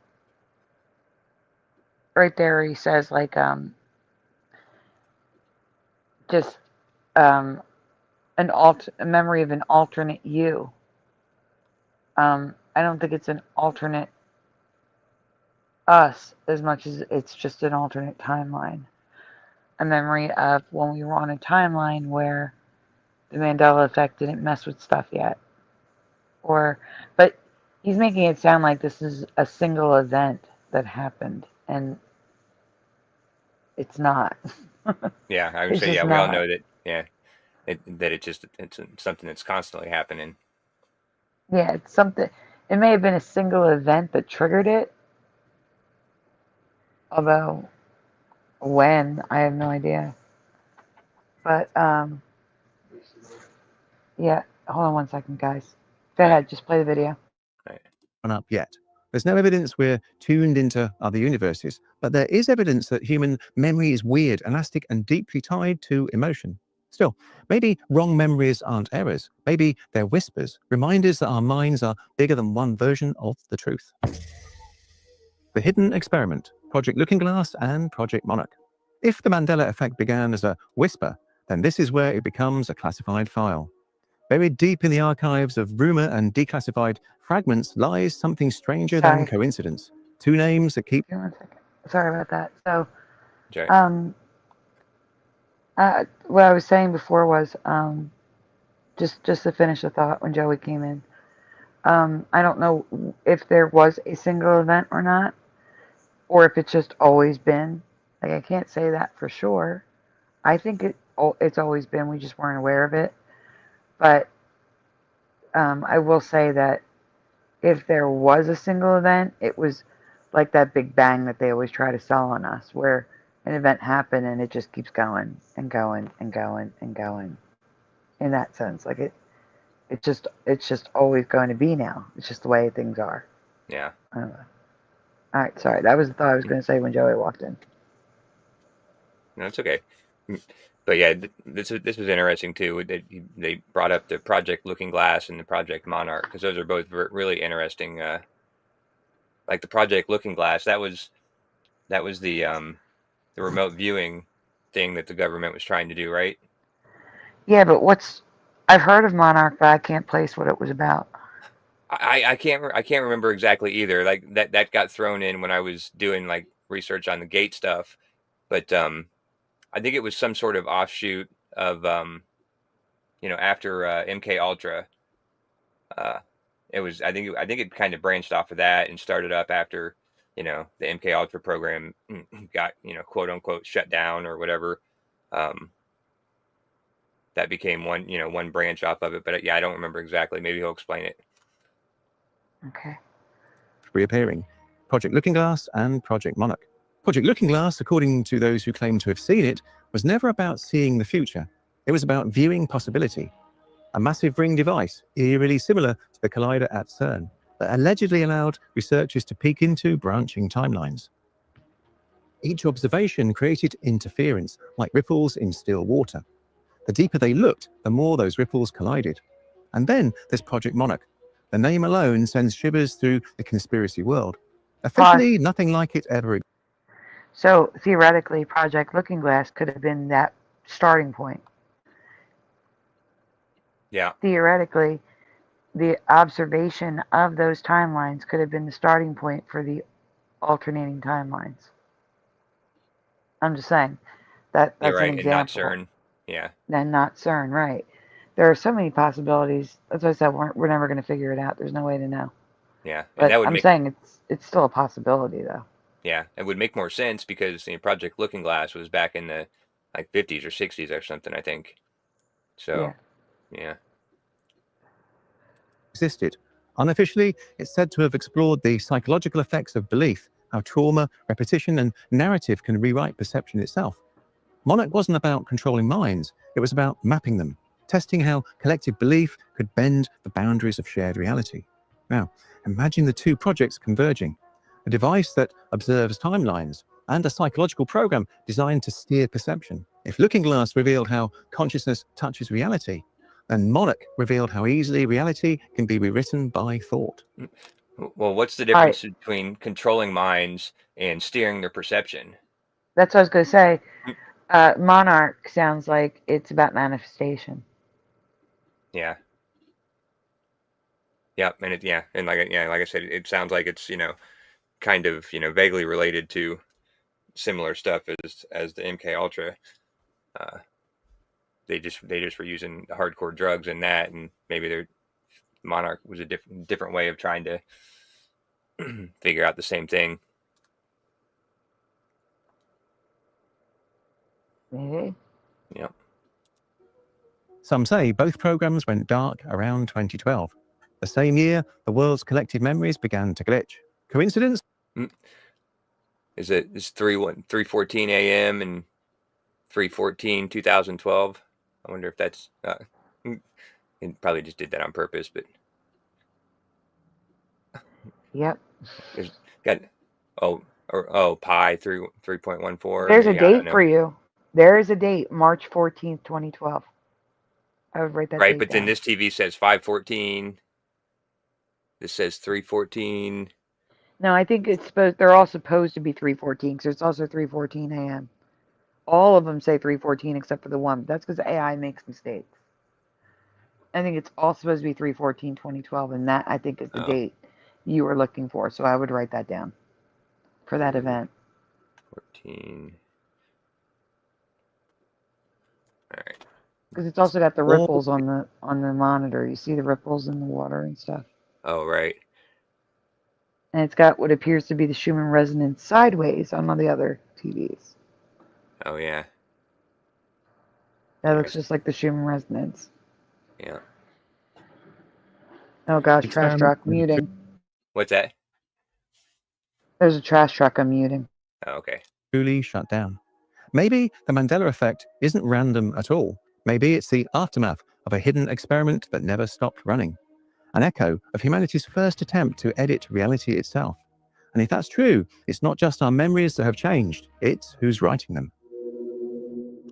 B: there he says like just a memory of an alternate you. I don't think it's an alternate us as much as it's just an alternate timeline. A memory of when we were on a timeline where the Mandela effect didn't mess with stuff yet. But he's making it sound like this is a single event that happened, and it's not.
A: Yeah, I would
B: It's
A: say,
B: just
A: yeah, we all
B: not.
A: know that, yeah, it's something that's constantly happening.
B: Yeah, it's something. It may have been a single event that triggered it, although when, I have no idea. But yeah, hold on one second, guys. Go ahead, just play the video.
C: Up yet. There's no evidence we're tuned into other universes, but there is evidence that human memory is weird, elastic, and deeply tied to emotion. Still, maybe wrong memories aren't errors. Maybe they're whispers, reminders that our minds are bigger than one version of the truth. The Hidden Experiment, Project Looking Glass, and Project Monarch. If the Mandela Effect began as a whisper, then this is where it becomes a classified file. Buried deep in the archives of rumor and declassified fragments lies something stranger than coincidence. Two names that keep...
B: Give me 1 second. Sorry about that. So,
A: Okay.
B: what I was saying before was, just to finish the thought when Joey came in. I don't know if there was a single event or not, or if it's just always been. Like, I can't say that for sure. I think it's always been. We just weren't aware of it. But I will say that if there was a single event, it was like that Big Bang that they always try to sell on us, where an event happened and it just keeps going and going and going and going. In that sense, like it's just always going to be now. It's just the way things are.
A: Yeah.
B: I don't know. All right, sorry. That was the thought I was going to say when Joey walked in.
A: No, it's okay. But yeah, this was interesting too. They brought up the Project Looking Glass and the Project Monarch, because those are both really interesting. Like the Project Looking Glass, that was the remote viewing thing that the government was trying to do, right?
B: Yeah, but I've heard of Monarch, but I can't place what it was about.
A: I can't remember exactly either. Like that got thrown in when I was doing like research on the gate stuff, but I think it was some sort of offshoot of after MK Ultra. It was I think it kind of branched off of that and started up after the MK Ultra program got quote unquote shut down or whatever. That became one branch off of it, but yeah, I don't remember exactly. Maybe he'll explain it.
B: Okay.
C: Reappearing. Project Looking Glass and Project Monarch. Project Looking Glass, according to those who claim to have seen it, was never about seeing the future. It was about viewing possibility. A massive ring device, eerily similar to the collider at CERN, that allegedly allowed researchers to peek into branching timelines. Each observation created interference, like ripples in still water. The deeper they looked, the more those ripples collided. And then there's Project Monarch. The name alone sends shivers through the conspiracy world. Officially, nothing like it ever existed.
B: So, theoretically, Project Looking Glass could have been that starting point.
A: Yeah.
B: Theoretically, the observation of those timelines could have been the starting point for the alternating timelines. I'm just saying that's
A: right,
B: an example.
A: And not CERN. Yeah.
B: And not CERN, right. There are so many possibilities. That's why I said we're never going to figure it out. There's no way to know.
A: Yeah.
B: But I'm saying it's still a possibility, though.
A: Yeah, it would make more sense because Project Looking Glass was back in the 50s or 60s or something, I think. So, yeah.
C: Existed. Unofficially, it's said to have explored the psychological effects of belief, how trauma, repetition, and narrative can rewrite perception itself. Monarch wasn't about controlling minds, it was about mapping them, testing how collective belief could bend the boundaries of shared reality. Now, imagine the two projects converging. A device that observes timelines and a psychological program designed to steer perception. If Looking Glass revealed how consciousness touches reality, then Monarch revealed how easily reality can be rewritten by thought.
A: Well, what's the difference between controlling minds and steering their perception?
B: That's what I was going to say. Monarch sounds like it's about manifestation.
A: Yeah. Yeah, and like I said, it sounds like it's kind of vaguely related to similar stuff as the MK Ultra. They just were using hardcore drugs in that, and maybe their Monarch was a different way of trying to figure out the same thing.
B: Maybe.
A: Yep.
C: Some say both programs went dark around 2012. The same year, the world's collective memories began to glitch. Coincidence?
A: It's 3:14 a.m. and 3:14 2012. I wonder if that's and probably just did that on purpose, but
B: Yep.
A: there's got pi 3.14.
B: There's a
A: Maybe, I don't
B: date
A: know.
B: for you. There is a date, March 14th, 2012. I would write that
A: Right,
B: date
A: but then
B: down.
A: this TV says 5:14. This says 3:14.
B: No, I think it's supposed. They're all supposed to be 3:14 because it's also 3:14 a.m. All of them say 3:14 except for the one. That's because AI makes mistakes. I think it's all supposed to be 3:14, 2012, and that I think is the
A: Oh,
B: date you were looking for. So I would write that down for that event.
A: 14. All right.
B: Because it's also got the
C: All
B: ripples on the monitor. You see the ripples in the water and stuff.
A: Oh, right.
B: And it's got what appears to be the Schumann resonance sideways on all the other TVs.
A: Oh, yeah.
B: That looks
A: Interesting.
B: just like the Schumann resonance.
A: Yeah.
B: Oh gosh, trash
C: experiment
B: truck muting.
A: What's that?
B: There's a trash truck I'm muting.
A: Oh, okay.
C: truly shut down. Maybe the Mandela effect isn't random at all. Maybe it's the aftermath of a hidden experiment that never stopped running, an echo of humanity's first attempt to edit reality itself. And if that's true, it's not just our memories that have changed, it's who's writing them.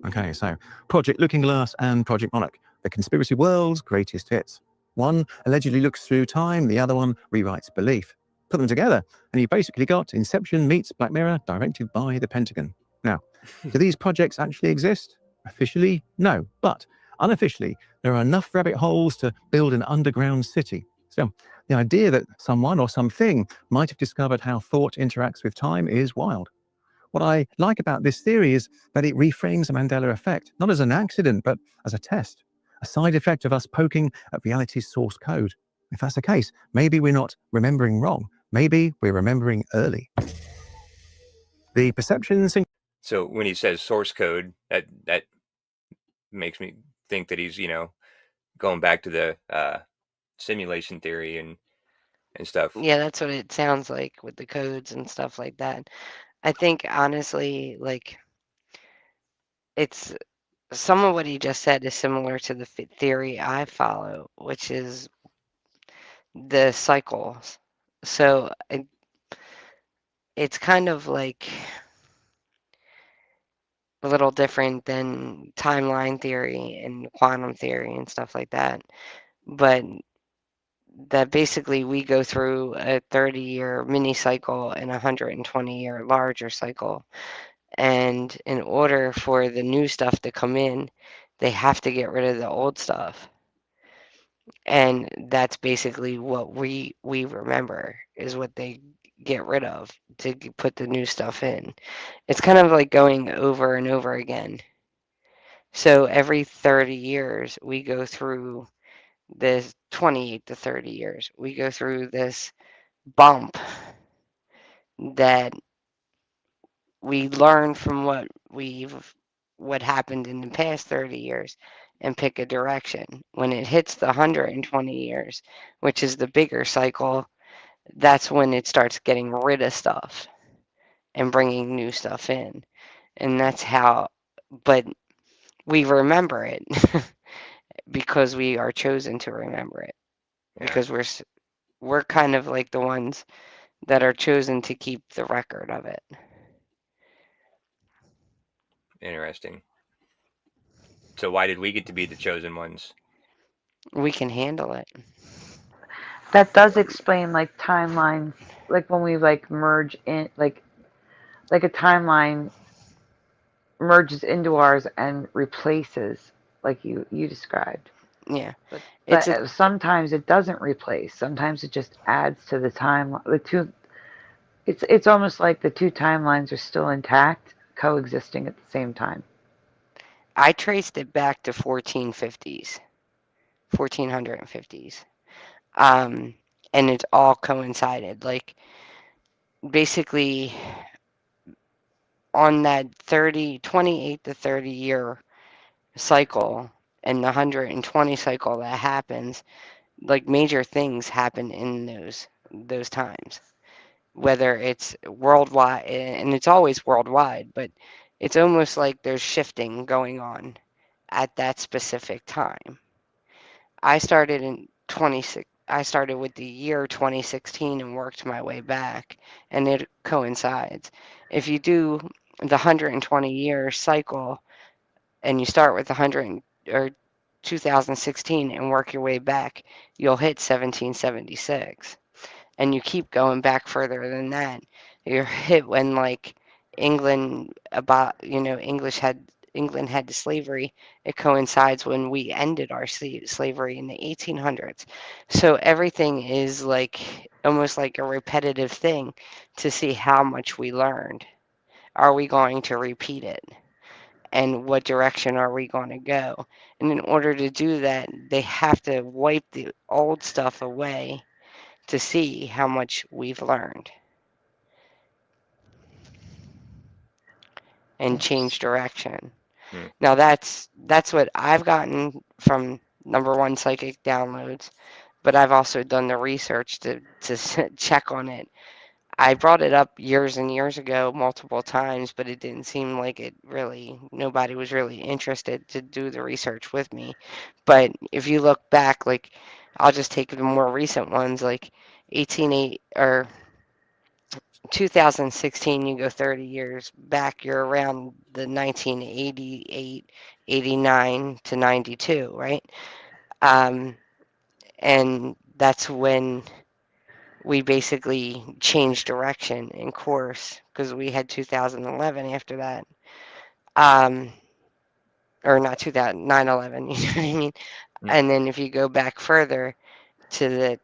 C: Okay, so Project Looking Glass and Project Monarch, the conspiracy world's greatest hits. One allegedly looks through time, the other one rewrites belief. Put them together, and you basically got Inception meets Black Mirror, directed by the Pentagon. Now, do these projects actually exist? Officially, no. But unofficially, there are enough rabbit holes to build an underground city. So the idea that someone or something might have discovered how thought interacts with time is wild. What I like about this theory is that it reframes the Mandela effect, not as an accident, but as a test, a side effect of us poking at reality's source code. If that's the case, maybe we're not remembering wrong. Maybe we're remembering early. The perceptions.
A: So when he says source code, that makes me think that he's going back to the simulation theory and stuff.
D: Yeah, that's what it sounds like with the codes and stuff like that. I think honestly, like it's some of what he just said is similar to the theory I follow, which is the cycles. So it's kind of like a little different than timeline theory and quantum theory and stuff like that. But that basically we go through a 30-year mini cycle and a 120-year larger cycle. And in order for the new stuff to come in, they have to get rid of the old stuff. And that's basically what we remember is what they get rid of to put the new stuff in. It's kind of like going over and over again. So every 30 years, we go through this 28 to 30 years, we go through this bump that we learn from what happened in the past 30 years and pick a direction. When it hits the 120 years, which is the bigger cycle, that's when it starts getting rid of stuff and bringing new stuff in. And that's how, but we remember it because we are chosen to remember it
A: Yeah.
D: because we're kind of like the ones that are chosen to keep the record of it.
A: Interesting. So why did we get to be the chosen ones?
D: We can handle it.
B: That does explain like timelines, like when we like merge in, like a timeline merges into ours and replaces, like you described.
D: Yeah.
B: But
D: It's a
B: sometimes it doesn't replace. Sometimes it just adds to the time. The two. It's almost like the two timelines are still intact, coexisting at the same time.
D: I traced it back to 1450s, 1450s. And it's all coincided. Like basically on that 28 to 30 year cycle and the 120 cycle that happens, like major things happen in those times. whether it's worldwide, and it's always worldwide, but it's almost like there's shifting going on at that specific time. I started in 26 I started with the year 2016 and worked my way back, and it coincides. If you do the 120-year cycle and you start with 100 or 2016 and work your way back, you'll hit 1776. And you keep going back further than that. You're hit when like England about England had the slavery. It coincides when we ended our slavery in the 1800s. So everything is like almost like a repetitive thing to see how much we learned. Are we going to repeat it? And what direction are we going to go? And in order to do that, they have to wipe the old stuff away to see how much we've learned and change direction.
A: Hmm.
D: Now that's what I've gotten from number one psychic downloads, but I've also done the research to check on it. I brought it up years and years ago multiple times, but it didn't seem like nobody was really interested to do the research with me. But if you look back, like I'll just take the more recent ones, like 188 or 2016, you go 30 years back, you're around the 1988, 89 to 92, right? Um, and that's when we basically changed direction and course because we had 2011 after that. Or not 2000, 9/11, you know what I mean?
A: Hmm.
D: And then if you go back further to the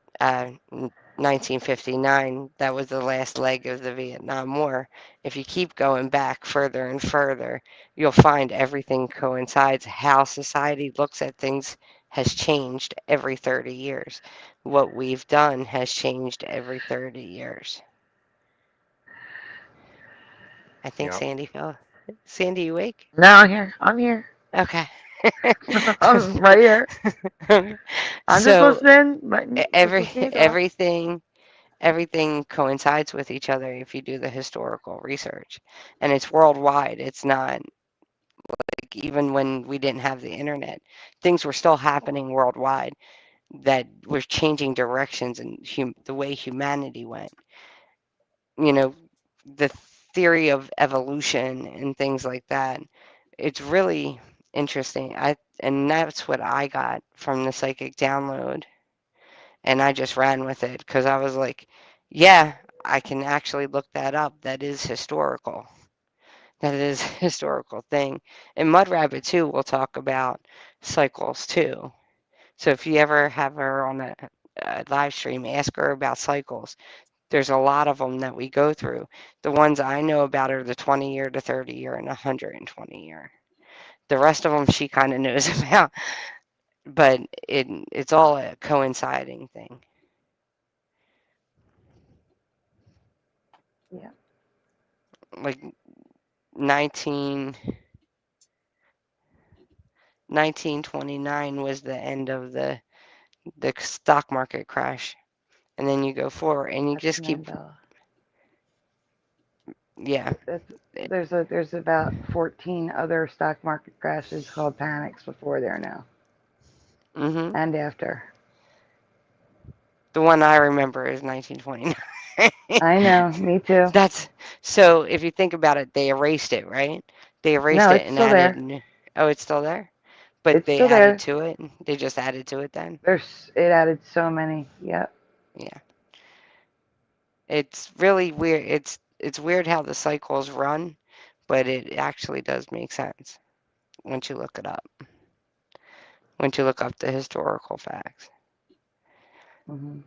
D: 1959, that was the last leg of the Vietnam War. If you keep going back further and further, you'll find everything coincides. How society looks at things has changed every 30 years. What we've done has changed every 30 years. I think
A: Yeah.
D: Sandy fell. Sandy, you awake?
B: No, I'm here. I'm here.
D: Okay.
B: I'm right here. I'm just
D: So
B: listening, but just
D: every
B: listening to talk.
D: everything coincides with each other if you do the historical research, and it's worldwide. It's not like even when we didn't have the internet, things were still happening worldwide that were changing directions and the way humanity went. You know, the theory of evolution and things like that. It's really interesting. And that's what I got from the psychic download, and I just ran with it because I was like, yeah, I can actually look that up. That is historical. That is a historical thing. And Mud Rabbit too will talk about cycles too. So if you ever have her on a live stream, ask her about cycles. There's a lot of them that we go through. The ones I know about are the 20 year to 30 year and 120 year. The rest of them she kind of knows about, but it's all a coinciding thing.
B: Yeah.
D: Like 19 1929 was the end of the stock market crash, and then you go forward and you
B: That's
D: just
B: the
D: keep,
B: Mandela.
D: yeah.
B: There's about 14 other stock market crashes called panics before there now
D: hmm
B: and after.
D: The one I remember is 1929.
B: I know, me too.
D: That's so if you think about it, they erased it, right? They erased
B: No,
D: it
B: it's
D: and
B: still
D: added
B: there.
D: oh, it's still there? But
B: It's
D: they
B: still
D: added
B: there.
D: to it. They just added to it then.
B: It added so many. Yep.
D: Yeah. It's really weird. It's weird how the cycles run, but it actually does make sense once you look it up. Once you look up the historical facts.
B: Hmm.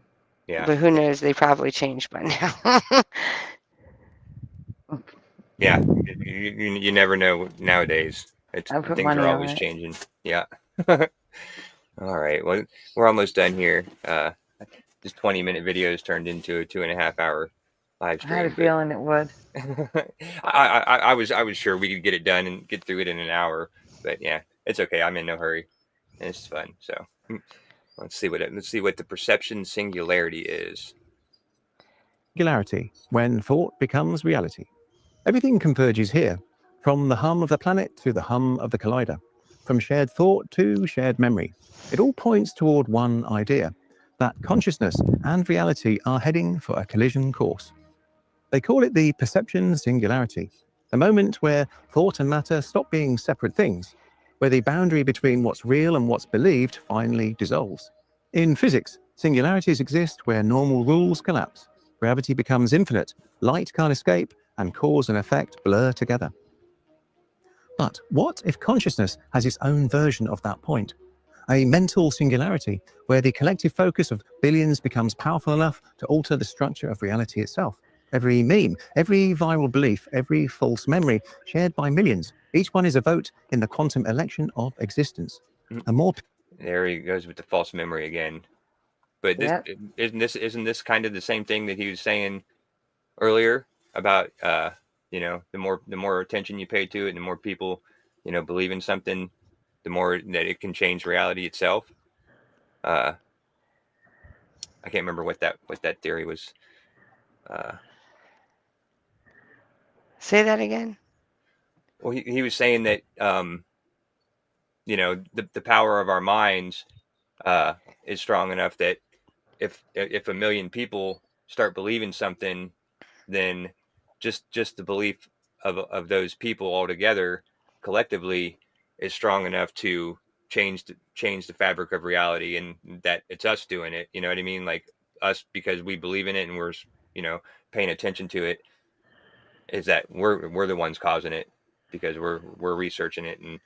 A: Yeah.
D: But who knows? They probably changed by now.
A: Yeah. You never know nowadays.
B: I put
A: Things are
B: money on
A: always
B: it.
A: changing. Yeah. All right. Well, we're almost done here. This 20-minute video has turned into a 2.5-hour live
B: I had a
A: stream, but
B: feeling it would.
A: I was sure we could get it done and get through it in an hour, but yeah, it's okay. I'm in no hurry, and it's fun. So let's see what the perception singularity is.
C: Singularity, when thought becomes reality. Everything converges here, from the hum of the planet to the hum of the collider, from shared thought to shared memory. It all points toward one idea, that consciousness and reality are heading for a collision course. They call it the perception singularity, the moment where thought and matter stop being separate things, where the boundary between what's real and what's believed finally dissolves. In physics, singularities exist where normal rules collapse. Gravity becomes infinite, light can't escape, and cause and effect blur together. But what if consciousness has its own version of that point? A mental singularity where the collective focus of billions becomes powerful enough to alter the structure of reality itself. Every meme, every viral belief, every false memory shared by millions, each one is a vote in the quantum election of existence. A more
A: There he goes with the false memory again. But this
B: Yep.
A: isn't this kind of the same thing that he was saying earlier about the more attention you pay to it, and the more people believe in something, the more that it can change reality itself. I can't remember what that theory was.
D: Say that again.
A: Well, he was saying that the power of our minds is strong enough that if a million people start believing something, then just the belief of those people altogether collectively is strong enough to change the fabric of reality, and that it's us doing it. You know what I mean? Like us, because we believe in it and we're paying attention to it, is that we're the ones causing it because we're researching it and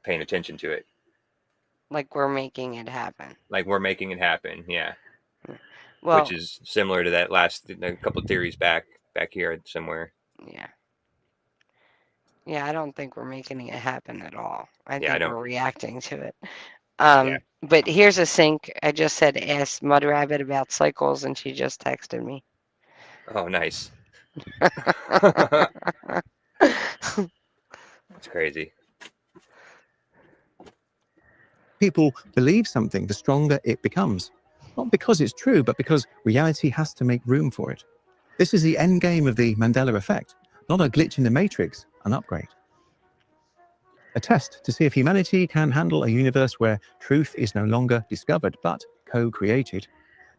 A: paying attention to it.
D: Like we're making it happen.
A: Like we're making it happen, yeah.
D: Well,
A: Which is similar to that last a couple of theories back here somewhere.
D: yeah. Yeah, I don't think we're making it happen at all. I
A: Yeah, I
D: think
A: don't.
D: we're reacting to it.
A: Yeah.
D: But here's a sync. I just said ask Mud Rabbit about cycles, and she just texted me.
A: Oh, nice. That's crazy.
C: people believe something, the stronger it becomes. Not because it's true, but because reality has to make room for it. This is the end game of the Mandela Effect, not a glitch in the matrix, an upgrade. A test to see if humanity can handle a universe where truth is no longer discovered, but co-created.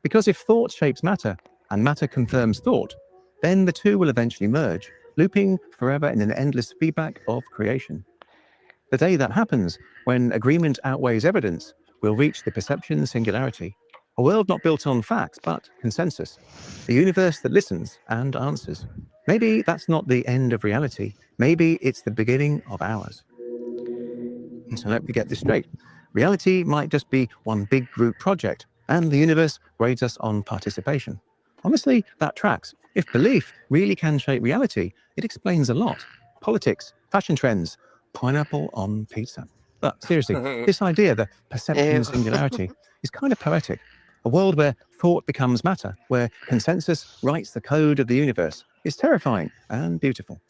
C: Because if thought shapes matter, and matter confirms thought, then the two will eventually merge, looping forever in an endless feedback of creation. The day that happens, when agreement outweighs evidence, we'll reach the perception singularity, a world not built on facts, but consensus, a universe that listens and answers. Maybe that's not the end of reality. Maybe it's the beginning of ours. So let me get this straight. Reality might just be one big group project, and the universe grades us on participation. Honestly, that tracks. If belief really can shape reality, it explains a lot. Politics, fashion trends, pineapple on pizza. But seriously, this idea, the perception
D: Ew.
C: singularity, is kind of poetic. A world where thought becomes matter, where consensus writes the code of the universe, is terrifying and beautiful.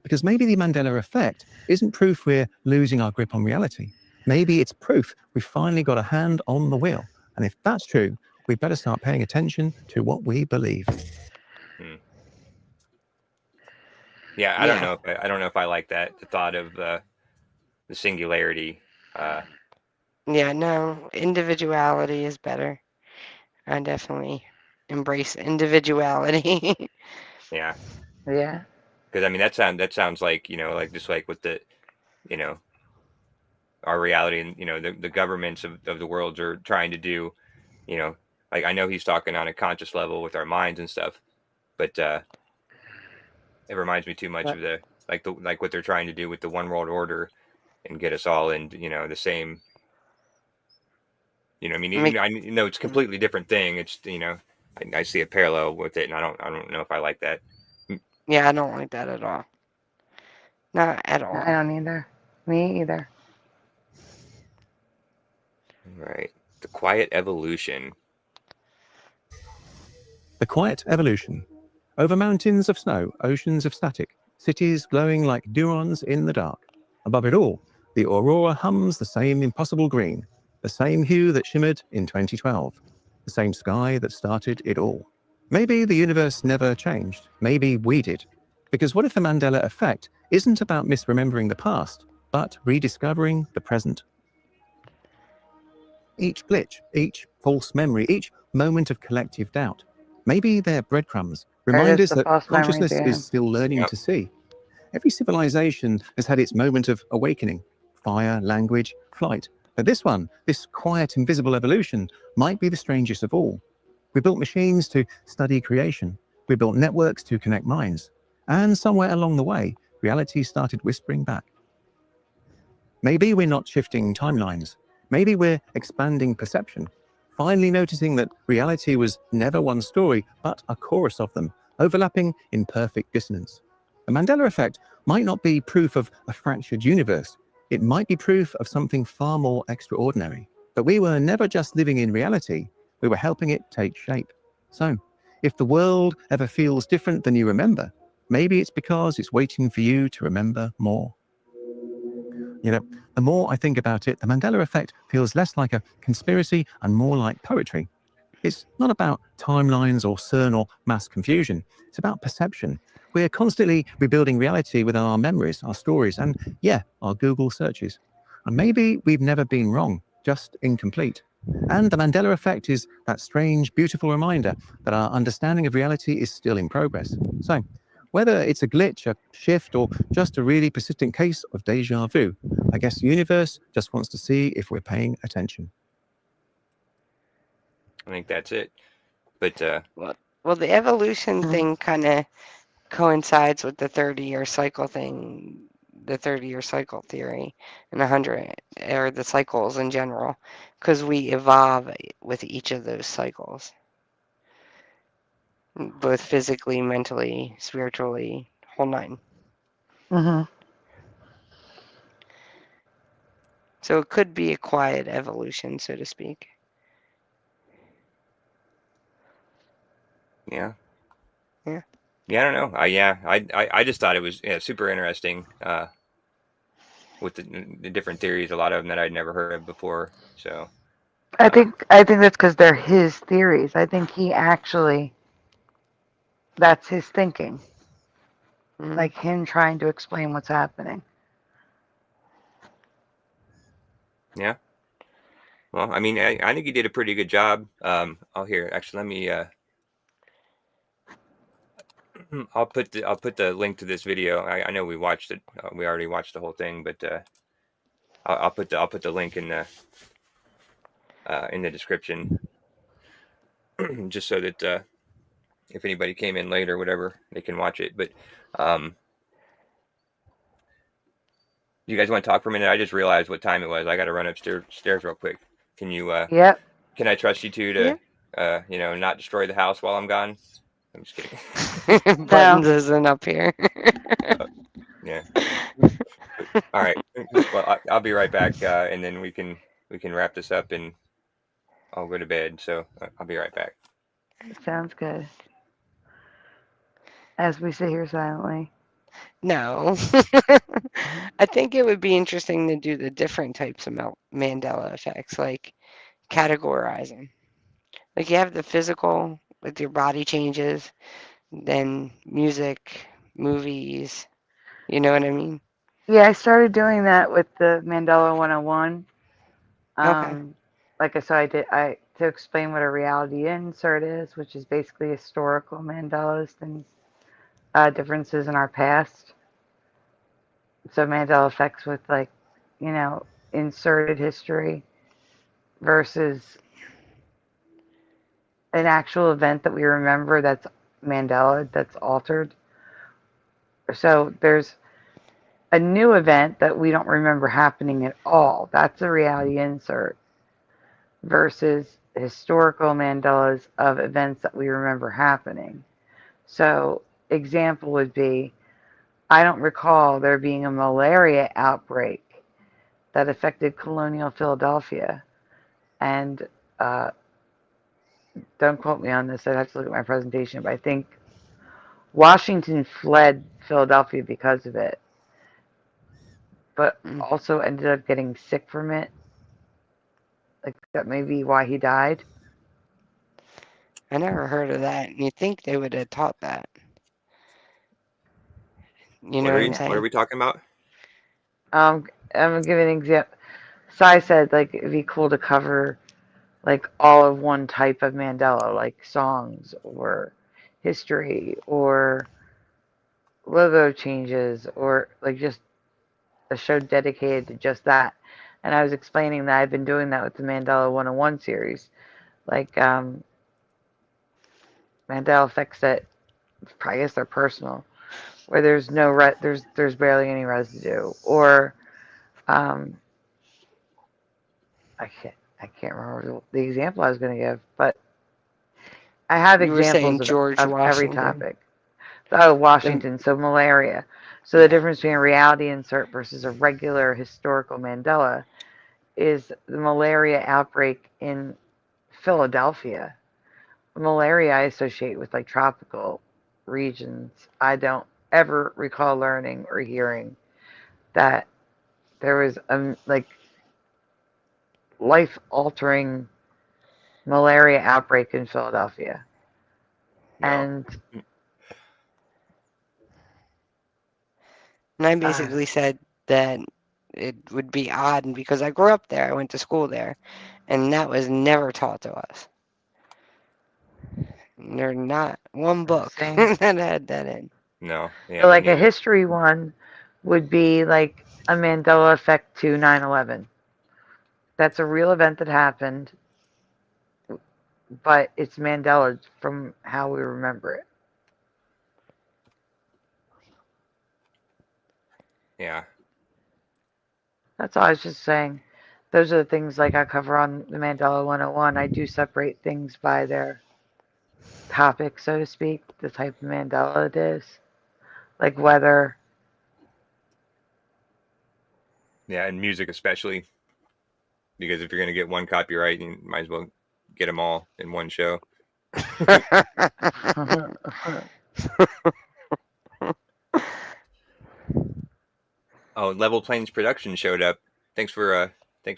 C: Because maybe the Mandela effect isn't proof we're losing our grip on reality. Maybe it's proof we've finally got a hand on the wheel. And if that's true, we better start paying attention to what we believe.
A: Yeah, I don't
D: Yeah.
A: know. I don't know if I like that. The thought of the singularity.
D: Yeah, no, individuality is better. I definitely embrace individuality.
A: Yeah,
B: Yeah.
A: because I mean that sounds like like just like with the you know our reality, and the governments of the world are trying to do. You know, like I know he's talking on a conscious level with our minds and stuff, but it reminds me too much
B: But
A: of like what they're trying to do with the one world order and get us all in the same. I mean,
D: Make,
A: I know it's a completely different thing. It's I see a parallel with it, and I don't know if I like that.
D: yeah, I don't like that at all. Not at all.
B: I don't either. Me either.
A: Right, the quiet evolution.
C: The quiet evolution. Over mountains of snow, oceans of static, cities glowing like neurons in the dark. Above it all, the aurora hums the same impossible green, the same hue that shimmered in 2012, the same sky that started it all. Maybe the universe never changed. Maybe we did. Because what if the Mandela effect isn't about misremembering the past, but rediscovering the present? Each glitch, each false memory, each moment of collective doubt, maybe they're breadcrumbs, reminders that consciousness is still learning to see. Every civilization has had its moment of awakening, fire, language, flight. But this one, this quiet, invisible evolution, might be the strangest of all. We built machines to study creation. We built networks to connect minds. And somewhere along the way, reality started whispering back. Maybe we're not shifting timelines. Maybe we're expanding perception, finally noticing that reality was never one story, but a chorus of them, overlapping in perfect dissonance. The Mandela effect might not be proof of a fractured universe. It might be proof of something far more extraordinary. That we were never just living in reality, we were helping it take shape. So, if the world ever feels different than you remember, maybe it's because it's waiting for you to remember more. You know, the more I think about it, the Mandela effect feels less like a conspiracy and more like poetry. It's not about timelines or CERN or mass confusion. It's about perception. We're constantly rebuilding reality with our memories, our stories, and yeah, our Google searches. And maybe we've never been wrong, just incomplete. And the Mandela effect is that strange, beautiful reminder that our understanding of reality is still in progress. So, whether it's a glitch, a shift, or just a really persistent case of deja vu, I guess the universe just wants to see if we're paying attention.
A: I think that's it. But
D: well, the evolution thing kind of coincides with the 30-year cycle thing, the 30-year cycle theory, and 100, or the cycles in general, because we evolve with each of those cycles, both physically, mentally, spiritually, whole nine. So it could be a quiet evolution, so to speak.
A: Yeah.
D: Yeah.
A: Yeah, I don't know. I just thought it was super interesting with the different theories, a lot of them that I'd never heard of before. So
B: I think that's because they're his theories. I think he actually, that's his thinking, like him trying to explain what's happening.
A: yeah. Well, I mean, I think you did a pretty good job. Oh, here, actually, let me. I'll put the link to this video. I know we watched it. We already watched the whole thing, but I'll put the link in the description, just so that if anybody came in late or whatever, they can watch it. But you guys want to talk for a minute? I just realized what time it was. I got to run upstairs real quick. Can you?
B: Yep.
A: Can I trust you two to, not destroy the house while I'm gone? I'm just kidding.
D: Buttons isn't up here.
A: Yeah. All right. Well, I'll be right back, and then we can wrap this up, and I'll go to bed. So I'll be right back.
B: Sounds good. As we sit here silently.
D: No. I think it would be interesting to do the different types of Mandela effects, like categorizing. Like you have the physical, with your body changes, then music, movies. You know what I mean?
B: Yeah, I started doing that with the Mandela 101.
D: Okay.
B: Like I said, to explain what a reality insert is, which is basically historical mandalas and differences in our past. So Mandela effects with inserted history versus an actual event that we remember that's Mandela, that's altered. So there's a new event that we don't remember happening at all. That's a reality insert versus historical mandalas of events that we remember happening. So, example would be, I don't recall there being a malaria outbreak that affected colonial Philadelphia. And don't quote me on this, I'd have to look at my presentation, but I think Washington fled Philadelphia because of it, but also ended up getting sick from it. Like, that may be why he died.
D: I never heard of that. And you'd think they would have taught that. You know what I'm
A: What are
D: saying?
A: we talking about?
B: I'm gonna give an example. Sai said like it'd be cool to cover like all of one type of Mandela, like songs or history or logo changes or like just a show dedicated to just that. And I was explaining that I've been doing that with the Mandela 101 series, like Mandela effects that I guess they're personal, where there's no there's barely any residue, or um, I can't remember the example I was going to give, but I have
D: You were saying
B: examples
D: George
B: of every
D: Washington.
B: topic. Oh,
D: The,
B: Washington, so malaria. So the difference between a reality insert versus a regular historical Mandela is the malaria outbreak in Philadelphia. Malaria I associate with like tropical regions. I don't ever recall learning or hearing that there was a like life altering malaria outbreak in Philadelphia.
A: No.
B: And
D: and I
B: uh,
D: basically said that it would be odd because I grew up there. I went to school there, and that was never taught to us. There's not one book
B: same.
D: that had that in.
A: No. Yeah,
B: So
A: me
B: like a
A: neither.
B: history one would be like a Mandela effect to 9/11. That's a real event that happened, but it's Mandela from how we remember it.
A: Yeah.
B: That's all I was just saying. Those are the things like I cover on the Mandela 101. I do separate things by their topic, so to speak, the type of Mandela it is. Like weather.
A: Yeah, and music especially, because if you're gonna get one copyright, you might as well get them all in one show. Oh, Level Plains Production showed up. Thanks for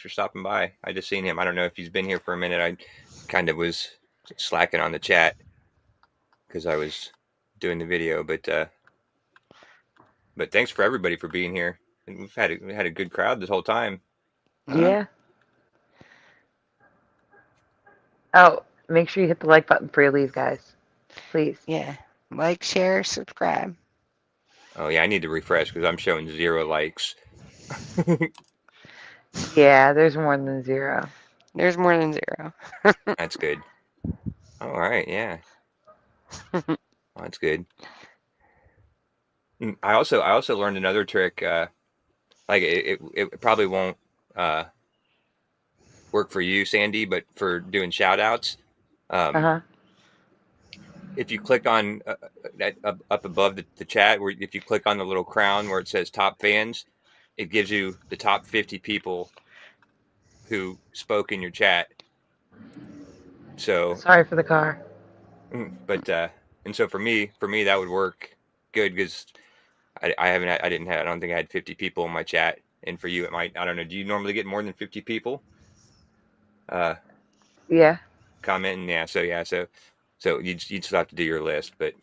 A: stopping by. I just seen him. I don't know if he's been here for a minute. I kind of was slacking on the chat because I was doing the video, but thanks for everybody for being here. And we had a good crowd this whole time.
B: Yeah. Oh, make sure you hit the like button before you leave, guys. Please.
D: Yeah. Like, share, subscribe.
A: Oh yeah, I need to refresh because I'm showing 0 likes.
B: Yeah, there's more than 0.
D: There's more than 0.
A: That's good. All right, yeah, well, that's good. I also learned another trick. Like it probably won't work for you, Sandy, but for doing shout outs,
B: Uh-huh.
A: if you click on up above the chat, where if you click on the little crown where it says top fans, it gives you the top 50 people who spoke in your chat. So,
B: Sorry for the car.
A: but and so for me that would work good because I don't think I had 50 people in my chat, and for you it might, I don't know. Do you normally get more than 50 people?
B: Yeah.
A: Commenting, yeah. So you'd still have to do your list, but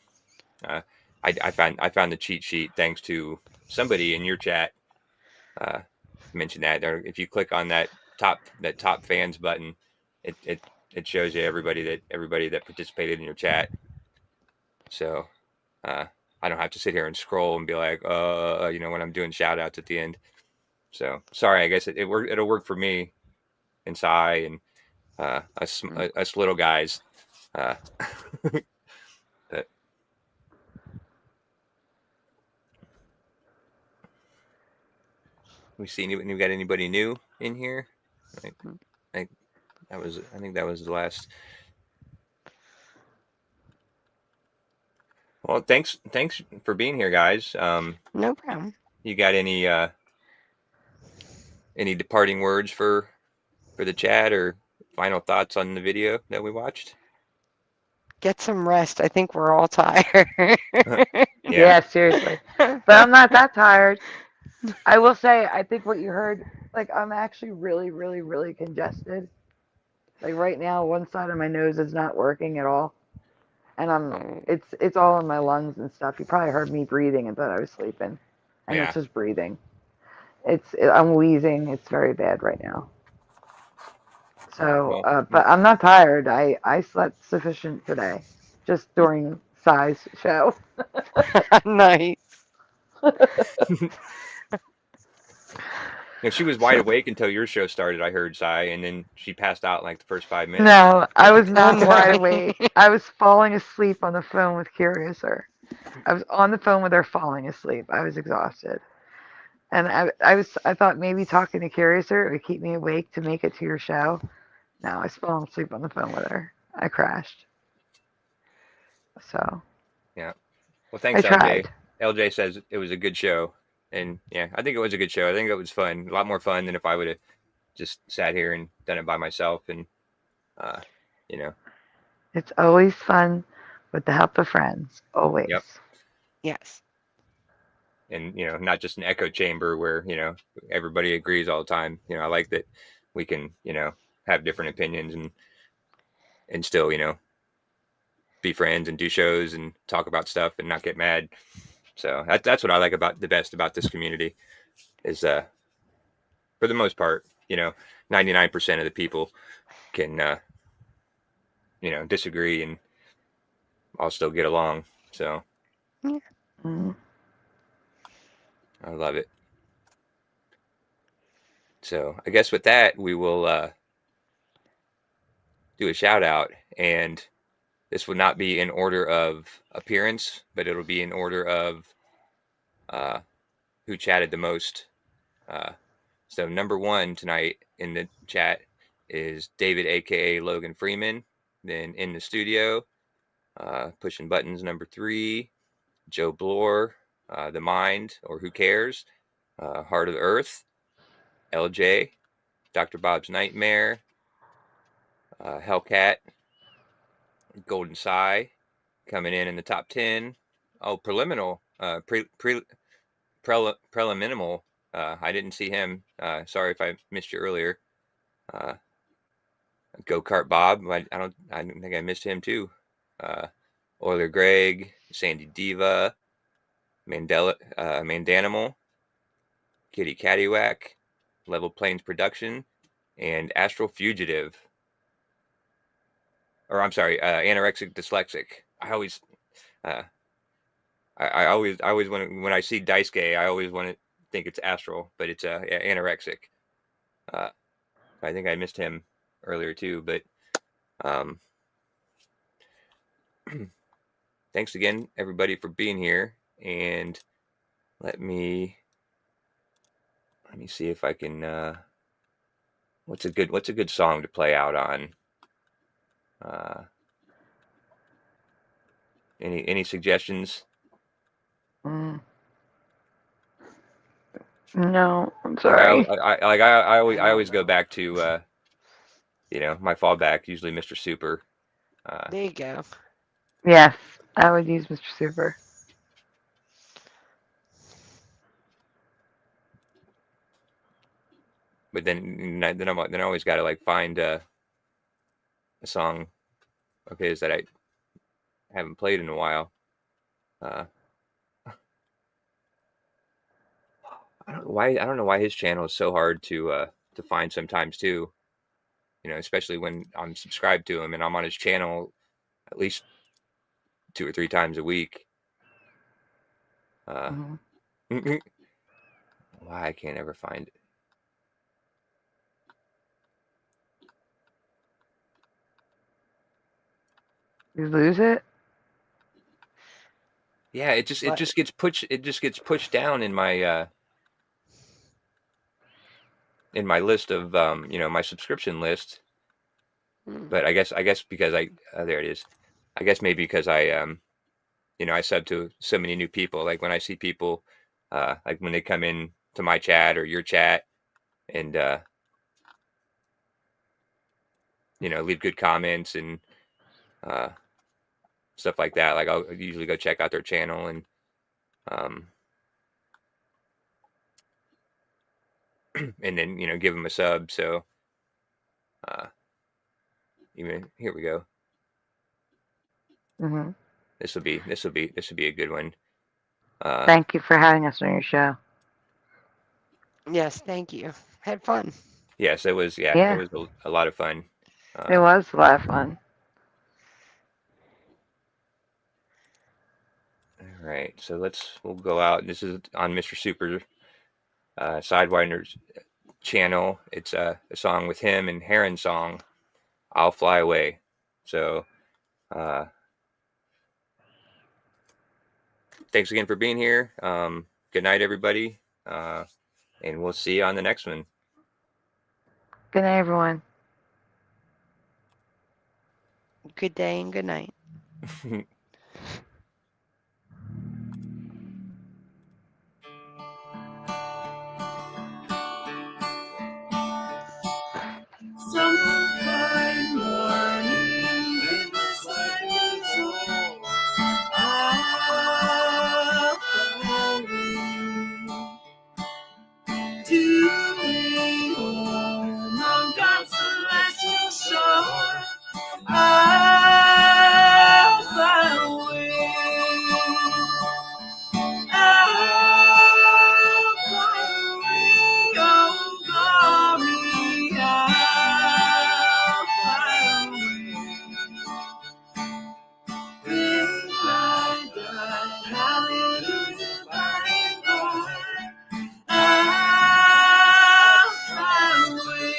A: uh, I found the cheat sheet thanks to somebody in your chat mentioned that. Or if you click on that top fans button, it shows you everybody that participated in your chat. So I don't have to sit here and scroll and be like, when I'm doing shout outs at the end. So sorry, I guess it'll work for me and Sai and us little guys. But we got anybody new in here? I think that was the last. Well, thanks for being here, guys.
D: No problem.
A: You got any departing words for the chat or final thoughts on the video that we watched?
D: Get some rest. I think we're all tired.
B: Yeah, seriously. But I'm not that tired. I will say, I think what you heard, like, I'm actually really, really, really congested. Like, right now, one side of my nose is not working at all. and
D: Oh,
B: it's all in my lungs and stuff. You probably heard me breathing and thought I was sleeping, and
A: Yeah.
B: it's just breathing. I'm wheezing. It's very bad right now. So,
A: Well,
B: but I'm not tired. I slept sufficient today, just during Sai's show.
D: nice.
A: she was wide
B: So,
A: awake until your show started. I heard Sai, and then she passed out in like the first 5 minutes.
B: no, I was
D: Oh,
B: not wide
D: nice.
B: awake. I was falling asleep on the phone with Curiouser. I was on the phone with her falling asleep. I was exhausted. And I thought maybe talking to Curiouser would keep me awake to make it to your show. No, I was falling asleep on the phone with her. I crashed. So
A: Yeah. Well,
B: I
A: thanks, LJ.
B: tried.
A: LJ says it was a good show, and yeah, I think it was a good show. I think it was fun, a lot more fun than if I would have just sat here and done it by myself. And uh, you know,
B: It's always fun with the help of friends. Always.
A: yep.
D: Yes.
A: And not just an echo chamber where everybody agrees all the time. I like that we can have different opinions and still be friends and do shows and talk about stuff and not get mad. So that's what I like about the best about this community is for the most part 99% of the people can disagree and all still get along. So
D: Yeah.
B: Mm.
A: I love it. So I guess with that we will do a shout out, and this will not be in order of appearance, but it'll be in order of uh, who chatted the most. Uh, so number one tonight in the chat is David, aka Logan Freeman. Then in the studio, pushing buttons, number three, Joe Bloor, The Mind, or Who Cares, Heart of the Earth, LJ, Dr. Bob's Nightmare, Hellcat, Golden Psy, coming in the top 10. Oh, preliminal, preliminal. I didn't see him. Sorry if I missed you earlier. Uh, Go Kart Bob. I don't think I missed him too. Euler Greg, Sandy Diva, Mandanimal, Kitty Cattywack, Level Plains Production, and Astral Fugitive. Or I'm sorry, Anorexic Dyslexic. I always, uh, I always when I see Daisuke, I always want to think it's Astral, but it's Anorexic. Uh, I think I missed him earlier too, but um, thanks again, everybody, for being here. And let me see if I can. What's a good song to play out on? Uh, any suggestions?
B: Mm. No, I'm
A: Like
B: sorry.
A: I always go back to my fallback, usually Mr. Super.
D: There you go.
B: Yes, I would use Mr. Super.
A: But then I always got to like find a song of his that I haven't played in a while. Uh, I don't know why his channel is so hard to find sometimes too. Especially when I'm subscribed to him and I'm on his channel at least 2 or 3 times a week.
B: Mm-hmm.
A: Why I can't ever find it.
B: You lose it?
A: Yeah, it
B: What?
A: just gets pushed down in my list of my subscription list.
D: Hmm.
A: But I guess because there it is. I guess maybe because I sub to so many new people. Like when I see people like when they come in to my chat or your chat and leave good comments and uh stuff like that. Like I'll usually go check out their channel and um and then give them a sub. So even here we go.
B: Hmm.
A: This will be a good one.
B: Thank you for having us on your show.
D: Yes, thank you. Had fun.
A: Yes, it was. Yeah, it
B: Yeah.
A: was a lot of fun.
B: It was a lot of fun.
A: All right, so we'll go out. This is on Mr. Super Sidewinder's channel. It's a song with him and Heron's song, "I'll Fly Away." So, thanks again for being here. Good night, everybody, and we'll see you on the next one.
B: Good night, everyone.
D: Good day and good night.
E: Some fine morning when the sun is low, I'll fly away to be home on God's celestial shore. I'll fly away. I'll fly away, oh glory, I'll fly away. When I die, hallelujah, by and by, I'll fly away.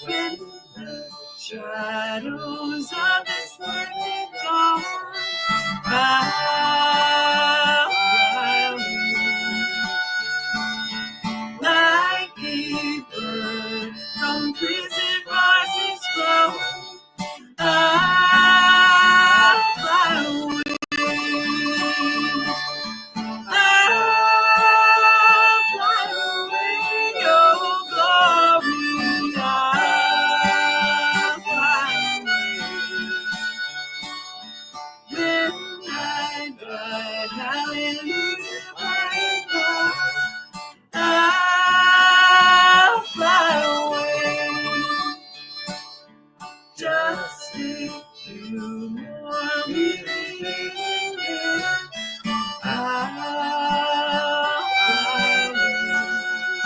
E: When the shadows of this world have gone, I'll fly away. Like a bird from prison bars is flown, I'll fly away. I'll fly away, oh glory, I'll fly away. When I die, hallelujah, by and by, I'll fly away. Just a few more minutes, I'll fly away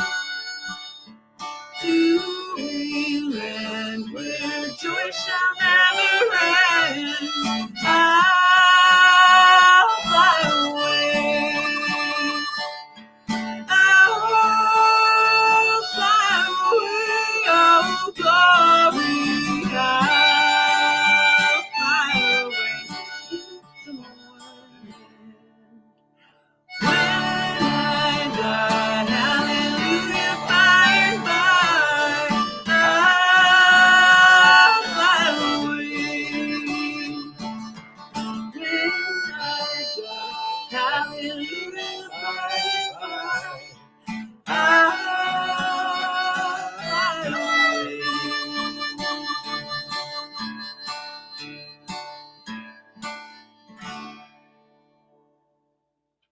E: to a land where joy shall never end. I'll fly away. I'll fly away, oh glory, I'll fly away to the morning. When I die, hallelujah, by and by, I'll fly away. When I die, hallelujah, by and by.